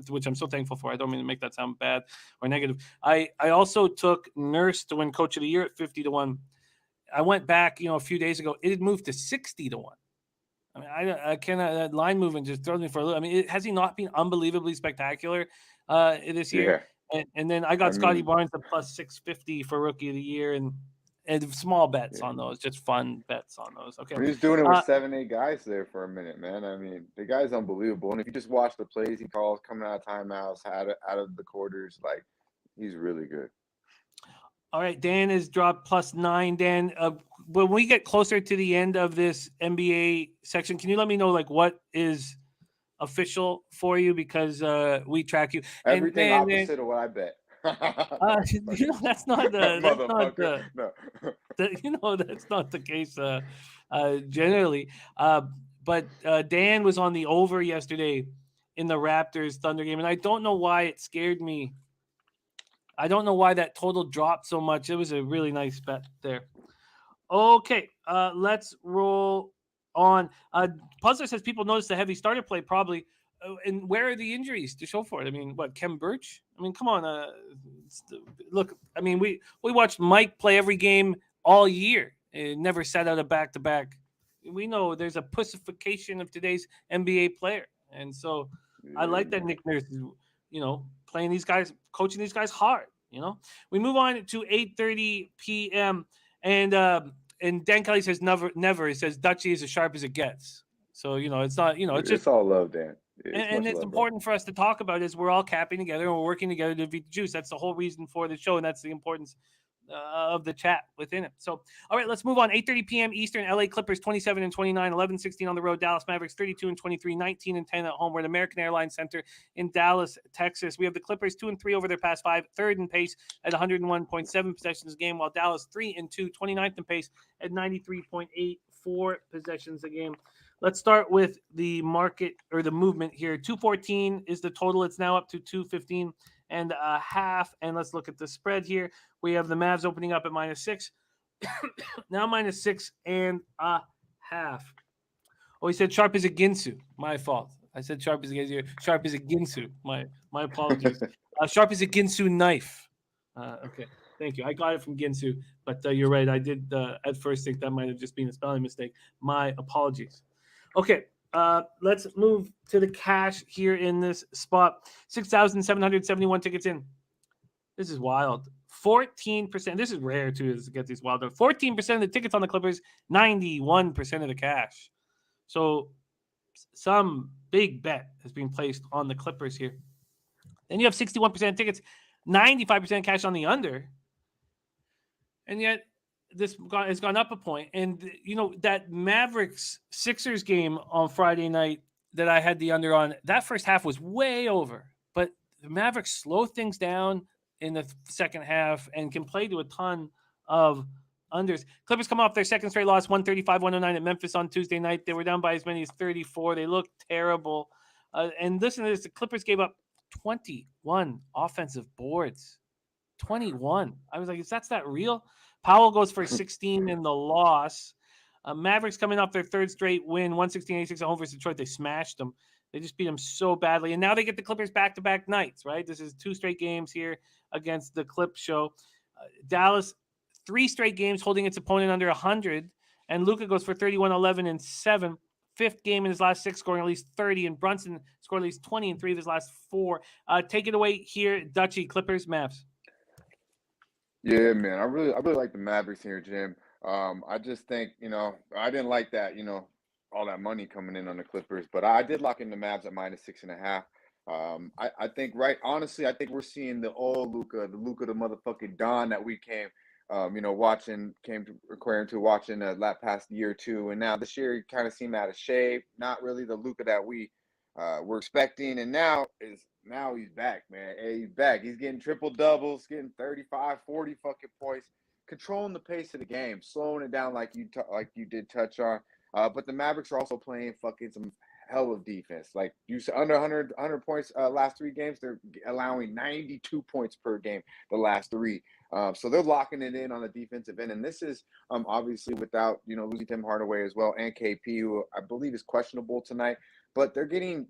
which I'm so thankful for. I don't mean to make that sound bad or negative. I also took Nurse to win Coach of the Year at 50-1. I went back, a few days ago. It had moved to 60-1. I mean, I cannot. That line movement just throws me for a loop. I mean, has he not been unbelievably spectacular this year? Yeah. And then I got Scotty Barnes at +650 for Rookie of the Year, and small bets on those, just fun bets on those. Okay, he's doing it with 7-8 guys there for a minute, man. I mean, the guy's unbelievable. And if you just watch the plays he calls coming out of timeouts, out of the quarters, like, he's really good. All right, Dan has dropped +9. Dan, when we get closer to the end of this NBA section, can you let me know what is official for you, because we track you? Everything opposite of what I bet. That's not the no. That's not the case generally. But Dan was on the over yesterday in the Raptors Thunder game, and I don't know why it scared me. I don't know why that total dropped so much. It was a really nice bet there. Okay, let's roll on. Puzzler says people notice the heavy starter play probably. And where are the injuries to show for it? I mean, Kem Birch? I mean, come on. Look, I mean, we watched Mike play every game all year. It never sat out a back-to-back. We know there's a pussification of today's NBA player. And so I like that Nick Nurse is, playing these guys, coaching these guys hard, We move on to 8:30 p.m. And Dan Kelly says never. He says Dutchy is as sharp as it gets. So, it's not, it's all love, Dan. And it's important for us to talk about is we're all capping together and we're working together to beat the juice. That's the whole reason for the show, and that's the importance of the chat within it. So, all right, let's move on. 8:30 p.m. Eastern, LA Clippers 27-29, 11-16 on the road. Dallas Mavericks 32-23, 19-10 at home. We're at American Airlines Center in Dallas, Texas. We have the Clippers 2-3 over their past 5, third in pace at 101.7 possessions a game, while Dallas 3-2, 29th in pace at 93.84 possessions a game. Let's start with the market or the movement here. 214 is the total. It's now up to 215.5. And let's look at the spread here. We have the Mavs opening up at -6. Now -6.5. Oh, he said sharp as a Ginsu. My fault. I said sharp as a Ginsu. Sharp as a Ginsu. My apologies. Sharp as a Ginsu knife. Okay. Thank you. I got it from Ginsu, but you're right. I did at first think that might have just been a spelling mistake. My apologies. Okay, let's move to the cash here in this spot. 6,771 tickets in. This is wild. 14%. This is rare, too, to get these wild. 14% of the tickets on the Clippers, 91% of the cash. So some big bet has been placed on the Clippers here. Then you have 61% tickets, 95% cash on the under. And yet, this has gone up a point. And, that Mavericks-Sixers game on Friday night that I had the under on, that first half was way over. But the Mavericks slow things down in the second half and can play to a ton of unders. Clippers come off their second straight loss, 135-109 at Memphis on Tuesday night. They were down by as many as 34. They looked terrible. And listen to this. The Clippers gave up 21 offensive boards. 21. I was like, that's not real. Powell goes for 16 in the loss. Mavericks coming off their third straight win, 116-86 at home versus Detroit. They smashed them. They just beat them so badly. And now they get the Clippers back-to-back nights, right? This is 2 straight games here against the Clip Show. Dallas, 3 straight games holding its opponent under 100. And Luka goes for 31, 11, and 7. 5th game in his last 6, scoring at least 30. And Brunson scored at least 20 in 3 of his last 4. Take it away here, Dutchy, Clippers, Mavs. Yeah, man. I really like the Mavericks here, Jim. I just think, I didn't like that, all that money coming in on the Clippers, but I did lock in the Mavs at -6.5. I think, honestly, I think we're seeing the old Luka, the motherfucking Don that we came to acquiring to watching the past year or two. And now this year, he kind of seemed out of shape, not really the Luka that we were expecting. And now he's back, man. Hey, he's back. He's getting triple doubles, getting 35, 40 fucking points, controlling the pace of the game, slowing it down like you did touch on. But the Mavericks are also playing fucking some hell of defense. Like you said, under 100 points last 3 games, they're allowing 92 points per game the last 3. So they're locking it in on the defensive end. And this is obviously without, losing Tim Hardaway as well and KP, who I believe is questionable tonight. But they're getting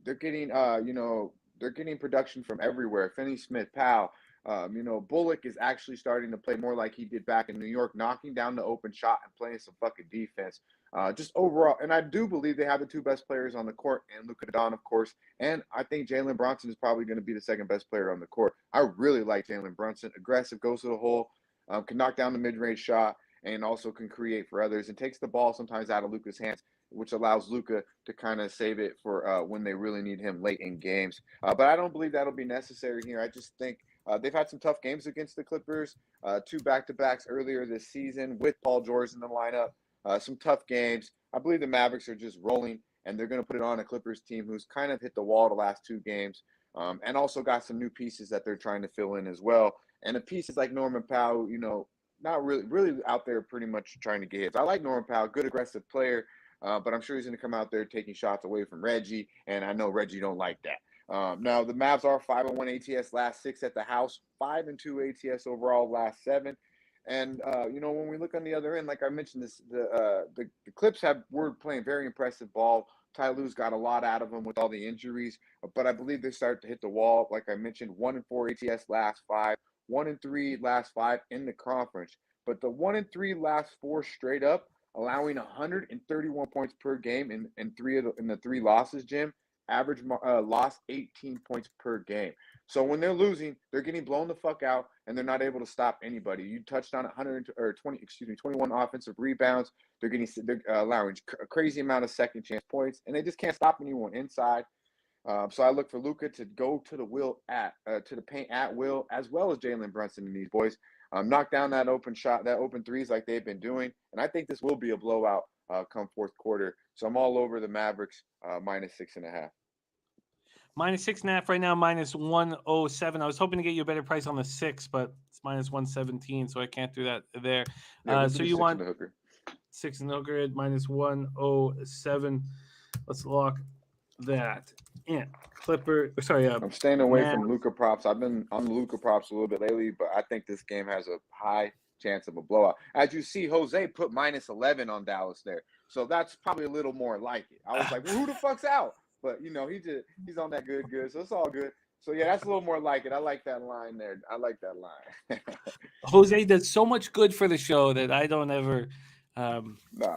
production from everywhere. Finney-Smith, Powell, Bullock is actually starting to play more like he did back in New York, knocking down the open shot and playing some fucking defense. Just overall, and I do believe they have the 2 best players on the court, and Luka Doncic, of course, and I think Jalen Brunson is probably going to be the 2nd best player on the court. I really like Jalen Brunson. Aggressive, goes to the hole, can knock down the mid-range shot, and also can create for others, and takes the ball sometimes out of Luka's hands, which allows Luka to kind of save it for when they really need him late in games. But I don't believe that'll be necessary here. I just think they've had some tough games against the Clippers, 2 back-to-backs earlier this season with Paul George in the lineup. Some tough games. I believe the Mavericks are just rolling, and they're going to put it on a Clippers team who's kind of hit the wall the last 2 games, and also got some new pieces that they're trying to fill in as well. And the pieces like Norman Powell, not really out there pretty much trying to get hits. I like Norman Powell, good aggressive player, but I'm sure he's going to come out there taking shots away from Reggie, and I know Reggie don't like that. Now, the Mavs are 5-1 ATS last 6 at the house, 5-2 ATS overall last 7. And, when we look on the other end, like I mentioned, the Clips were playing very impressive ball. Ty Lue's got a lot out of them with all the injuries, but I believe they start to hit the wall. Like I mentioned, 1-4 ATS last 5, 1-3 last 5 in the conference. But the 1-3 last 4 straight up, allowing 131 points per game in the 3 losses, Jim. Average loss 18 points per game. So when they're losing, they're getting blown the fuck out, and they're not able to stop anybody. You touched on 21 offensive rebounds. They're allowing a crazy amount of second chance points, and they just can't stop anyone inside. So I look for Luka to go to the paint at will, as well as Jalen Brunson and these boys. Knock down that open shot, that open threes like they've been doing, and I think this will be a blowout come 4th quarter. So I'm all over the Mavericks -6.5. -6.5 right now, -107. I was hoping to get you a better price on the 6, but it's -117, so I can't do that there. So you want 6 in the hooker at -107. Let's lock that in. I'm staying away from Luka props. I've been on the Luka props a little bit lately, but I think this game has a high chance of a blowout. As you see, Jose put -11 on Dallas there, so that's probably a little more like it. I was like, well, who the fuck's out? But he's on that good, so it's all good. So yeah, that's a little more like it. I like that line there. I like that line. Jose does so much good for the show that I don't ever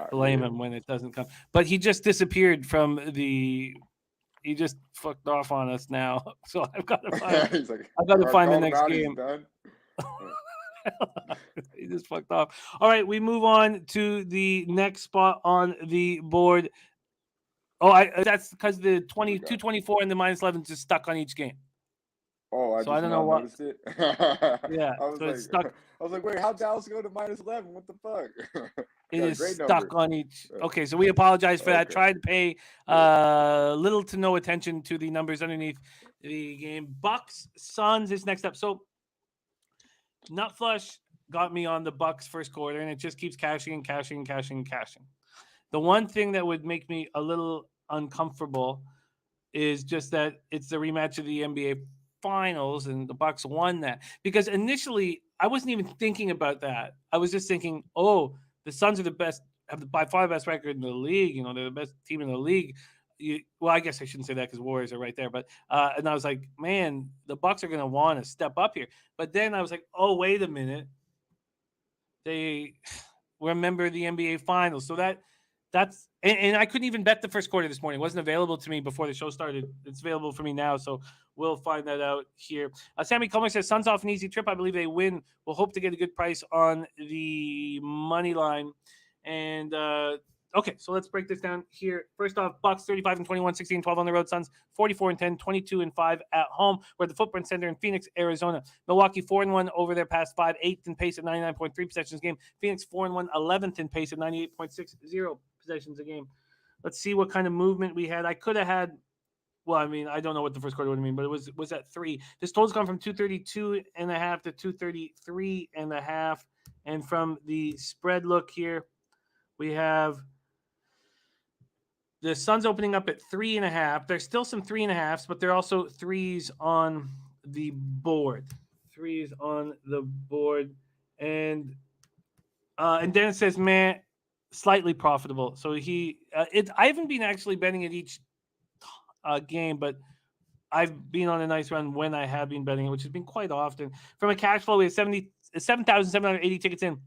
blame him when it doesn't come. But he just disappeared from the. He just fucked off on us now. So I've got to find. I've got to find the next game. He just fucked off. All right, we move on to the next spot on the board. That's because the 224 and the -11 just stuck on each game. Oh, I don't know what. It. Yeah, it's stuck. I was like, wait, how'd Dallas go to -11? What the fuck? It is stuck on each. Okay, so we apologize for that. Try to pay little to no attention to the numbers underneath the game. Bucks Suns is next up. So Nut Flush got me on the Bucks first quarter, and it just keeps cashing. The one thing that would make me a little uncomfortable is just that it's the rematch of the NBA finals and the Bucks won that. Because initially I wasn't even thinking about that. I was just thinking, oh, the Suns are the best, have by far the best record in the league. You know, they're the best team in the league. Well, I guess I shouldn't say that because Warriors are right there. But and I was like, man, the Bucks are going to want to step up here. But then I was like, oh, wait a minute. They remember the NBA Finals. So that's and I couldn't even bet the first quarter this morning. It wasn't available to me before the show started. It's available for me now, so we'll find that out here. Sammy Comer says Suns off an easy trip. I believe they win. We'll hope to get a good price on the money line. And okay, so let's break this down here. First off, Bucks 35-21, 16-12 on the road. Suns 44-10, 22-5 at home. We're at the Footprint Center in Phoenix, Arizona. Milwaukee 4-1 over their past 5, 8th in pace at 99.3 possessions a game. Phoenix 4-1, 11th in pace at 98.60 possessions a game. Let's see what kind of movement we had. I could have had, well, I mean, I don't know what the first quarter would have mean, but it was at 3. This total's gone from 232.5 to 233.5. And from the spread look here, we have the Suns opening up at 3.5. There's still some 3.5s, but there are also 3s on the board. 3s on the board. And Dennis says, man, slightly profitable. So I haven't been actually betting at each game, but I've been on a nice run when I have been betting it, which has been quite often. From a cash flow, we have 7,780 tickets in.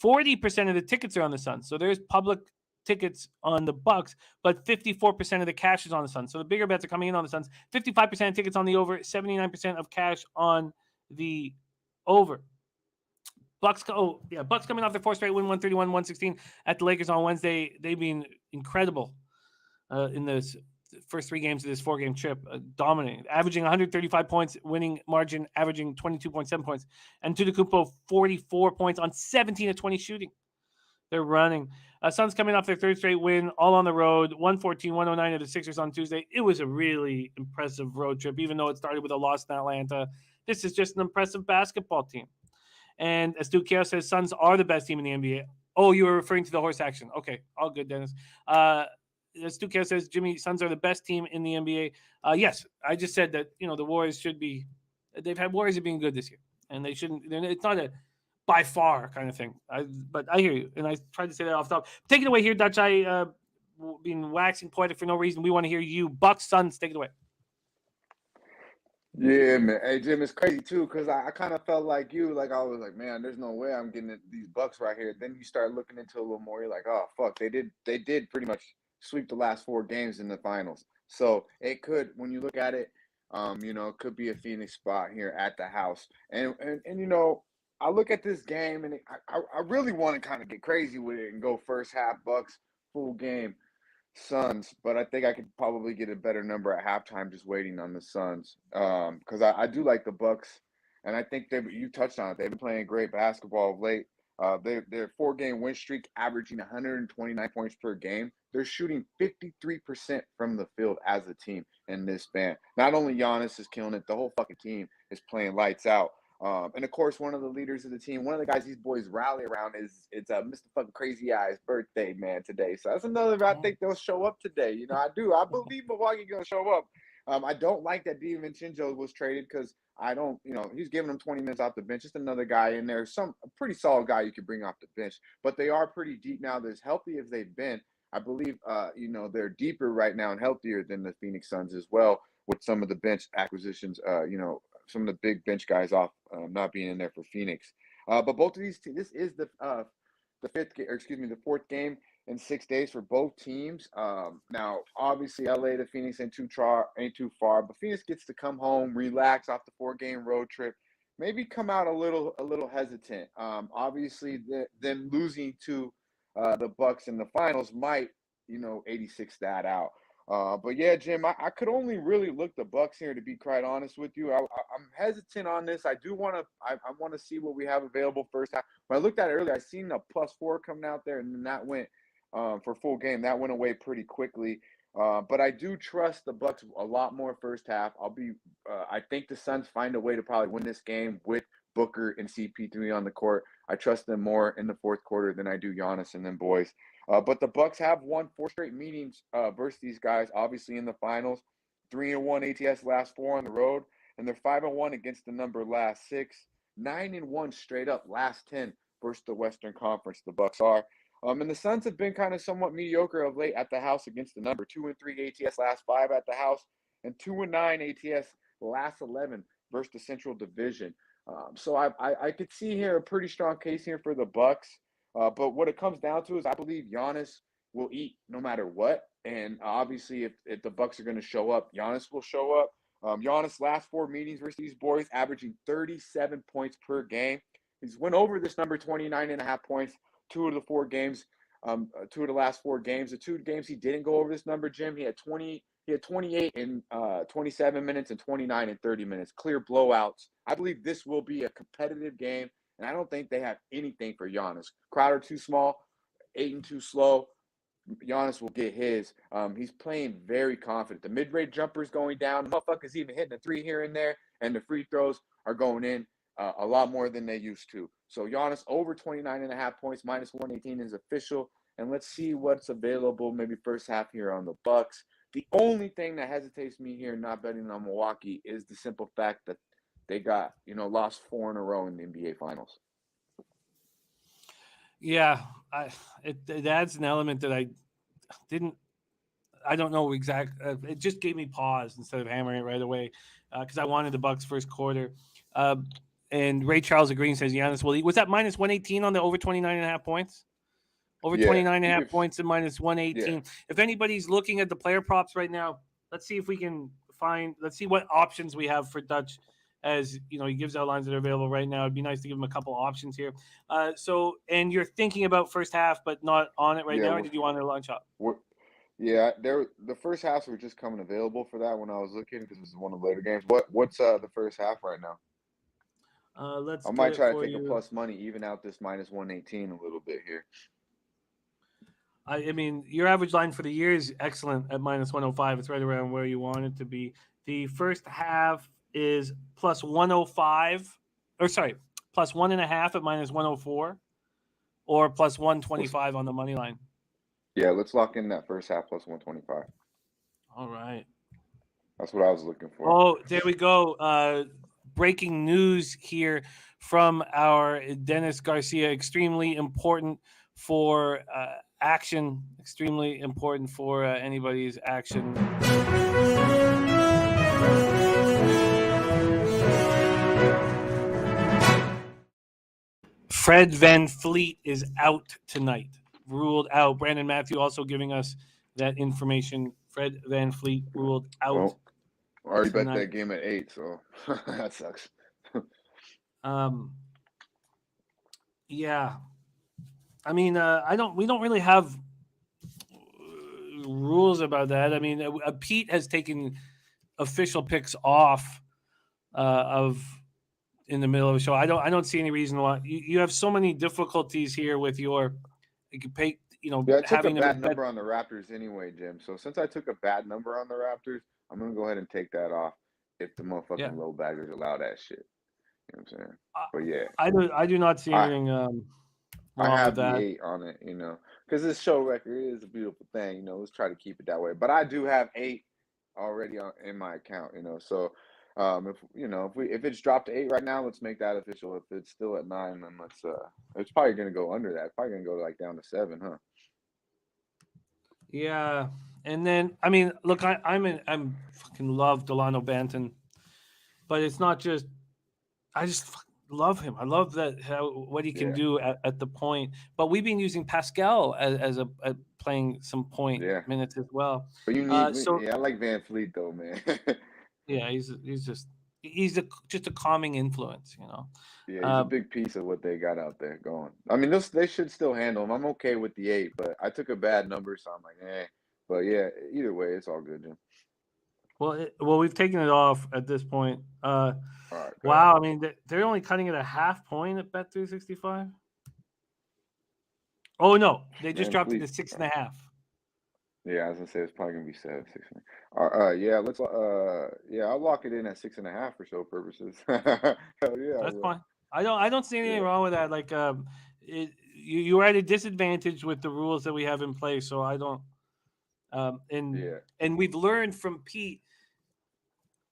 40% of the tickets are on the Suns. So there's public tickets on the Bucks, but 54% of the cash is on the Suns. So the bigger bets are coming in on the Suns. 55% of tickets on the over, 79% of cash on the over. Bucks coming off their 4th straight win, 131-116 at the Lakers on Wednesday. They've been incredible in the first 3 games of this 4-game trip, dominating, averaging 135 points, winning margin averaging 22.7 points, and Antetokounmpo 44 points on 17 of 20 shooting. They're running. Suns coming off their 3rd straight win, all on the road, 114-109 of the Sixers on Tuesday. It was a really impressive road trip, even though it started with a loss in Atlanta. This is just an impressive basketball team. And as Duke Chaos says, Suns are the best team in the NBA. Oh, you were referring to the horse action. Okay, all good, Dennis. As Duke Chaos says, Jimmy, Suns are the best team in the NBA. Yes, I just said that, the Warriors should be – they've had Warriors being good this year. And they shouldn't – it's not a by far kind of thing. But I hear you. And I tried to say that off the top. Take it away here, Dutch. Been waxing poetic for no reason. We want to hear you. Bucks, Suns, take it away. Yeah, man. Hey, Jim, it's crazy too because I kind of felt like you. Like I was like, man, there's no way I'm getting these Bucks right here. Then you start looking into a little more. You're like, oh fuck, they did pretty much sweep the last 4 games in the finals. So it could, when you look at it, it could be a Phoenix spot here at the house. And I look at this game and I really want to kind of get crazy with it and go first half Bucks, full game Suns, but I think I could probably get a better number at halftime just waiting on the Suns because I do like the Bucks, and I think you touched on it. They've been playing great basketball of late. Their 4-game win streak averaging 129 points per game. They're shooting 53% from the field as a team in this span. Not only Giannis is killing it, the whole fucking team is playing lights out. And of course, one of the leaders of the team, one of the guys these boys rally around it's Mr. Fucking Crazy Eyes' birthday, man, today. So that's another. I think they'll show up today. I do. I believe Milwaukee's gonna show up. I don't like that DiVincenzo was traded because I don't. He's giving them 20 minutes off the bench. Just another guy in there. A pretty solid guy you could bring off the bench. But they are pretty deep now. They're as healthy as they've been. I believe. They're deeper right now and healthier than the Phoenix Suns as well with some of the bench acquisitions. Some of the big bench guys off not being in there for Phoenix. But both of these teams, this is the 4th game in 6 days for both teams. Now, obviously, LA to Phoenix ain't too far, but Phoenix gets to come home, relax off the 4-game road trip, maybe come out a little hesitant. Obviously, them losing to the Bucks in the finals might, 86 that out. But yeah, Jim, I could only really look the Bucks here, to be quite honest with you. I'm hesitant on this. I want to see what we have available first half. When I looked at it earlier, I seen a +4 coming out there, and then that went for full game. That went away pretty quickly. But I do trust the Bucks a lot more first half. I think the Suns find a way to probably win this game with Booker and CP3 on the court. I trust them more in the 4th quarter than I do Giannis and them boys. But the Bucks have won 4 straight meetings versus these guys, obviously in the finals. 3-1 ATS last 4 on the road. and they're 5-1 against the number last 6, 9-1 straight up last 10 versus the Western Conference. The Bucks are. And the Suns have been kind of somewhat mediocre of late at the house against the number. 2-3 ATS last 5 at the house, and 2-9 ATS last 11 versus the Central Division. So I could see here a pretty strong case here for the Bucks. But what it comes down to is I believe Giannis will eat no matter what. And obviously, if the Bucks are going to show up, Giannis will show up. Giannis last 4 meetings versus these boys, averaging 37 points per game. He's went over this number 29.5 points 2 of the 4 games, 2 of the last 4 games. The 2 games he didn't go over this number, Jim, he had 28 in 27 minutes and 29 in 30 minutes. Clear blowouts. I believe this will be a competitive game, and I don't think they have anything for Giannis. Crowder too small, Ayton too slow. Giannis will get his. He's playing very confident. The mid-range jumper's going down. The motherfucker's even hitting a 3 here and there, and the free throws are going in a lot more than they used to. So Giannis over 29.5 points, minus 118 is official. And let's see what's available maybe first half here on the Bucks. The only thing that hesitates me here not betting on Milwaukee is the simple fact that they got, lost 4 in a row in the NBA Finals. Yeah, it adds an element that I don't know exact. It just gave me pause instead of hammering it right away because I wanted the Bucks first quarter. And Ray Charles agreeing, says Giannis will eat. Was that minus 118 on the over 29.5 points? Over 29.5 points and minus 118. Yeah. If anybody's looking at the player props right now, let's see if we can let's see what options we have for Dutch. As he gives out lines that are available right now. It'd be nice to give him a couple options here. And you're thinking about first half, but not on it right now. Or did you want to launch up? Yeah, the first halves were just coming available for that when I was looking because it was one of the later games. What's the first half right now? I might try to take a plus money, even out this minus 118 a little bit here. I mean, your average line for the year is excellent at minus 105. It's right around where you want it to be. The first half is plus 105, plus 1.5 at minus 104, or plus 125 on the money line. Yeah, let's lock in that first half plus 125. All right. That's what I was looking for. Oh, there we go. Breaking news here from our Dennis Garcia. Extremely important for action. Extremely important for anybody's action. Fred VanVleet is out tonight. Ruled out. Brandon Matthew also giving us that information. Fred VanVleet ruled out. Well, I already bet that game at 8, so that sucks. Yeah. I mean, we don't really have rules about that. I mean, Pete has taken official picks off in the middle of the show. I don't see any reason why you have so many difficulties here with your I took a bad number on the Raptors anyway, Jim. So since I took a bad number on the Raptors, I'm gonna go ahead and take that off if the motherfucking low baggers allow that shit. You know what I'm saying? But yeah, I do not see anything wrong I have with that. the 8 on it, because this show record is a beautiful thing. Let's try to keep it that way. But I do have 8 already in my account. So if it's dropped to 8 right now, let's make that official. If it's still at 9, then let's it's probably gonna go under that. Probably gonna go down to 7, huh? Yeah, and then I mean, look, I'm fucking love Delano Banton, but it's not just. I just love him. I love what he can do at the point. But we've been using Pascal as playing some point minutes as well. But you need I like VanVleet though, man. Yeah, he's just a calming influence, Yeah, he's a big piece of what they got out there going. I mean, they should still handle him. I'm okay with the 8, but I took a bad number, so I'm like, eh. But yeah, either way, it's all good, Jim. Well, we've taken it off at this point. All right, wow, I mean, they're only cutting it a half point at Bet365. Oh no, they just dropped it to 6.5. Yeah, I was gonna say it's probably gonna be 7, 6. Yeah, let's. I'll lock it in at 6.5 for show purposes. Hell yeah, that's fine. I don't see anything wrong with that. Like, you are at a disadvantage with the rules that we have in place, so I don't. And we've learned from Pete.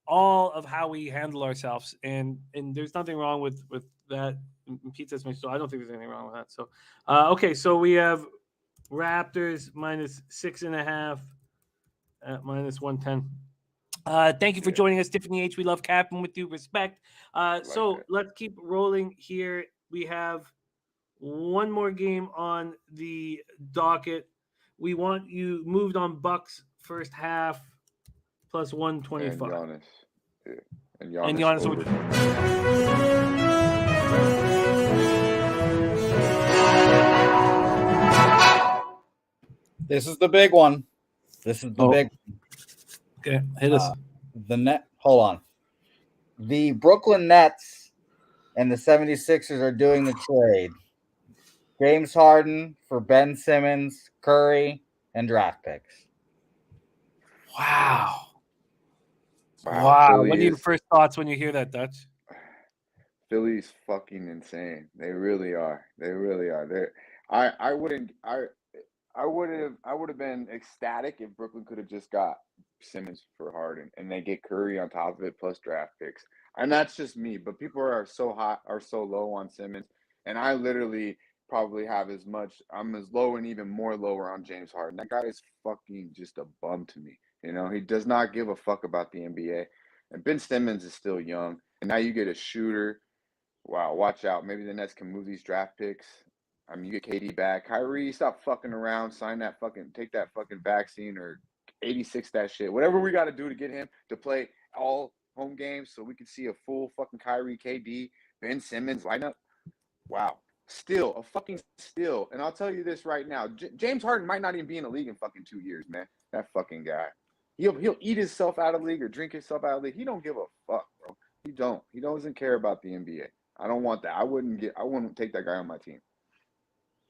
all of how we handle ourselves, and there's nothing wrong with that. And Pete says, so I don't think there's anything wrong with that. So, okay, so we have Raptors minus 6.5 at minus 110. Thank you for joining us, Tiffany H. We love capping with you. Respect. So let's keep rolling here. We have one more game on the docket. We want you moved on Bucks first half plus 125. And Giannis. Yeah. And Giannis Giannis This is the big one. This is the big. Okay, hit us. Hold on. The Brooklyn Nets and the 76ers are doing the trade. James Harden for Ben Simmons, Curry, and draft picks. Wow. Philly What are your first thoughts when you hear that, Dutch? Philly's fucking insane. They really are. They really are. I would have been ecstatic if Brooklyn could have just got Simmons for Harden and they get Curry on top of it plus draft picks. And that's just me, but people are so low on Simmons, and I literally probably have I'm as low and even more lower on James Harden. That guy is fucking just a bum to me. You know, he does not give a fuck about the NBA. And Ben Simmons is still young, and now you get a shooter. Wow, watch out. Maybe the Nets can move these draft picks. I mean, you get KD back. Kyrie, stop fucking around. Take that fucking vaccine or 86 that shit. Whatever we got to do to get him to play all home games so we can see a full fucking Kyrie, KD, Ben Simmons lineup. Wow. A fucking steal. And I'll tell you this right now. James Harden might not even be in the league in fucking 2 years, man. That fucking guy. He'll eat himself out of the league or drink himself out of the league. He don't give a fuck, bro. He don't. He doesn't care about the NBA. I don't want that. I wouldn't take that guy on my team.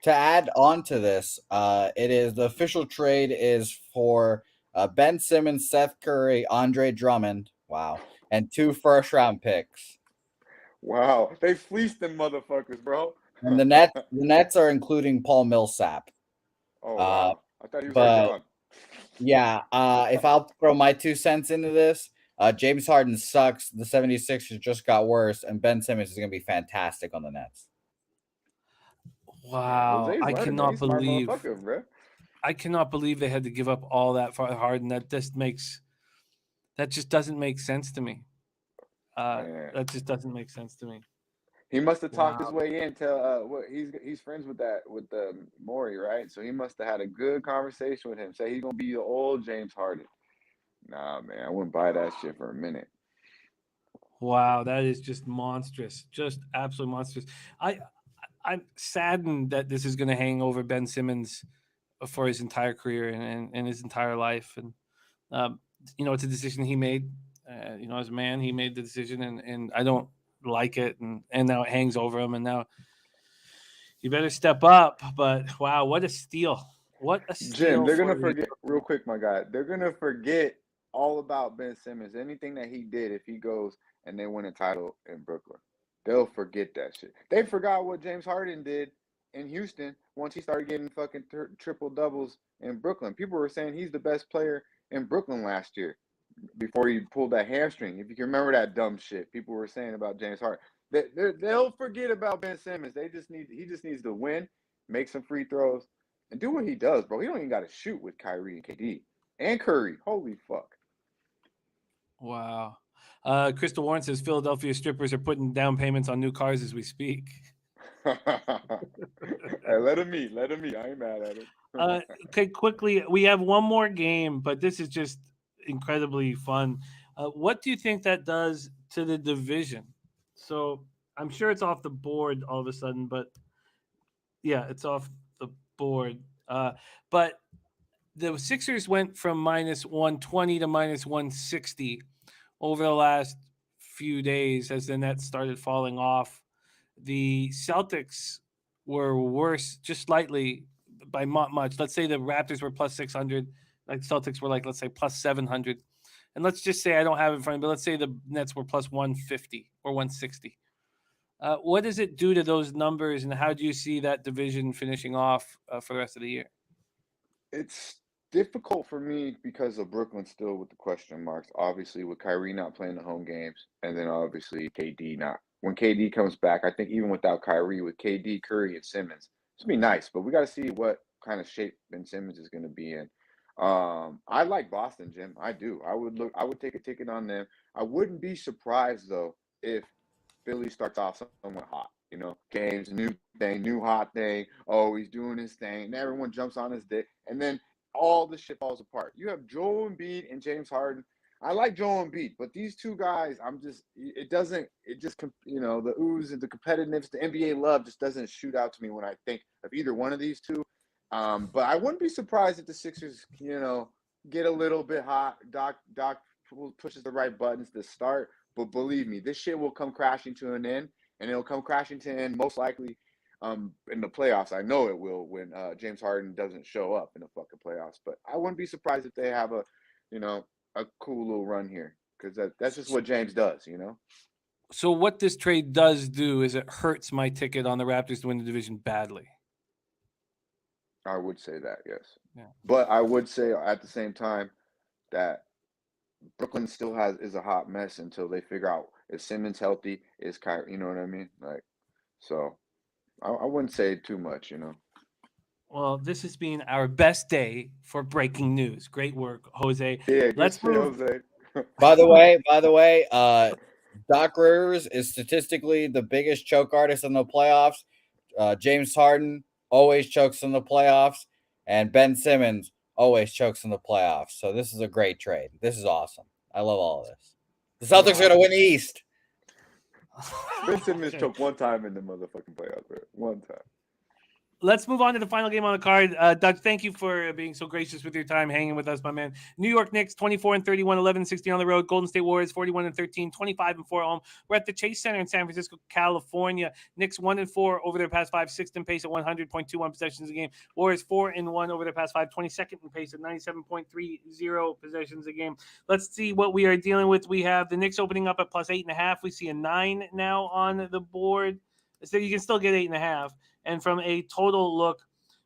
To add on to this, the official trade is for Ben Simmons, Seth Curry, Andre Drummond. Wow. And 2 first-round picks. Wow. They fleeced them motherfuckers, bro. And the Nets are including Paul Millsap. Oh, wow. I thought he was already gone. Yeah, if I'll throw my 2 cents into this, James Harden sucks. The 76ers just got worse, and Ben Simmons is going to be fantastic on the Nets. Wow, I cannot believe they had to give up all that for Harden. That just doesn't make sense to me. That just doesn't make sense to me. He must have talked his way in to he's friends with Morey, right? So he must have had a good conversation with him. Say he's gonna be the old James Harden. Nah, man, I wouldn't buy that shit for a minute. Wow, that is just monstrous, just absolutely monstrous. I'm saddened that this is going to hang over Ben Simmons for his entire career and his entire life. And it's a decision he made. As a man, he made the decision, and I don't like it, and now it hangs over him, and now you better step up. But wow, what a steal! What a steal! Jim, they're gonna forget real quick, my guy. They're gonna forget all about Ben Simmons, anything that he did if he goes and they win a title in Brooklyn. They'll forget that shit. They forgot what James Harden did in Houston once he started getting fucking triple doubles in Brooklyn. People were saying he's the best player in Brooklyn last year before he pulled that hamstring. If you can remember that dumb shit people were saying about James Harden, they'll forget about Ben Simmons. He just needs to win, make some free throws, and do what he does, bro. He don't even got to shoot with Kyrie and KD and Curry. Holy fuck! Wow. Crystal Warren says Philadelphia strippers are putting down payments on new cars as we speak. Hey, let him eat. I ain't mad at it. Okay, quickly, we have one more game, but this is just incredibly fun. What do you think that does to the division? So I'm sure it's off the board all of a sudden, but yeah, it's off the board. But the Sixers went from minus 120 to minus 160 over the last few days as the Nets started falling off. The Celtics were worse just slightly by not much. Let's say the Raptors were plus 600. Like Celtics were let's say plus 700. And let's just say I don't have it in front of me, but let's say the Nets were plus 150 or 160. What does it do to those numbers, and how do you see that division finishing off for the rest of the year? It's difficult for me because of Brooklyn still with the question marks. Obviously, with Kyrie not playing the home games, and then obviously KD not. When KD comes back, I think even without Kyrie, with KD, Curry, and Simmons, it's gonna be nice. But we got to see what kind of shape Ben Simmons is going to be in. I like Boston, Jim. I do. I would take a ticket on them. I wouldn't be surprised though if Philly starts off somewhat hot. You know, games, new thing, new hot thing. Oh, he's doing his thing, and everyone jumps on his dick, and then all the shit falls apart. You have Joel Embiid and James Harden. I like Joel Embiid, but these two guys, the ooze and the competitiveness, the NBA love just doesn't shoot out to me when I think of either one of these two. But I wouldn't be surprised if the Sixers, get a little bit hot. Doc pushes the right buttons to start, but believe me, this shit will come crashing to an end, and it'll come crashing to an end most likely in the playoffs. I know it will when James Harden doesn't show up in the fucking playoffs. But I wouldn't be surprised if they have a cool little run here, because that's just what James does, So what this trade does do is it hurts my ticket on the Raptors to win the division badly. I would say that, yes. Yeah. But I would say at the same time that Brooklyn still is a hot mess until they figure out is Simmons healthy, is Kyrie, you know what I mean? So I wouldn't say too much, Well, this has been our best day for breaking news. Great work, Jose. Yeah, Let's move. Jose. By the way, Doc Rivers is statistically the biggest choke artist in the playoffs. James Harden always chokes in the playoffs, and Ben Simmons always chokes in the playoffs. So this is a great trade. This is awesome. I love all of this. The Celtics are going to win the East. Ben Simmons choked one time in the motherfucking playoffs, bro. One time. Let's move on to the final game on the card. Doug, thank you for being so gracious with your time, hanging with us, my man. New York Knicks, 24-31, 11-16 on the road. Golden State Warriors, 41-13, 25-4 home. We're at the Chase Center in San Francisco, California. Knicks 1-4 over their past five, sixth in pace at 100.21 possessions a game. Warriors 4-1 over their past five, 22nd in pace at 97.30 possessions a game. Let's see what we are dealing with. We have the Knicks opening up at plus 8.5. We see a 9 now on the board. So you can still get 8.5. And from a total look,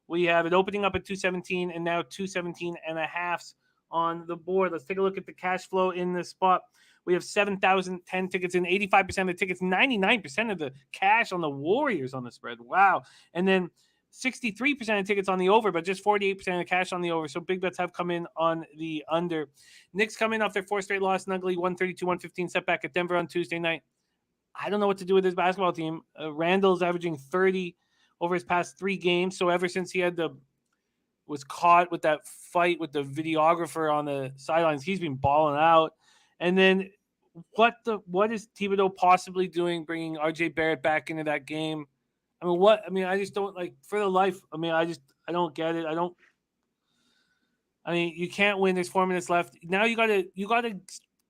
we have it opening up at 217 and now 217.5 on the board. Let's take a look at the cash flow in this spot. We have 7,010 tickets in, 85% of the tickets, 99% of the cash on the Warriors on the spread. Wow. And then 63% of tickets on the over, but just 48% of the cash on the over. So big bets have come in on the under. Knicks come in off their four straight loss, ugly 132-115 setback at Denver on Tuesday night. I don't know what to do with this basketball team. Randall's averaging 30 over his past 3 games. So ever since he was caught with that fight with the videographer on the sidelines, he's been balling out. And then what is Thibodeau possibly doing, bringing RJ Barrett back into that game? I just don't, like, for the life. I don't get it. You can't win. There's 4 minutes left. Now you gotta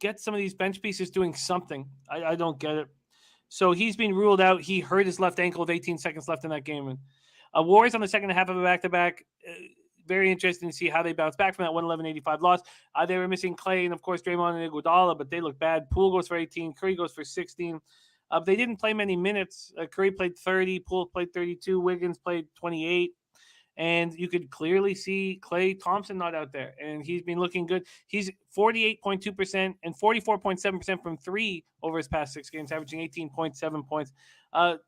get some of these bench pieces doing something. I don't get it. So he's been ruled out. He hurt his left ankle with 18 seconds left in that game. And Warriors on the second half of a back-to-back. Very interesting to see how they bounce back from that 111-85 loss. They were missing Clay and, of course, Draymond and Iguodala, but they look bad. Poole goes for 18. Curry goes for 16. They didn't play many minutes. Curry played 30. Poole played 32. Wiggins played 28. And you could clearly see Clay Thompson not out there. And he's been looking good. He's 48.2% and 44.7% from 3 over his past 6 games, averaging 18.7 points.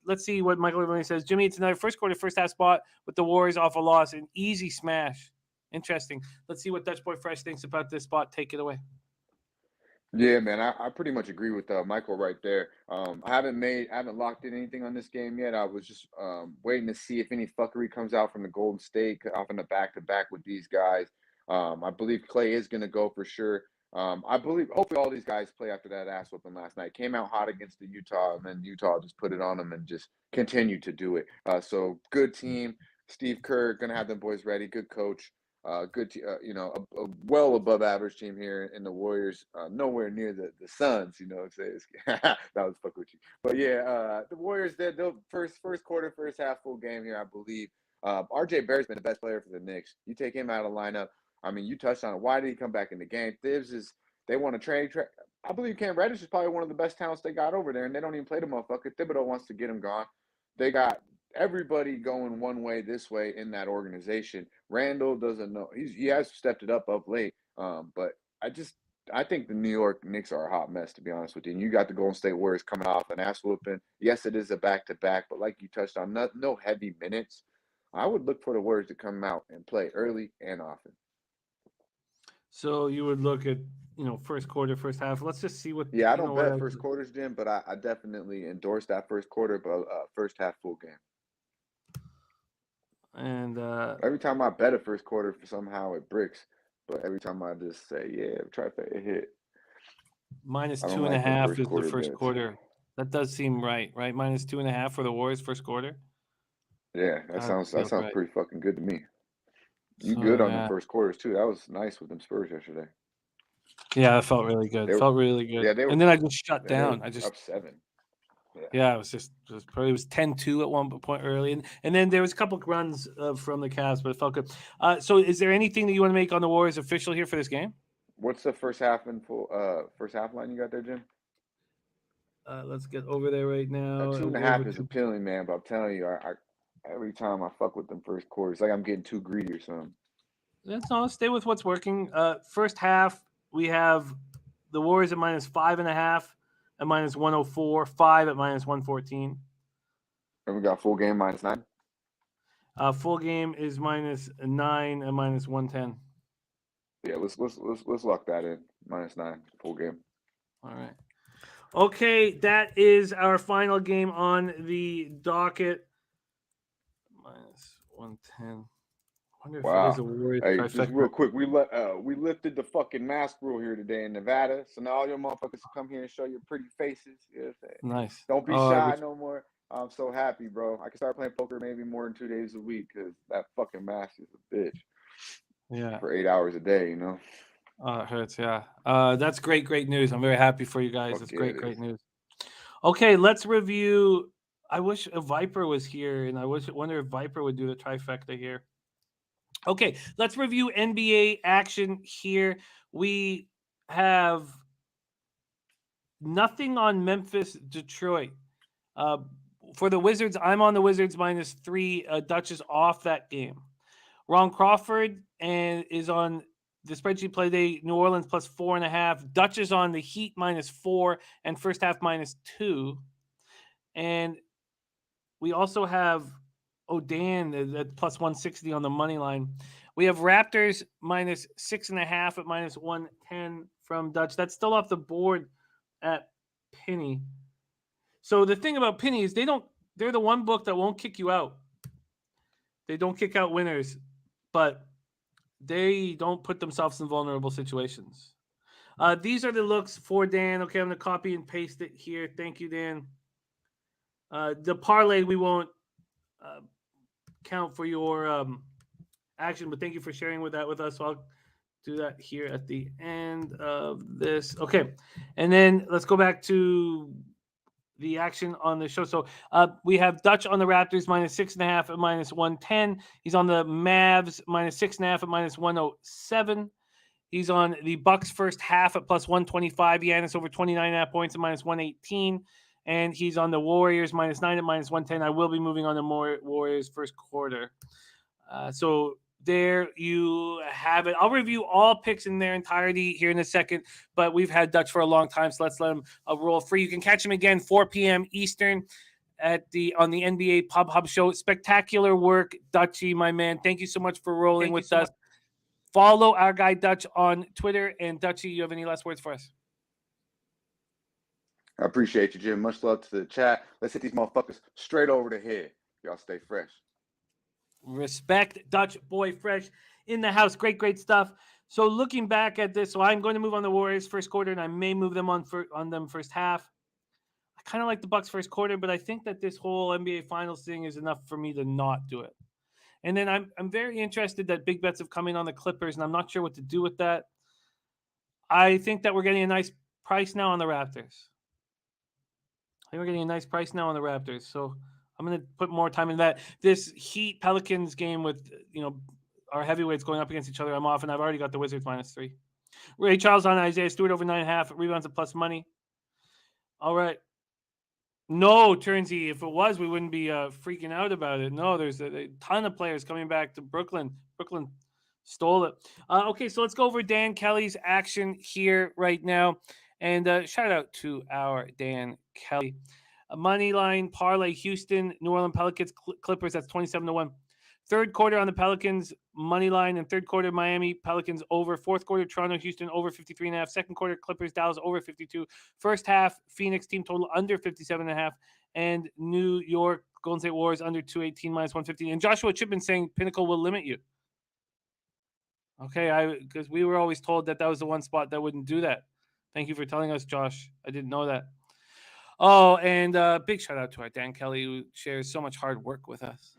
Let's see what Michael Irvine says. Jimmy, it's another first half spot with the Warriors off a loss. An easy smash. Interesting. Let's see what Dutch Boy Fresh thinks about this spot. Take it away. Yeah, man, I pretty much agree with Michael right there. I haven't locked in anything on this game yet. I was just waiting to see if any fuckery comes out from the Golden State off in the back-to-back with these guys. I believe Clay is going to go for sure. I believe hopefully all these guys play after that ass whooping last night. Came out hot against the Utah, and then Utah just put it on them and just continued to do it. So good team. Steve Kerr going to have them boys ready. Good coach. Good, a well above average team here in the Warriors. Nowhere near the Suns, that was fuck with you. But yeah, the Warriors did the first quarter, first half full game here, I believe. RJ Barrett's been the best player for the Knicks. You take him out of the lineup. You touched on it. Why did he come back in the game? They want to trade. I believe Cam Reddish is probably one of the best talents they got over there, and they don't even play the motherfucker. Thibodeau wants to get him gone. They got everybody going one way, this way in that organization. Randall doesn't know. He has stepped it up of late. But I think the New York Knicks are a hot mess, to be honest with you. And you got the Golden State Warriors coming off an ass whooping. Yes, it is a back-to-back, but like you touched on, no heavy minutes. I would look for the Warriors to come out and play early and often. So you would look at, first quarter, first half. Let's just see what. Yeah, I don't bet first quarters, Jim, but I definitely endorse that first quarter, but first half full game. And every time I bet a first quarter, somehow it bricks. But every time I just say, yeah, trifecta hit. minus I don't 2.5 like is the first bets. quarter. That does seem right? Minus 2.5 for the Warriors first quarter. Yeah, that sounds right. pretty fucking good to me. You So, good on the first quarters too. That was nice with them Spurs yesterday. Yeah, it felt really good. Felt really good. Yeah, and then I just shut down. I just up 7. Yeah, it was 10-2 at one point early, and then there was a couple of runs from the Cavs, but it felt good. So, is there anything that you want to make on the Warriors official here for this game? What's the first half first half line you got there, Jim? Let's get over there right now. That 2.5 is appealing, man. But I'm telling you, I every time I fuck with them first quarters, like I'm getting too greedy or something. Let's stay with what's working. First half, we have the Warriors at minus 5.5 at minus 104, 5 at minus 114. And we got full game minus 9. Full game is minus 9 and minus 110. Yeah, let's lock that in. Minus 9 full game. All right. Okay, that is our final game on the docket. Minus 110. I wonder if it is a Warriors Hey, trifecta. just real quick, we lifted the fucking mask rule here today in Nevada, so now all your motherfuckers come here and show your pretty faces. You know what I'm saying? Nice. Don't be shy no more. I'm so happy, bro. I can start playing poker maybe more than 2 days a week because that fucking mask is a bitch. Yeah. For 8 hours a day, you know. It hurts. Yeah. That's great news. I'm very happy for you guys. It's great news. Okay, let's review. I wish a Viper was here, and wonder if Viper would do the trifecta here. Okay, let's review NBA action here. We have nothing on Memphis, Detroit. For the Wizards, I'm on the Wizards minus 3. Dutch is off that game. Ron Crawford is on the spreadsheet play day. New Orleans plus 4.5. Dutch is on the Heat minus 4 and first half minus 2. And we also have O'Dan at plus 160 on the money line. We have Raptors minus 6.5 at minus 110 from Dutch. That's still off the board at Penny. So the thing about Penny is they're the one book that won't kick you out. They don't kick out winners, but they don't put themselves in vulnerable situations. These are the looks for Dan. Okay, I'm going to copy and paste it here. Thank you, Dan. The parlay we won't count for your action, but thank you for sharing that with us. So I'll do that here at the end of this. Okay, and then let's go back to the action on the show. So we have Dutch on the Raptors minus 6.5 at minus 110. He's on the Mavs minus 6.5 at minus 107. He's on the Bucks first half at plus 125. Giannis over 29.5 points at minus 118. And he's on the Warriors minus 9 at minus 110. I will be moving on the Warriors first quarter. So there you have it. I'll review all picks in their entirety here in a second, but we've had Dutch for a long time, so let's let him roll free. You can catch him again 4 p.m. Eastern on the NBA Pub Hub show. Spectacular work, Dutchy, my man. Thank you so much for rolling with us. Follow our guy Dutch on Twitter. And Dutchy, you have any last words for us? I appreciate you, Jim. Much love to the chat. Let's hit these motherfuckers straight over the head. Y'all stay fresh. Respect, Dutch boy fresh in the house. Great stuff. So looking back at this, so I'm going to move on the Warriors first quarter, and I may move them on them first half. I kind of like the Bucks first quarter, but I think that this whole NBA Finals thing is enough for me to not do it. And then I'm very interested that big bets have come in on the Clippers, and I'm not sure what to do with that. I think that we're getting a nice price now on the Raptors. So I'm going to put more time in that. This Heat Pelicans game with, our heavyweights going up against each other, I'm off, and I've already got the Wizards minus 3. Ray Charles on Isaiah Stewart over 9.5. Rebounds at plus money. All right. No, Turnsy, if it was, we wouldn't be freaking out about it. No, there's a ton of players coming back to Brooklyn. Brooklyn stole it. Okay, so let's go over Dan Kelly's action here right now. And shout out to our Dan Kelly. A money line parlay, Houston, New Orleans Pelicans, Clippers, that's 27-1. Third quarter on the Pelicans, money line, and third quarter, Miami Pelicans over. Fourth quarter, Toronto, Houston over 53.5. Second quarter, Clippers, Dallas over 52. First half, Phoenix team total under 57.5. And New York Golden State Warriors under 218 minus 115. And Joshua Chipman saying Pinnacle will limit you. Okay, because we were always told that was the one spot that wouldn't do that. Thank you for telling us, Josh. I didn't know that. Oh, and big shout out to our Dan Kelly, who shares so much hard work with us.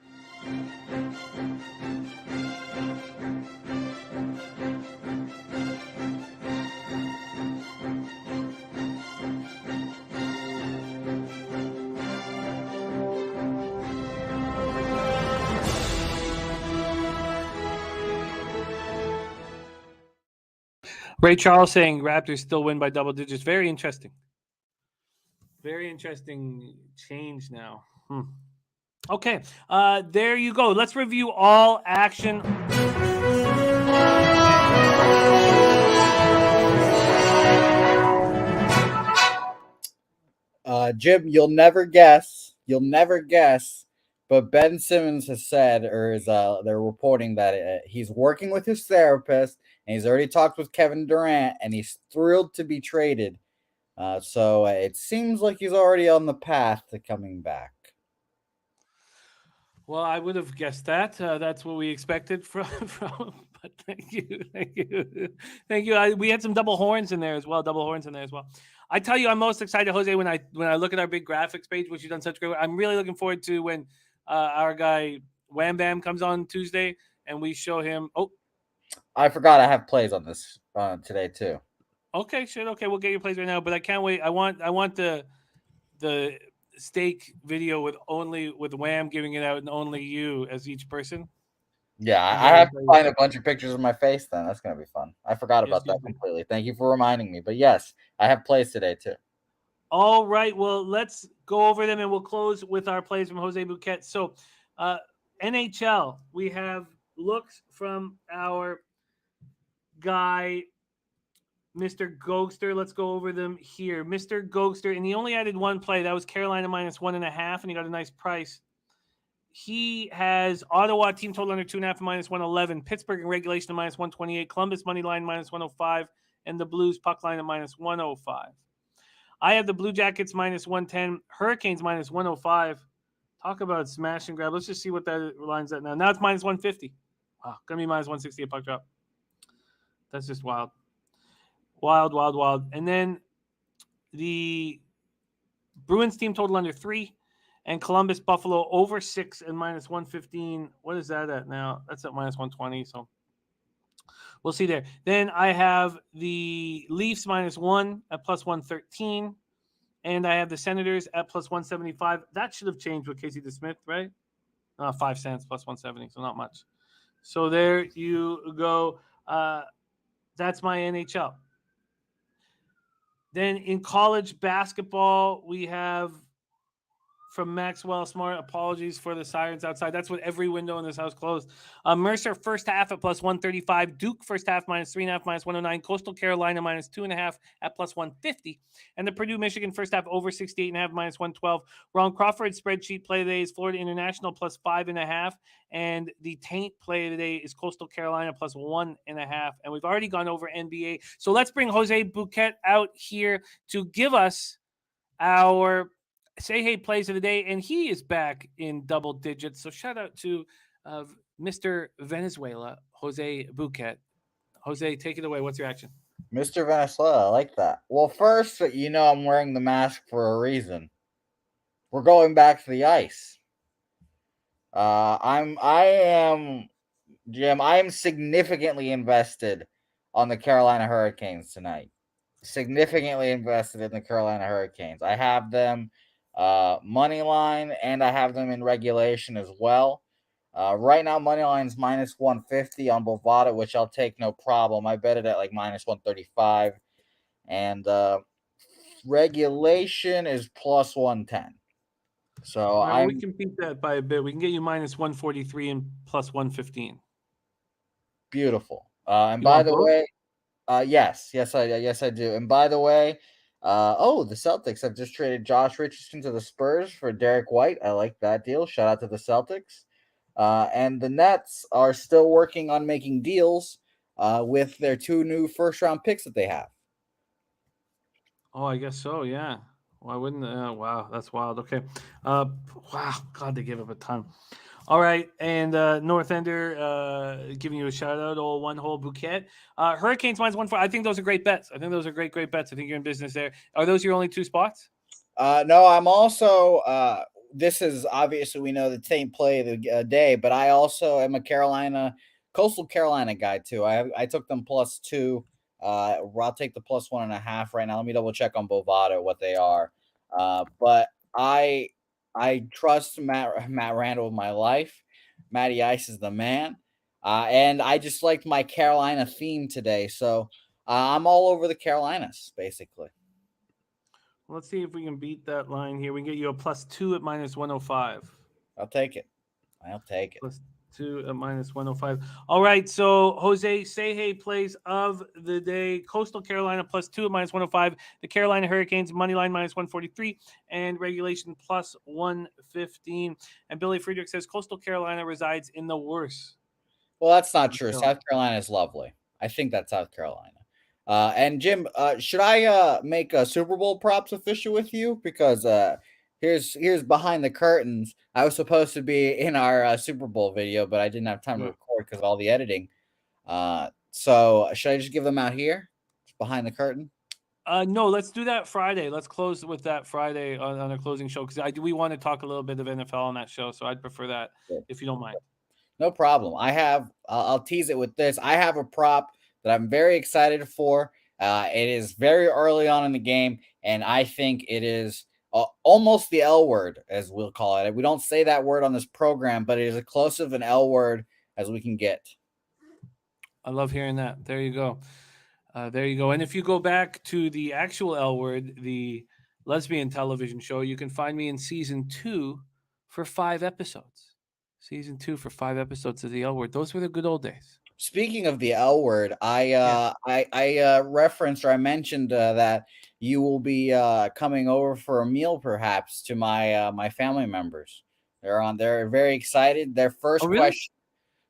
Ray Charles saying Raptors still win by double digits. Very interesting. Very interesting change now. Okay, there you go. Let's review all action. Jim, you'll never guess, but Ben Simmons has said, or is they're reporting that he's working with his therapist, and he's already talked with Kevin Durant, and he's thrilled to be traded. So it seems like he's already on the path to coming back. Well, I would have guessed that. That's what we expected from. But thank you. We had some double horns in there as well. I tell you, I'm most excited, Jose, when I look at our big graphics page, which you've done such great work. I'm really looking forward to when our guy Wham Bam comes on Tuesday and we show him. Oh, I forgot I have plays on this today too. Okay, shit. Okay, we'll get your plays right now, but I can't wait. I want the steak video with Wham giving it out and only you as each person. Yeah, I have to find a bunch of pictures of my face then. That's going to be fun. I forgot about that completely. Thank you for reminding me. But yes, I have plays today too. All right. Well, let's go over them and we'll close with our plays from Jose Bouquet. So, NHL, we have looks from our guy, Mr. Gogster. Let's go over them here. Mr. Gogster, and he only added one play. That was Carolina minus 1.5, and he got a nice price. He has Ottawa team total under 2.5 minus 111, Pittsburgh in regulation at minus 128, Columbus money line minus 105, and the Blues puck line at minus 105. I have the Blue Jackets minus 110, Hurricanes minus 105. Talk about smash and grab. Let's just see what that line's at now. Now it's minus 150. Wow, gonna be minus 160 a puck drop. That's just wild. Wild. And then the Bruins team total under 3. And Columbus Buffalo over 6 and minus 115. What is that at now? That's at minus 120. So we'll see there. Then I have the Leafs minus 1 at plus 113. And I have the Senators at plus 175. That should have changed with Casey DeSmith, right? 5 cents plus 170. So not much. So there you go. That's my NHL. Then in college basketball, we have from Maxwell Smart, apologies for the sirens outside. That's what every window in this house closed. Mercer first half at plus 135. Duke first half minus 3.5, minus 109. Coastal Carolina minus 2.5 at plus 150. And the Purdue Michigan first half over 68.5, minus 112. Ron Crawford spreadsheet play today is Florida International plus 5.5. And the taint play today is Coastal Carolina plus 1.5. And we've already gone over NBA. So let's bring Jose Bouquet out here to give us our Say Hey plays of the day, and he is back in double digits. So shout out to Mr. Venezuela, Jose Bouquet. Jose, take it away. What's your action? Mr. Venezuela, I like that. Well, first, I'm wearing the mask for a reason. We're going back to the ice. I am significantly invested on the Carolina Hurricanes tonight. Significantly invested in the Carolina Hurricanes. I have them money line, and I have them in regulation as well. Right now, money line's minus 150 on Bovada, which I'll take no problem. I bet it at like minus 135, and regulation is plus 110. So we can beat that by a bit. We can get you minus 143 and plus 115. Beautiful. And You by want the both? way, yes, I do. And by the way, the Celtics have just traded Josh Richardson to the Spurs for Derek White. I like that deal. Shout out to the Celtics. And the Nets are still working on making deals with their 2 new first-round picks that they have. Oh, I guess so. Yeah. Why wouldn't? Wow, that's wild. Okay. Wow. God, they gave up a ton. All right, and North Ender giving you a shout out, old one whole bouquet. Hurricanes -1-4. I think those are great bets. I think those are great bets. I think you're in business there. Are those your only 2 spots? No, I'm also. This is obviously we know the same play of the day, but I also am a Coastal Carolina guy too. I took them +2. I'll take the +1.5 right now. Let me double check on Bovada what they are. But I trust Matt Randall with my life. Matty Ice is the man. And I just liked my Carolina theme today. So I'm all over the Carolinas, basically. Let's see if we can beat that line here. We can get you a +2 at -105. I'll take it. +2 at -105. All right. So Jose Sehe plays of the day. Coastal Carolina +2 at -105. The Carolina Hurricanes money line -143 and regulation +115. And Billy Friedrich says Coastal Carolina resides in the worst. Well, that's not true. South Carolina is lovely. I think that's South Carolina. And Jim, should I make a Super Bowl props official with you? Because here's behind the curtains. I was supposed to be in our Super Bowl video, but I didn't have time to record because of all the editing. So should I just give them out here? It's behind the curtain. No, let's do that Friday. Let's close with that Friday on a closing show because we want to talk a little bit of NFL on that show. So I'd prefer that if you don't mind. No problem. I'll tease it with this. I have a prop that I'm very excited for. It is very early on in the game, and I think it is almost the L word, as we'll call it. We don't say that word on this program, but it is as close of an L word as we can get. I love hearing that. There you go. And if you go back to the actual L word, the lesbian television show, you can find me in season 2 for 5 episodes. Season 2 for 5 episodes of the L word. Those were the good old days. Speaking of the L word, I referenced or I mentioned that you will be coming over for a meal, perhaps, to my family members. They're very excited. Their first question,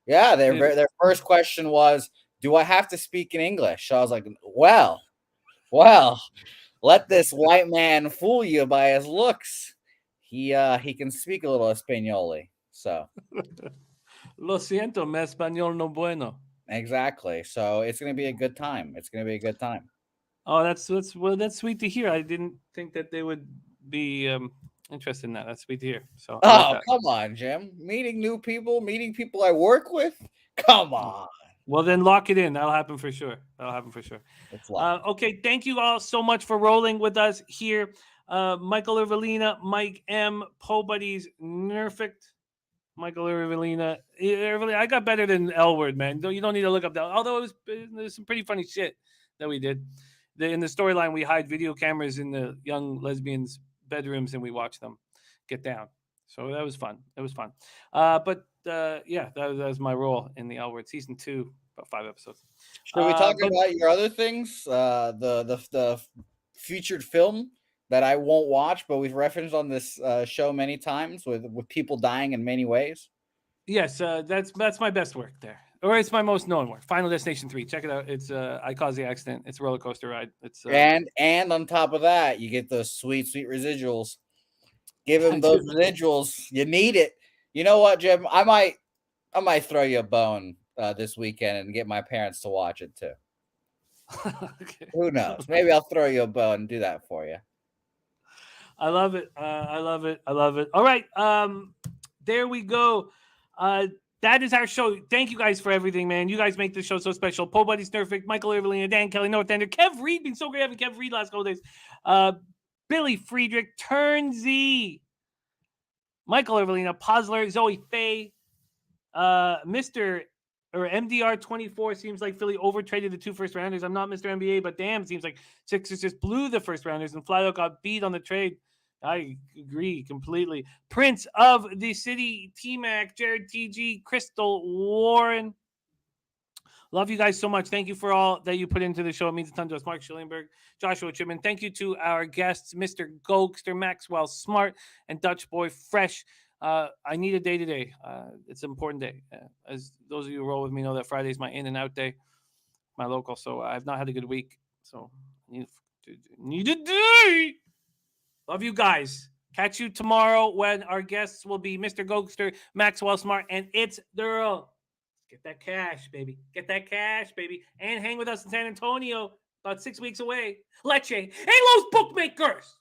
their first question was, "Do I have to speak in English?" So I was like, "Well, let this white man fool you by his looks. He can speak a little Espanol." So. Lo siento, mi español no bueno. Exactly. So it's going to be a good time. Oh, that's sweet to hear. I didn't think that they would be interested in that. That's sweet to hear. So come on, Jim. Meeting new people, meeting people I work with. Come on. Well, then lock it in. That'll happen for sure. Okay, thank you all so much for rolling with us here. Michael Irvelina, Mike M, Po Buddies, Nerfict. Michael Irvelina. I got better than L word, man. You don't need to look up that. Although there's some pretty funny shit that we did. In the storyline, we hide video cameras in the young lesbians' bedrooms and we watch them get down. So that was fun. But that was my role in the L word season 2, about 5 episodes. Should we talk about your other things? The featured film that I won't watch, but we've referenced on this show many times with people dying in many ways. Yes, that's my best work there, or it's my most known work. Final Destination 3. Check it out. It's I Caused the Accident. It's a roller coaster ride. It's and on top of that, you get those sweet residuals. Give him those residuals. You need it. You know what, Jim? I might throw you a bone this weekend and get my parents to watch it too. Okay. Who knows? Maybe I'll throw you a bone and do that for you. I love it. I love it. All right. There we go. That is our show. Thank you guys for everything, man. You guys make this show so special. Po Buddies, Nerfic, Michael Irvelina, Dan Kelly, North Ender, Kev Reed. Been so great having Kev Reed last couple days. Billy Friedrich, Turnsy, Michael Irvelina, Posler, Zoe Faye, Mr. or MDR24 seems like Philly overtraded the 2 first rounders. I'm not Mr. NBA, but damn, seems like Sixers just blew the first rounders and Flyout got beat on the trade. I agree completely. Prince of the City, T-Mac, Jared TG, Crystal Warren, Love you guys so much. Thank you for all that you put into the show. It means a ton to us. Mark Schillingberg, Joshua Chipman. Thank you to our guests, Mr. Gogster, Maxwell Smart, and Dutch Boy Fresh. I need a day today. It's an important day. As those of you who roll with me know that Friday is my in and out day, my local. So I've not had a good week. So I need a day. Love you guys. Catch you tomorrow when our guests will be Mr. Gogster, Maxwell Smart, and it's Thur. Get that cash, baby. Get that cash, baby. And hang with us in San Antonio about 6 weeks away. Lecce and Los Bookmakers.